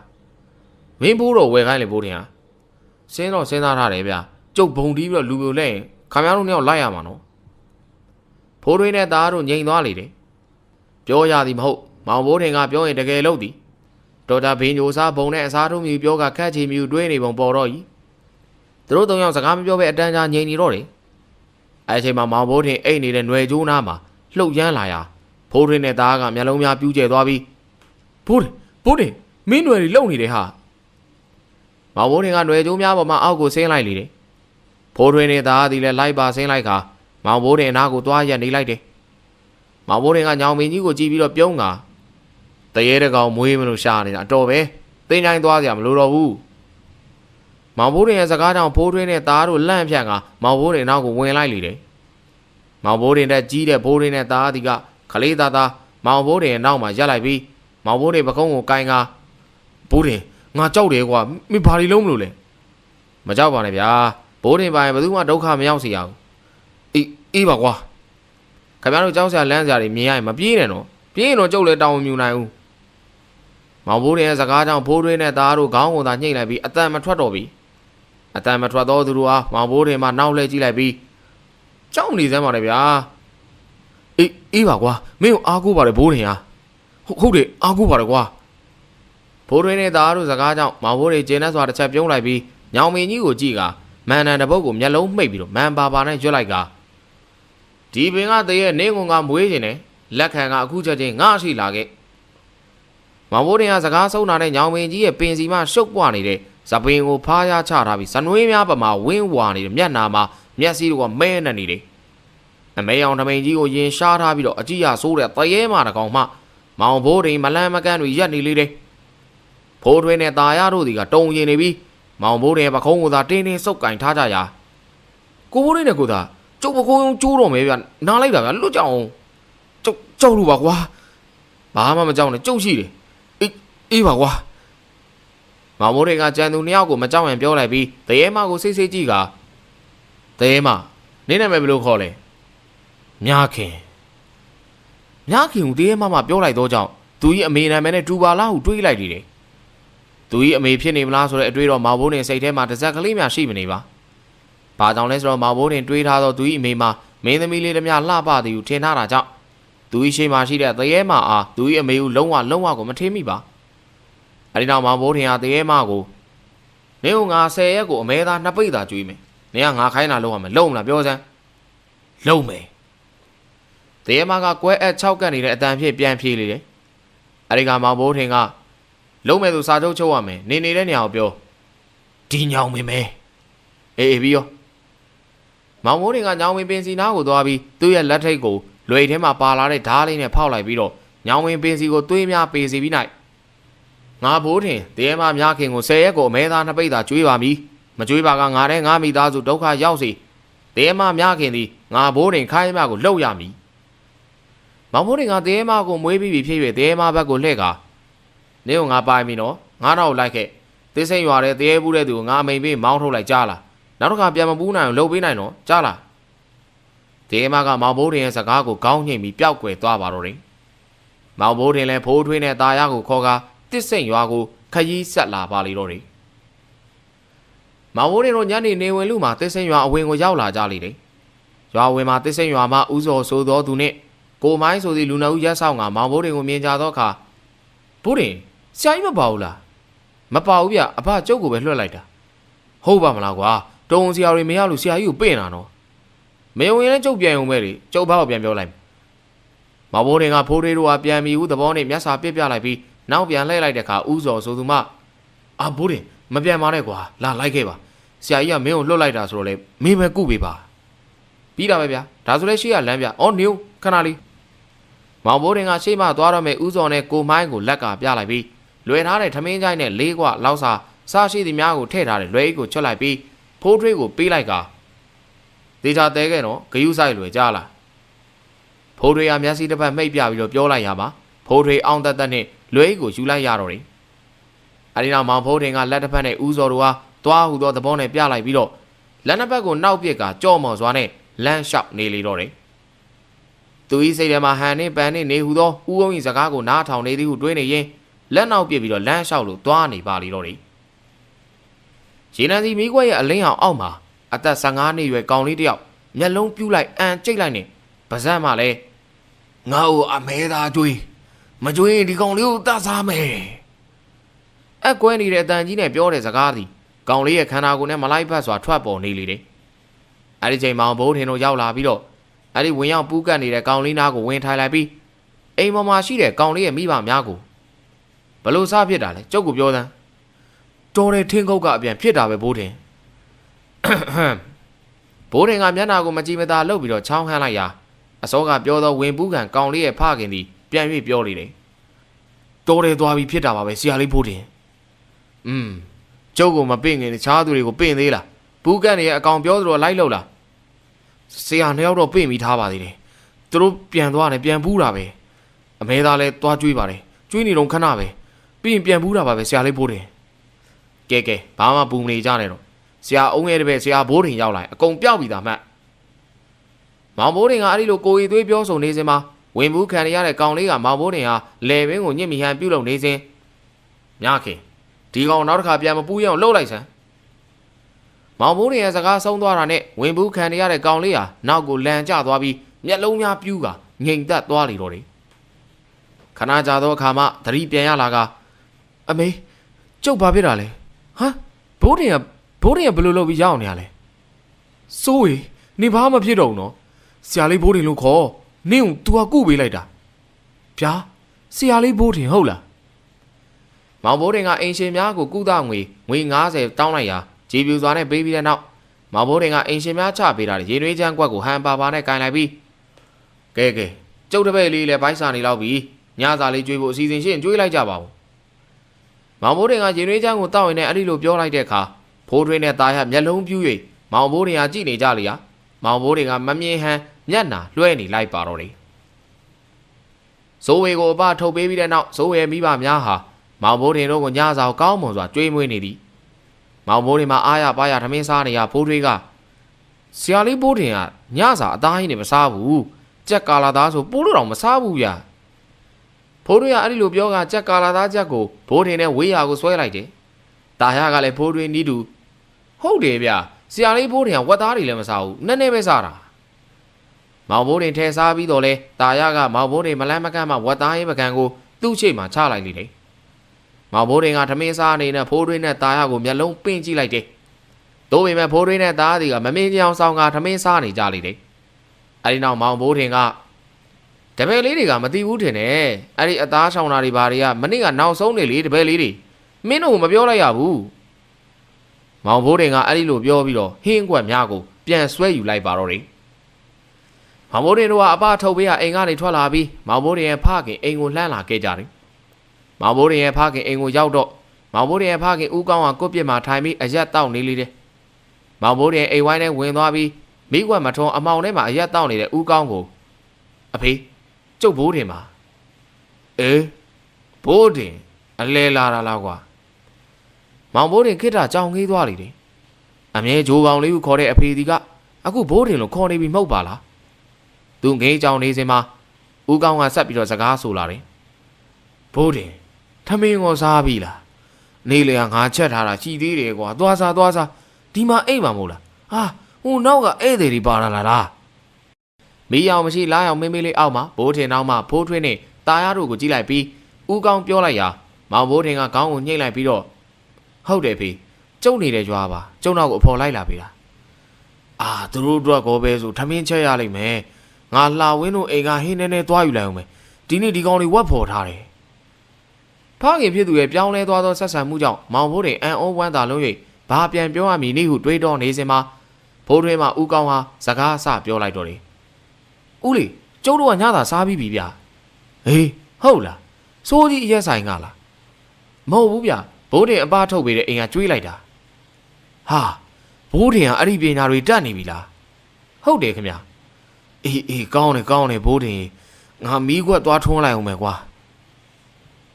။မင်းဘိုးတော့ဝယ်ခိုင်းလေဘိုးတင်ဟာ။စဉ်းတော့စဉ်းစားထားတယ်ဗျာ။ကျုပ်ဘုံတီးပြီးတော့လူပြိုလဲရင်ခမရတို့နှစ်ယောက်လိုက်ရမှာနော်။ဖိုးတွေနဲ့သားတို့ငြိမ်သွားလေတယ်။ပြောရသည်မဟုတ်မောင်ဘိုးတင်ကပြောရင်တကယ်လို့သည်ဒေါက်တာဘင်းဂျိုစားဘုံနဲ့အစားထိုးမြူပြောကခက်ချီမြူတွေးနေပုံပေါ်တော့ဤသူတို့သုံးယောက်စကားမပြောဘဲအတန်းကြားငြိမ်နေတော့တယ်အဲအချိန်မှာမောင်ဘိုးတင်အိတ်နေတဲ့ຫນွယ်ကျိုးနားမှာလှုပ်ရမ်းလာရာဖိုးထွင်းနဲ့သားကမျက်လုံးများပြူးကျဲသွားပြီးဘိုးတင်မင်းຫນွယ်တွေလုံနေတယ်ဟာမောင်ဘိုးတင်ကຫນွယ်ကျိုးများပေါ်မှာအောက်ကိုဆင်းလိုက်လေတယ်ဖိုးထွင်းနဲ့သားသည်လည်းလိုက်ပါဆင်းလိုက်ခါမောင်ဘိုးတင်အနားကိုသွားရက်နေလိုက်တယ်မောင်ဘိုးတင်ကညောင်မင်းကြီးကိုကြည့်ပြီးတော့ပြုံးကတရေတကောင်မွေးမလို့ရှာနေတာအတော်ပဲတင်းတိုင်းသွားစရာမလိုတော့ဘူးမောင်ဘိုးတင်ရဲ့စကားကြောင့်ဖိုးထွင်းနဲ့သားတို့လန့်ဖြန့်ကမောင်ဘိုးတင်နောက်ကိုဝင်လိုက်လေတယ်မောင်ဘိုးတင်တဲ့ကြီးတဲ့ဘိုးထွင်းနဲ့သားဒီကခလေးသားမောင်ဘိုးတင်ရဲ့နောက်မှာရက်လိုက်ပြီးမောင်ဘိုးတင်ပကုံးကိုကိုင်းကဘိုးတင်ငါကြောက်တယ်ကွာမင်းဘာတွေလုံးမလို့လဲမကြောက်ပါနဲ့ဗျာဘိုးတင်ပါရင်ဘယ်သူမှဒုက္ခမရောက်စေရဘူးအေးပါကွာခင်ဗျားတို့ကြောက်စရာလန့်စရာတွေမြင်ရရင်မပြေးနဲ့နော်ပြေးရင်တော့ကြုတ်လဲတောင်းမြူနိုင်ဘူးမောင်ဘိုးတင်ရဲ့စကားကြောင့်ဖိုးထွင်းနဲ့သားတို့ခေါင်းကိုသာညှိလိုက်ပြီးအတန်မထွက်တော့ပြီအတန်မထွက်တော့သူတို့ဟာမောင်ဘိုးတင်မှနောက်လှည့်ကြည့်လိုက်ပြီးကြောက်နေစမ်းပါလေဗျာအေးပါကွာမင်းကိုအားကိုးပါတယ်ဘိုးတင်ဟာဟုတ်တယ်အားကိုးပါတယ်ကွာဖိုးထွင်းနဲ့သားတို့စကားကြောင့်မောင်ဘိုးတင်ကျင်းနဲ့စွာတစ်ချက်ပြုံးလိုက်ပြီးညောင်မင်းကြီးကိုကြည့်ကမန်နန်တပုတ်ကိုမျက်လုံးမှိတ်ပြီးတော့မန်ပါနဲ့ရွတ်လိုက်ကဒီပင်ကတည်းရဲ့နေငုံကမွေးခြင်းနဲ့လက်ခံကအခုချက်ချင်းငါရှိလာခဲ့မောင်ဘိုးတင်ကစကားဆုံးတာနဲ့ညောင်မင်းကြီးရဲ့ပင်စီမှရှုပ်ပွားနေတဲ့ဇပင်ကိုဖားရချထားပြီးဇနွေးများပမာဝင်းဝါနေတဲ့မျက်နာမှာမျက်စိတို့ကမဲနေနေတယ်အမေအောင်ထမိန်ကြီးကိုရင်ရှားထားပြီးတော့အကြည့်ရဆိုးတဲ့တရေမာတကောင်မှမောင်ဘိုးတင်မလန်းမကန်းတွေရက်နေလေတယ်ဖိုးထွင်းနဲ့ตาရတို့ဒီကတုံရင်နေပြီးမောင်ဘိုးတင်ပခုံးကိုသာတင်းတင်းစုပ်ကင်ထားကြရာကိုဘိုးနဲ့ကိုသာကျုပ်ပခုံးကျိုးတော့မယ်ဗျနားလိုက်တာဗျလွတ်ကြအောင်ကြောက်လို့ပါကွာဘာမှမကြောက်နဲ့ကျုပ်ရှိတယ်အေးပါကွာမောင်မိုးတွေကကြံသူနှစ်ယောက်ကိုမကြောက်ရင်ပြောလိုက်ပြီးတရေမကိုစိတ်စိတ်ကြည့်ကတရေမနင်းနာမည်ဘယ်လိုခေါ်လဲမြခင်ကိုတရေမပြောလိုက်တော့ကြောင့်သူကြီးအမေနာမည်နဲ့တူပါလားဟုတွေးလိုက်တယ်သူကြီးအမေဖြစ်နေမလားဆိုတဲ့အတွေးတော့မောင်ဘိုးတင်စိတ်ထဲမှာတစ်စက်ကလေးများရှိမနေပါဘာကြောင့်လဲဆိုတော့မောင်ဘိုးတင်တွေးထားတော့သူကြီးအမေမှာမင်းသမီးလေးတည်းလှပသည်ဟုထင်ထားတာကြောင့်သူကြီးရှိမှရှိတဲ့တရေမအားသူကြီးအမေကိုလုံးဝကိုမထင်မိပါအဲဒီနောက်မောင်ဘိုးတင်ဟာတရေမကိုနင်းကငါ10ရက်ကိုအမဲသား2ပိတ်သာကျွေးမယ်နင်းကငါခိုင်းတာလုံးဝမယ်လုံးမလားပြောစမ်းလုံးမယ်တရေမကကွဲအပ်6ကတ်နေတဲ့အတန်ဖြစ်ပြန်ဖြေးလေတယ်အဲဒီကမောင်ဘိုးတင်ကလုံးမယ်သူစာချုပ်ချုပ်ရမယ်နေနေတဲ့နေရာကိုပြောဒီညောင်မင်းမဲအေးပြီးရောမောင်ဘိုးတင်ကညောင်မင်းပင်စီနားကိုသွားပြီးသူ့ရဲ့လက်ထိတ်ကိုလွယ်ထဲမှာပါလာတဲ့ဓားလေးနဲ့ဖောက်လိုက်ပြီးတော့ညောင်မင်းပင်စီကိုသွေးများပေစီပြီးနိုင်ငါဘိုးတင်တရေမမြခင်ကို10ရက်ကိုအမဲသား2ပိတ်သာကျွေးပါမည်မကျွေးပါကငါနဲ့ငါမိသားစုဒုက္ခရောက်စေတရေမမြခင်သည်ငါဘိုးတင်ခိုင်းမကိုလှုပ်ရမည်မောင်ဘိုးတင်ကတရေမကိုမွေးပြီးဖြစ်၍တရေမဘက်ကိုလှည့်ကာနေကိုငါပိုင်ပြီနော်ငါတော့လိုက်ခဲ့သိစိမ့်ရွာတဲ့တရေဘူးတဲ့သူကိုငါအမိန်ပေးမောင်းထုတ်လိုက်ကြားလားနောက်တစ်ခါပြန်မပူးနိုင်အောင်လှုပ်ပေးနိုင်နော်ကြားလားတရေမကမောင်ဘိုးတင်ရဲ့စကားကိုခေါင်းညှိပြီးပျောက်ကွယ်သွားပါတော့တယ်မောင်ဘိုးတင်လည်းဖိုးထွေးနဲ့ตาရကိုခေါ်ကာတစ်စိမ့်ရွာကိုခရီးဆက်လာပါလေတော့တယ်မောင်ဘိုးတင်တို့ညနေနေဝင်လူမှာတစ်စိမ့်ရွာအဝင်ကိုရောက်လာကြလေတယ်ရွာဝင်မှာတစ်စိမ့်ရွာမှာဥစော်ဆိုသောသူနဲ့ကိုမိုင်းဆိုသည့်လူနှုတ်ရက်ဆောင်ကမောင်ဘိုးတင်ကိုမြင်ကြသောအခါဘိုးတင်ဆရာကြီးမပါဘူးလားမပါဘူးဗျအဖကျုပ်ကိုပဲလွှတ်လိုက်တာဟုတ်ပါမလားကွာတုံဆရာတွေမရလို့ဆရာကြီးကိုပင့်တာနော်မယုံရင်လည်းကျုပ်ပြန်ုံပဲလေကျုပ်ဘာကိုပြန်ပြောလိုက်မောင်ဘိုးတင်ကဖိုးတွေတို့ကပြန်ပြီးဦးသဘောနဲ့မျက်စာပြစ်ပြလိုက်ပြီးနောက်ပြန်လှည့်လိုက်တဲ့အခါဥစော်ဆိုသူမ အာဘိုးတင်မပြန်ပါနဲ့ကွာလာလိုက်ခဲ့ပါဆရာကြီးကမင်းကိုလှုပ်လိုက်တာဆိုတော့လေမင်းပဲကုပေးပါပြီးတာပဲဗျာဒါဆိုလဲရှေ့ကလမ်းပြအော်နေခဏလေးမောင်ဘိုးတင်ကရှေ့မှသွားတော့မယ်ဦးစော်နဲ့ကိုမိုင်းကိုလက်ကပြလိုက်ပြီးလွယ်ထားတဲ့ထမင်းချိုင်းနဲ့လေးကွလောက်စာစားရှိသည်များကိုထည့်ထားတဲ့လွယ်အိတ်ကိုချွတ်လိုက်ပြီးဖိုးထွေးကိုပေးလိုက်ကဒေချာတဲခဲ့တော့ဂယုဆိုင်လွယ်ကြလာဖိုးထွေးကမျက်စိတစ်ဖက်မှိတ်ပြပြီးတော့ပြောလိုက်ရမှာဖိုးထွေးအောင်တက်နဲ့လွယ်အိတ်ကိုယူလိုက်ရတော့တယ်အဲဒီနောက်မောင်ဖိုးတင်ကလက်တစ်ဖက်နဲ့ဦးစော်တို့ဟာသွားဟူသောသဘောနဲ့ပြလိုက်ပြီးတော့လက်နှစ်ဖက်ကိုနောက်ပစ်ကကြော့မော်စွာနဲ့လမ်းလျှောက်နေလေတော့တယ်သူဤစိတ်ထဲမှာဟန်နဲ့ပန်နဲ့နေဟူသောဦးုံ၏စကားကိုနားထောင်နေသည်ဟုတွေးနေရင်လက်နောက်ပစ်ပြီးတော့လမ်းလျှောက်လို့သွားနေပါလေတော့တယ်ရေနံစီမီးခွက်ရဲ့အလင်းအောင်အောက်မှာအသက်15နှစ်ရွယ်ကောင်လေးတစ်ယောက်မျက်လုံးပြူးလိုက်အန်ကျိတ်လိုက်နေပါဇက်မှလည်းငါ့ကိုအမဲသားကျွေးမကျွေးရင်ဒီကောင်လေးကိုတတ်စားမယ်အကွဲနေတဲ့အတန်ကြီးနဲ့ပြောတဲ့စကားသည်ကောင်လေးရဲ့ခန္ဓာကိုယ်နဲ့မလိုက်ဖက်စွာထွက်ပေါ်နေလေတယ်အဲဒီချိန်မောင်ဘိုးထင်တို့ရောက်လာပြီးတော့အဲဒီဝင်ရောက်ပူးကတ်နေတဲ့ကောင်လေးနားကိုဝင်ထိုင်လိုက်ပြီးအိမ်ပေါ်မှာရှိတဲ့ကောင်လေးရဲ့မိဘများကိုဘလို့စားဖြစ်တာလဲကျုပ်ကပြောသမ်းတော်တယ်ထင်းခုတ်ကအပြန်ဖြစ်တာပဲဘိုးထင်ဘိုးထင်ကမျက်နှာကိုမကြည်မသာလှုပ်ပြီးတော့ချောင်းဟန်းလိုက်ရာအစောကပြောသောဝင်ပူးကန်ကောင်လေးရဲ့ဖခင်သည်ပြန်၍ပြောလေတယ်တော်တယ်သွားပြီးဖြစ်တာပါပဲဆရာလေးဘိုးထင်ကျုပ်ကမပင့်ခင်တခြားသူတွေကိုပင့်သေးလားပူးကန်ရဲ့အကောင်ပြောသလိုလိုက်လို့လားဆရာနှစ်ယောက်တော့ပင့်ပြီးထားပါသေးတယ်သူတို့ပြန်သွားတယ်ပြန်ပူးတာပဲအမဲသားလဲသွားကြွေးပါတယ်ကြွေးနေတော့ခဏပဲပြီးရင်ပြန်ပူးတာပါပဲဆရာလေးဘိုးတင်ကဲဘာမှပူမနေကြနဲ့တော့ဆရာအုံးရဲ့တပည့်ဆရာဘိုးတင်ရောက်လာအကုန်ပျောက်ပြီးသားမှတ်မောင်ဘိုးတင်ကအဲ့ဒီလိုကိုရီသွေးပြောဆိုနေစင်မှာဝင်ဘူးခံရတဲ့ကောင်လေးကမောင်ဘိုးတင်ဟာလယ်ဘင်းကိုညှစ်မိဟန်ပြုတ်လုံနေစင်ညခင်ဒီကောင်နောက်တစ်ခါပြန်မပူးရအောင်လှုပ်လိုက်စမ်းမောင်ဘိုးတင်ရဲ့စကားဆုံးသွားတာနဲ့ဝင်ဘူးခံရတဲ့ကောင်လေးဟာနောက်ကိုလန်ကျသွားပြီးမျက်လုံးများပြူးကငိမ်သက်သွားလေတော့တယ်ခဏကြာသောအခါမှသတိပြန်ရလာကအမေကျုပ်ဘာဖြစ်တာလဲဟမ်ဘိုးတင်ကဘယ်လိုလုပ်ပြီးရောက်နေရလဲစိုးရီနေဘာမှဖြစ်တော့ဘူးနော်ဆရာလေးဘိုးတင်လို့ခေါ်နင့်ကို तू ကကုပေးလိုက်တာဗျာဆရာလေးဘိုးတင်ဟုတ်လားမောင်ဘိုးတင်ကအိမ်ရှင်များကိုကုသငွေ90တောင်းလိုက်ရာကြည်ပြူစွာနဲ့ပေးပြီးတဲ့နောက်မောင်ဘိုးတင်ကအိမ်ရှင်များချပေးတာရေနွေးချမ်းကွက်ကိုဟန်ပါနဲ့ကင်လိုက်ပြီးကဲကျုပ်တပည့်လေးလည်းဘိုက်စာနေလောက်ပြီညစာလေးကျွေးဖို့အစီအစဉ်ရှင်းကျွေးလိုက်ကြပါဦးမောင်ဘိုးတင်ကရေနွေးချမ်းကိုတောက်ရင်လည်းအဲ့ဒီလိုပြောလိုက်တဲ့အခါဖိုးထွေးနဲ့တာရမျက်လုံးပြူး၍မောင်ဘိုးတင်ကကြည့်နေကြလေရာမောင်ဘိုးတင်ကမမြင်ဟန်မျက်နှာလွှဲနေလိုက်ပါတော့တယ်ဇိုးဝေကိုအပထုတ်ပေးပြီးတဲ့နောက်ဇိုးဝေမိဘများဟာမောင်ဘိုးတင်တို့ကိုညစာကိုကောင်းမွန်စွာကျွေးမွေးနေသည်မောင်ဘိုးတင်မှာအားရပါရထမင်းစားနေရဖိုးထွေးကဆရာလေးဘိုးတင်ကညစာအသားဟင်းတွေမစားဘူးကြက်ကာလာသားဆိုပိုးလို့တော့မစားဘူးဗျာဖိုးထွေးကအဲ့ဒီလိုပြောကကြက်ကာလာသားချက်ကိုဘိုးတင်နဲ့ဝေးရာကိုဆွဲလိုက်တယ်တာရကလည်းဖိုးထွေးနီးတူဟုတ်တယ်ဗျာဆရာလေးဘိုးတင်ကဝက်သားတွေလည်းမစားဘူးနည်းနည်းပဲစားတာမောင်ဘိုးတင်ထဲစားပြီးတော့လဲတာရကမောင်ဘိုးတင်မလန်းမကန့်မှဝက်သားရေးပကံကိုသူ့ချိတ်မှာချလိုက်လေတယ်မောင်ဘိုးတင်ကထမင်းစားနေနဲ့ဖိုးထွေးနဲ့တာရကိုမျက်လုံးပင့်ကြည့်လိုက်တယ်။သို့ပေမဲ့ဖိုးထွေးနဲ့တာရသည်ကမမင်းကြောင်ဆောင်ကထမင်းစားနေကြလေတယ်။အဲဒီနောက်မောင်ဘိုးတင်ကတပည့်လေးတွေကမသိဘူးထင်တယ်။အဲဒီအသားဆောင်တာတွေဘာတွေကမနေ့ကနောက်ဆုံးနေလေတပည့်လေးတွေမင်းတို့မပြောလိုက်ရဘူး။မောင်ဘိုးတင်ကအဲဒီလိုပြောပြီးတော့ဟင်းကွက်များကိုပြန်ဆွဲယူလိုက်ပါတော့တယ်။မောင်ဘိုးတင်တို့ကအပထုတ်ပေးရအိမ်ကနေထွက်လာပြီးမောင်ဘိုးတင်ရဲ့ဖခင်အိမ်ကိုလှမ်းလာခဲ့ကြတယ်မောင်ဘိုးရင်ရဲ့ဖခင်အိမ်ကိုရောက်တော့မောင်ဘိုးရင်ရဲ့ဖခင်ဦးကောင်းကကိုယ့်ပြစ်မှာထိုင်ပြီးအရက်တောက်နေလေတယ်။မောင်ဘိုးရင်အိမ်ဝိုင်းထဲဝင်သွားပြီးမိကွက်မထုံးအမောင်ထဲမှာအရက်တောက်နေတဲ့ဦးကောင်းကိုအဖေကျုပ်ဘိုးတင်ပါအေးဘိုးတင်အလဲလာတာလားကွာမောင်ဘိုးတင်ခိတ္တကြောင်ငေးသွားလေတယ်။အမြဲဂျိုးကောင်လေးကိုခေါ်တဲ့အဖေဒီကအခုဘိုးတင်လို့ခေါ်နေပြီမဟုတ်ပါလား။သူငေးကြောင်နေစင်မှာဦးကောင်းကဆက်ပြီးတော့စကားဆိုလာတယ်။ဘိုးတင်ထမင်းကိုစားပြီလားနေလေကငါချက်ထားတာရှိသေးတယ်ကွာသွားစားဒီမှာအိမ်မှာမဟုတ်လားဟာဟိုနောက်ကဧည့်သည်တွေပါလာလားမီးအောင်မရှိလားအောင်မင်းလေးအောက်မှာဘိုးထင်နောက်မှာဖိုးထွေးနဲ့တာရတို့ကိုကြည့်လိုက်ပြီးဦးကောင်းပြောလိုက်ရာမောင်ဘိုးထင်ကခေါင်းကိုညှိလိုက်ပြီးတော့ဟုတ်တယ်ဖေကျုံနေတဲ့ကြွားပါကျုံနောက်ကိုအဖော်လိုက်လာပြီလားသူတို့အတွက်ကောပဲဆိုထမင်းချက်ရလိမ့်မယ်ငါလှဝင်းတို့အိမ်ကဟင်းနေသွားယူလိုက်အောင်မယ်ဒီနေ့ဒီကောင်တွေဝက်ဖော်ထားတယ် ဖခင်ဖြစ်သူရဲ့ပြောင်းလဲသွားသောဆက်ဆံမှုကြောင့်မောင်ဘိုးတင်အန်အိုးဝမ်းသာလုံး၍ဘာပြန်ပြောရမည်နည်းဟုတွေးတောနေစဉ်မှာဘိုးတွင်မှဦးကောင်းဟာစကားအဆပြောလိုက်တော့တယ်။ဦးလေးကျုပ်တို့ကညသာစားပြီးပြီဗျ။ဟေးဟုတ်လားစိုးကြီးအရက်ဆိုင်ကလားမဟုတ်ဘူးဗျဘိုးတင်အပားထုတ်ပေးတဲ့အိမ်ကကျွေးလိုက်တာ။ဟာဘိုးတင်ကအဲ့ဒီပညာတွေတတ်နေပြီလား။ဟုတ်တယ်ခင်ဗျ။အေးကောင်းတယ်ဘိုးတင်ငါမီးခွက်သွားထွန်းလိုက်အောင်မယ်ကွာ။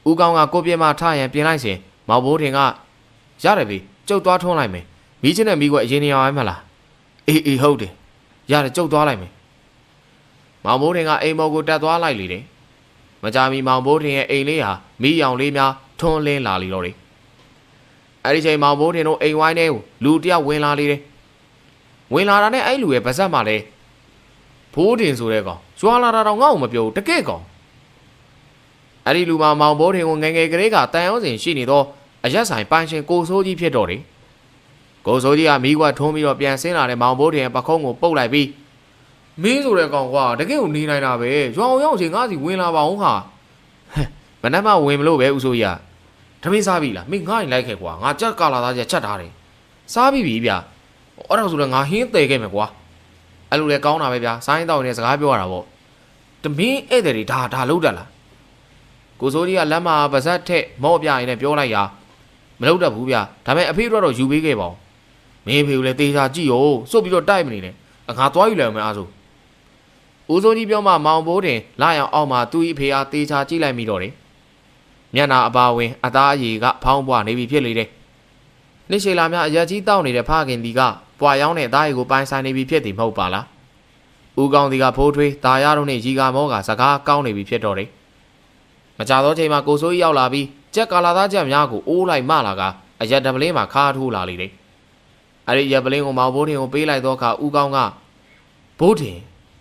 ဦးကောင်းကကိုပြင်းမထရန်ပြင်လိုက်စဉ်မောင်ဘိုးတင်ကရတယ်ပြီကျုပ်သွားထွန်းလိုက်မယ်။မီးချင်းနဲ့မီးခွက်အရင်နေအောင်မလား။အေးဟုတ်တယ်ရတယ်ကျုပ်သွားလိုက်မယ်။မောင်ဘိုးတင်ကအိမ်မော်ကိုတက်သွားလိုက်လေတယ်။မကြမီမောင်ဘိုးတင်ရဲ့အိမ်လေးဟာမီးရောင်လေးများထွန်းလင်းလာလေတော့တယ်။အဲ့ဒီချိန်မောင်ဘိုးတင်တို့အိမ်ဝိုင်းထဲကိုလူတယောက်ဝင်လာလေတယ်။ဝင်လာတာနဲ့အဲ့လူရဲ့ပါဇက်မှလည်းဘိုးတင်ဆိုတဲ့ကောင်ကျွာလာတာတော့ငါ့ကိုမပြောဘူးတကယ့်ကောင်အဲ့ဒီလူမှာမောင်ဘိုးတင်ကိုငယ်ငယ်ကလေးကတန်အောင်စင်ရှိနေတော့အရက်ဆိုင်ပိုင်ရှင်ကိုစိုးကြီးဖြစ်တော့တယ်ကိုစိုးကြီးကမိကွက်ထုံးပြီးတော့ပြန်ဆင်းလာတဲ့မောင်ဘိုးတင်ရဲ့ပခုံးကိုပုတ်လိုက်ပြီးမင်းဆိုတဲ့ကောင်ကွာတကယ့်ကိုနေနိုင်တာပဲရွာအောင်ရောက်ချင်းငါစီဝင်လာပါအောင်ဟာမနှမ်းမဝင်မလို့ပဲဦးစိုးကြီးကတမင်းစားပြီလားမင်းငါ့ရင်လိုက်ခဲ့ကွာငါကြက်ကာလာသားချက်ထားတယ်စားပြီဗျအဲ့ဒါဆိုလည်းငါဟင်းသေးခဲ့မယ်ကွာအဲ့လိုလေကောင်းတာပဲဗျာဆိုင်းတောင်းနေစကားပြောရတာပေါ့တမင်းဧည့်သည်တွေဒါလုံးတက်လားကိုစိုးကြီးကလက်မပါဇက်ထက်မော့ပြရင်လည်းပြောလိုက်ရမလုပ်တတ်ဘူးဗျာဒါပေမဲ့အဖေတို့တော့ယူပေးခဲ့ပါဦးမင်းဖေကိုလည်းတေချာကြည့်ရောစွတ်ပြီးတော့တိုက်မနေနဲ့ငါသွားယူလိုက်မယ်အားဆိုဦးစိုးကြီးပြောမှမောင်ဘိုးတင်လာရောက်အောက်မှာသူ့အဖေအားတေချာကြည့်လိုက်မိတော့တယ်မျက်နာအပါဝင်အသားအရည်ကဖောင်းပွားနေပြီဖြစ်လေတယ်နှစ်ရှည်လာများအရက်ကြီးတောက်နေတဲ့ဖခင်ဒီကပွာရောင်းတဲ့အသားရည်ကိုပိုင်ဆိုင်နေပြီဖြစ်တယ်မဟုတ်ပါလားဦးကောင်းဒီကဖိုးထွေးတာရတို့နဲ့ရီကာမောကစကားကောင်းနေပြီဖြစ်တော့တယ်မကြတော့ချိန်မှာကိုစိုးကြီးရောက်လာပြီးကြက်ကာလာသားချက်များကိုအိုးလိုက်မလာကအရက်တပလင်းမှာခါထိုးလာလေတယ်အဲ့ဒီရက်ပလင်းကိုမောင်ဘိုးတင်ကိုပေးလိုက်တော့ခါဦးကောင်းကဘိုးတင်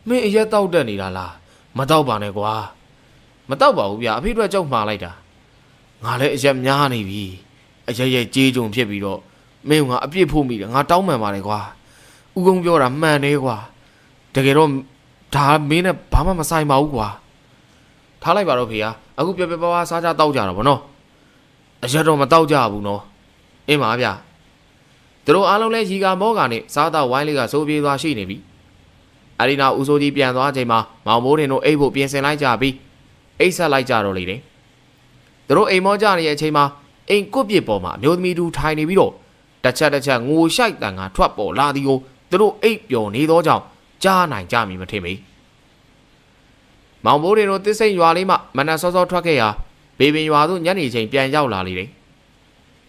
မင်းအရက်တောက်တက်နေတာလားမတောက်ပါနဲ့ကွာမတောက်ပါဘူးဗျအဖေတို့ကြောက်မှားလိုက်တာငါလည်းအရက်များနေပြီအရက်ရဲ့ကြေးကြုံဖြစ်ပြီးတော့မင်းကအပြစ်ဖို့မိတယ်ငါတောင်းမှန်ပါတယ်ကွာဦးကုန်းပြောတာမှန်တယ်ကွာတကယ်တော့ဒါမင်းနဲ့ဘာမှမဆိုင်ပါဘူးကွာထားလိုက်ပါတော့ဖေဟာအခုပြပြပါပါစားကြတောက်ကြတော့ဗောနော်အရက်တော့မတောက်ကြဘူးနော်အင်းပါဗျသူတို့အားလုံးလဲရီကာမောကနေစားတော့ဝိုင်းလေးကစိုးပြေးသွားရှိနေပြီအရီနာဦးစိုးကြီးပြန်သွားချိန်မှာမောင်မိုးတင်တို့အိတ်ဖို့ပြင်ဆင်လိုက်ကြပြီးအိတ်ဆက်လိုက်ကြတော့လေတယ်သူတို့အိမ်မောကြနေတဲ့အချိန်မှာအိမ်ကွတ်ပြစ်ပေါ်မှာအမျိုးသမီးတူထိုင်နေပြီးတော့တစ်ချက်ငိုရှိုက်တန်ကထွက်ပေါ်လာသည်ကိုသူတို့အိတ်ပျော်နေသောကြောင့်ကြားနိုင်ကြမည်မထင်ပေမောင်ဘိုးတွေတို့တစ်စိတ်ရွာလေးမှမနက်စောစောထွက်ခဲ့ရာဘေပင်ရွာသို့ညနေချိန်ပြန်ရောက်လာလေတယ်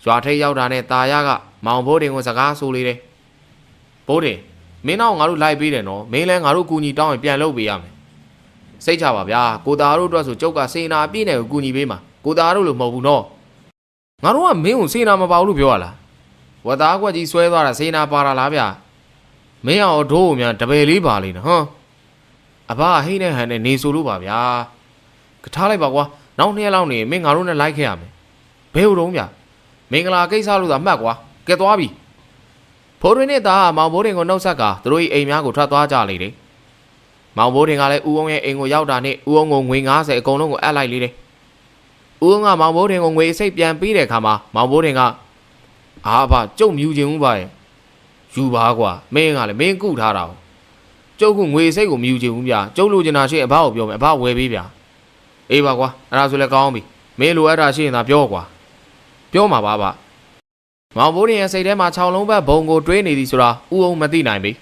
ရွာထိပ်ရောက်တာနဲ့ตาရကမောင်ဘိုးတွေကိုစကားဆိုလေတယ်ဘိုးတွေမင်းတော့ငါတို့လိုက်ပေးတယ်နော်မင်းလည်းငါတို့ကူညီတောင်းရင်ပြန်လုပ်ပေးရမယ်စိတ်ချပါဗျာကိုသားတို့အတွက်ဆိုကျုပ်ကစေနာအပြည့်နဲ့ကိုကူညီပေးမှာကိုသားတို့လို့မဟုတ်ဘူးနော်ငါတို့ကမင်းကိုစေနာမပါဘူးလို့ပြောရလားဝတ်သားကွက်ကြီးဆွဲသွားတာစေနာပါတာလားဗျမင်းအောင်ဒိုးကိုများတပယ်လေးပါလိမ့်နော်ဟမ်အဘဟိနဲ့ဟန်နဲ့နေဆိုလို့ပါဗျာကထားလိုက်ပါကွာနောက်2ရက်လောက်နေမင်းငါတို့နဲ့လိုက်ခဲ့ရမယ်ဘယ်လိုတုံးဗျမင်္ဂလာကိစ္စလို့သာမှတ်ကွာကဲသွားပြီဖိုးရင်းနဲ့သားမောင်ဘိုးတင်ကိုနှုတ်ဆက်ကသူတို့၏အိမ်များကိုထွက်သွားကြလေတယ်မောင်ဘိုးတင်ကလည်းဦးအောင်ရဲ့အိမ်ကိုရောက်တာနဲ့ဦးအောင်ကိုငွေ90အကုန်လုံးကိုအပ်လိုက်လေတယ်ဦးအောင်ကမောင်ဘိုးတင်ကိုငွေအစိတ်ပြန်ပေးတဲ့အခါမှာမောင်ဘိုးတင်ကအာဖကျုပ်မြူခြင်းဦးပါရဲ့ယူပါကွာမင်းကလည်းမင်းကုထားတာကျုပ်ကငွေအစိတ်ကိုမြူခြင်းဦးဗျာကျုပ်လိုချင်တာရှိအဘကိုပြောမယ်အဘဝယ်ပေးဗျာအေးပါကွာအဲ့ဒါဆိုလည်းကောင်းပြီမင်းလိုအပ်တာရှိရင်သာပြောကွာပြောမှာပါဗျမောင်ဘိုးတင်ရဲ့စိတ်ထဲမှာ6လုံးဘက်ဘုံကိုတွေးနေသည်ဆိုတာဦးအောင်မသိနိုင်ပြီဦ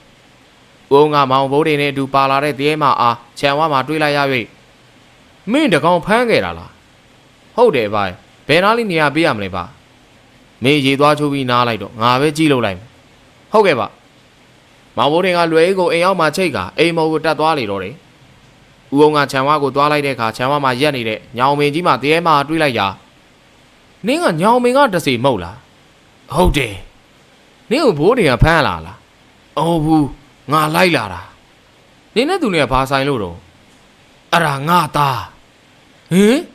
းအောင်ကမောင်ဘိုးတင်နဲ့အတူပါလာတဲ့တရေမအားခြံဝါမှာတွေးလိုက်ရ၍မင်းတကောင်ဖမ်းခဲ့တာလားဟုတ်တယ်ဗျဘယ်နားလေးနေရာပေးရမလဲဗျမင်းရေသွားချိုးပြီးနားလိုက်တော့ငါပဲကြည့်လို့လိုက်ဟုတ်ကဲ့ဗျမောင်ဘိုးတင်ကလွယ်ကိုအိမ်ရောက်မှချိတ်ကအိမ်မော်ကိုတက်သွားလေတော့တယ်ဦးအောင်ကခြံဝါကိုသွားလိုက်တဲ့အခါခြံဝါမှာရက်နေတဲ့ညောင်မင်းကြီးမှတရေမတွေးလိုက်ရာနင်းကညောင်မင်းကတစီမဟုတ်လားဟုတ်တယ်နင်းကိုဘိုးတွေကဖမ်းလာလားအော်ဘူးငါလိုက်လာတာနင်းနဲ့သူနဲ့ဘာဆိုင်လို့တော့အဲ့ဒါငါသားဟင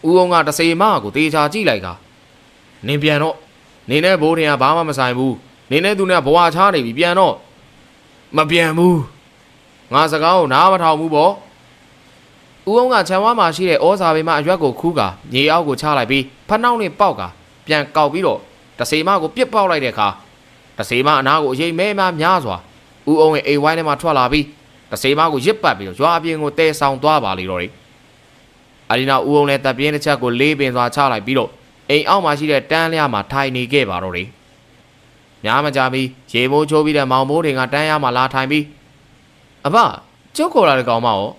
်ဦးအောင်ကတစေမကိုတေချာကြည့်လိုက်ကနင်းပြန်တော့နင်းနဲ့ဘိုးတွေကဘာမှမဆိုင်ဘူးနင်းနဲ့သူနဲ့ဘဝချားနေပြီပြန်တော့မပြန်ဘူးငါစကားကိုနားမထောင်ဘူးပေါ့ ဦးအောင်ကခြံဝါမှာရှိတဲ့ဩဇာပေမအရွက်ကိုခူးကာမြေအောက်ကိုချလိုက်ပြီးဖနှောင်းနဲ့ပေါက်ကာပြန်ကောက်ပြီးတော့တဆေမကိုပြစ်ပေါက်လိုက်တဲ့အခါတဆေမအနာကိုအရေးမဲများစွာဦးအောင်ရဲ့အိမ်ဝိုင်းထဲမှာထွက်လာပြီးတဆေမကိုရစ်ပတ်ပြီးတော့ရွာအပြင်ကိုတဲဆောင်သွားပါလေတော့တယ်အဒီနောက်ဦးအောင်လည်းတပ်ပြင်းတစ်ချက်ကိုလေးပင်စွာချလိုက်ပြီးတော့အိမ်အောက်မှာရှိတဲ့တန်းလျားမှာထိုင်နေခဲ့ပါတော့တယ်များမကြမီရေမိုးချိုးပြီးတဲ့မောင်မိုးတွေကတန်းရမှာလာထိုင်ပြီးအဖကျုပ်ခေါ်လာတဲ့ကောင်မရော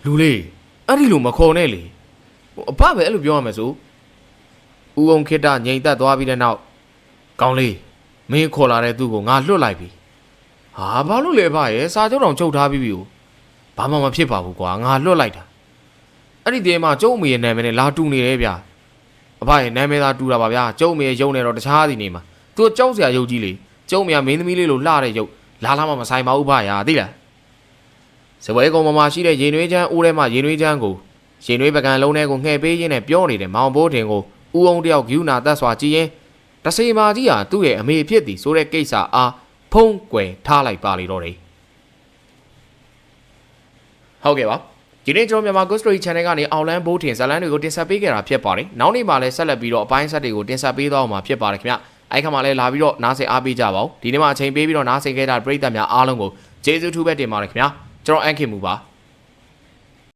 လူလေးအဲ့ဒီလိုမခေါ်နဲ့လေအဖပဲအဲ့လိုပြောရမယ်ဆိုဦးအောင်ခိတ္တငြိမ်သက်သွားပြီးတဲ့နောက်ကောင်းလေးမင်းခေါ်လာတဲ့သူ့ကိုငါလွတ်လိုက်ပြီဟာဘာလို့လဲဖရဲ့စာချုပ်တော်ချုပ်ထားပြီးပြီကိုဘာမှမဖြစ်ပါဘူးကွာငါလွတ်လိုက်တာအဲ့ဒီတဲမှာကျုံအမေရဲ့နာမည်နဲ့လာတူနေတယ်ဗျာအဖရဲ့နာမည်သာတူတာပါဗျာကျုံအမေရဲ့ရုံနဲ့တော့တခြားစီနေမှာသူကြောက်စရာရုပ်ကြီးလေကျုံအမေကမင်းသမီးလေးလိုလှတဲ့ရုပ်လာမှမဆိုင်ပါဘူးဖရာသိလားစပွဲကုံပေါ်မှာရှိတဲ့ရေနွေးချမ်းအိုးထဲမှာရေနွေးချမ်းကိုရေနွေးပကံလုံးထဲကိုငှဲ့ပေးရင်းနဲ့ပြောနေတဲ့မောင်ဘိုးတင်ကိုဦးအောင်တယောက်ဂယူနာတက်စွာကြည့်ရင်တဆေမာကြီးဟာသူ့ရဲ့အမေဖြစ်သည်ဆိုတဲ့ကိစ္စအားဖုံးကွယ်ထားလိုက်ပါလေတော့တယ်ဟုတ်ကဲ့ပါဒီနေ့ကျွန်တော်မြန်မာ Ghost Story Channel ကနေအောင်လန်းဘိုးတင်ဇာတ်လမ်းတွေကိုတင်ဆက်ပေးခဲ့တာဖြစ်ပါတယ်နောက်နေ့မှလည်းဆက်လက်ပြီးတော့အပိုင်းဆက်တွေကိုတင်ဆက်ပေးသွားမှာဖြစ်ပါတယ်ခင်ဗျအဲ့ခါမှလည်းလာပြီးတော့နားဆင်အားပေးကြပါဦးဒီနေ့မှအချိန်ပေးပြီးတော့နားဆင်ခဲ့တဲ့ပရိသတ်များအားလုံးကိုကျေးဇူးထူးပဲတင်ပါတယ်ခင်ဗျာကျွန်တော်အန်ခင်မူပါ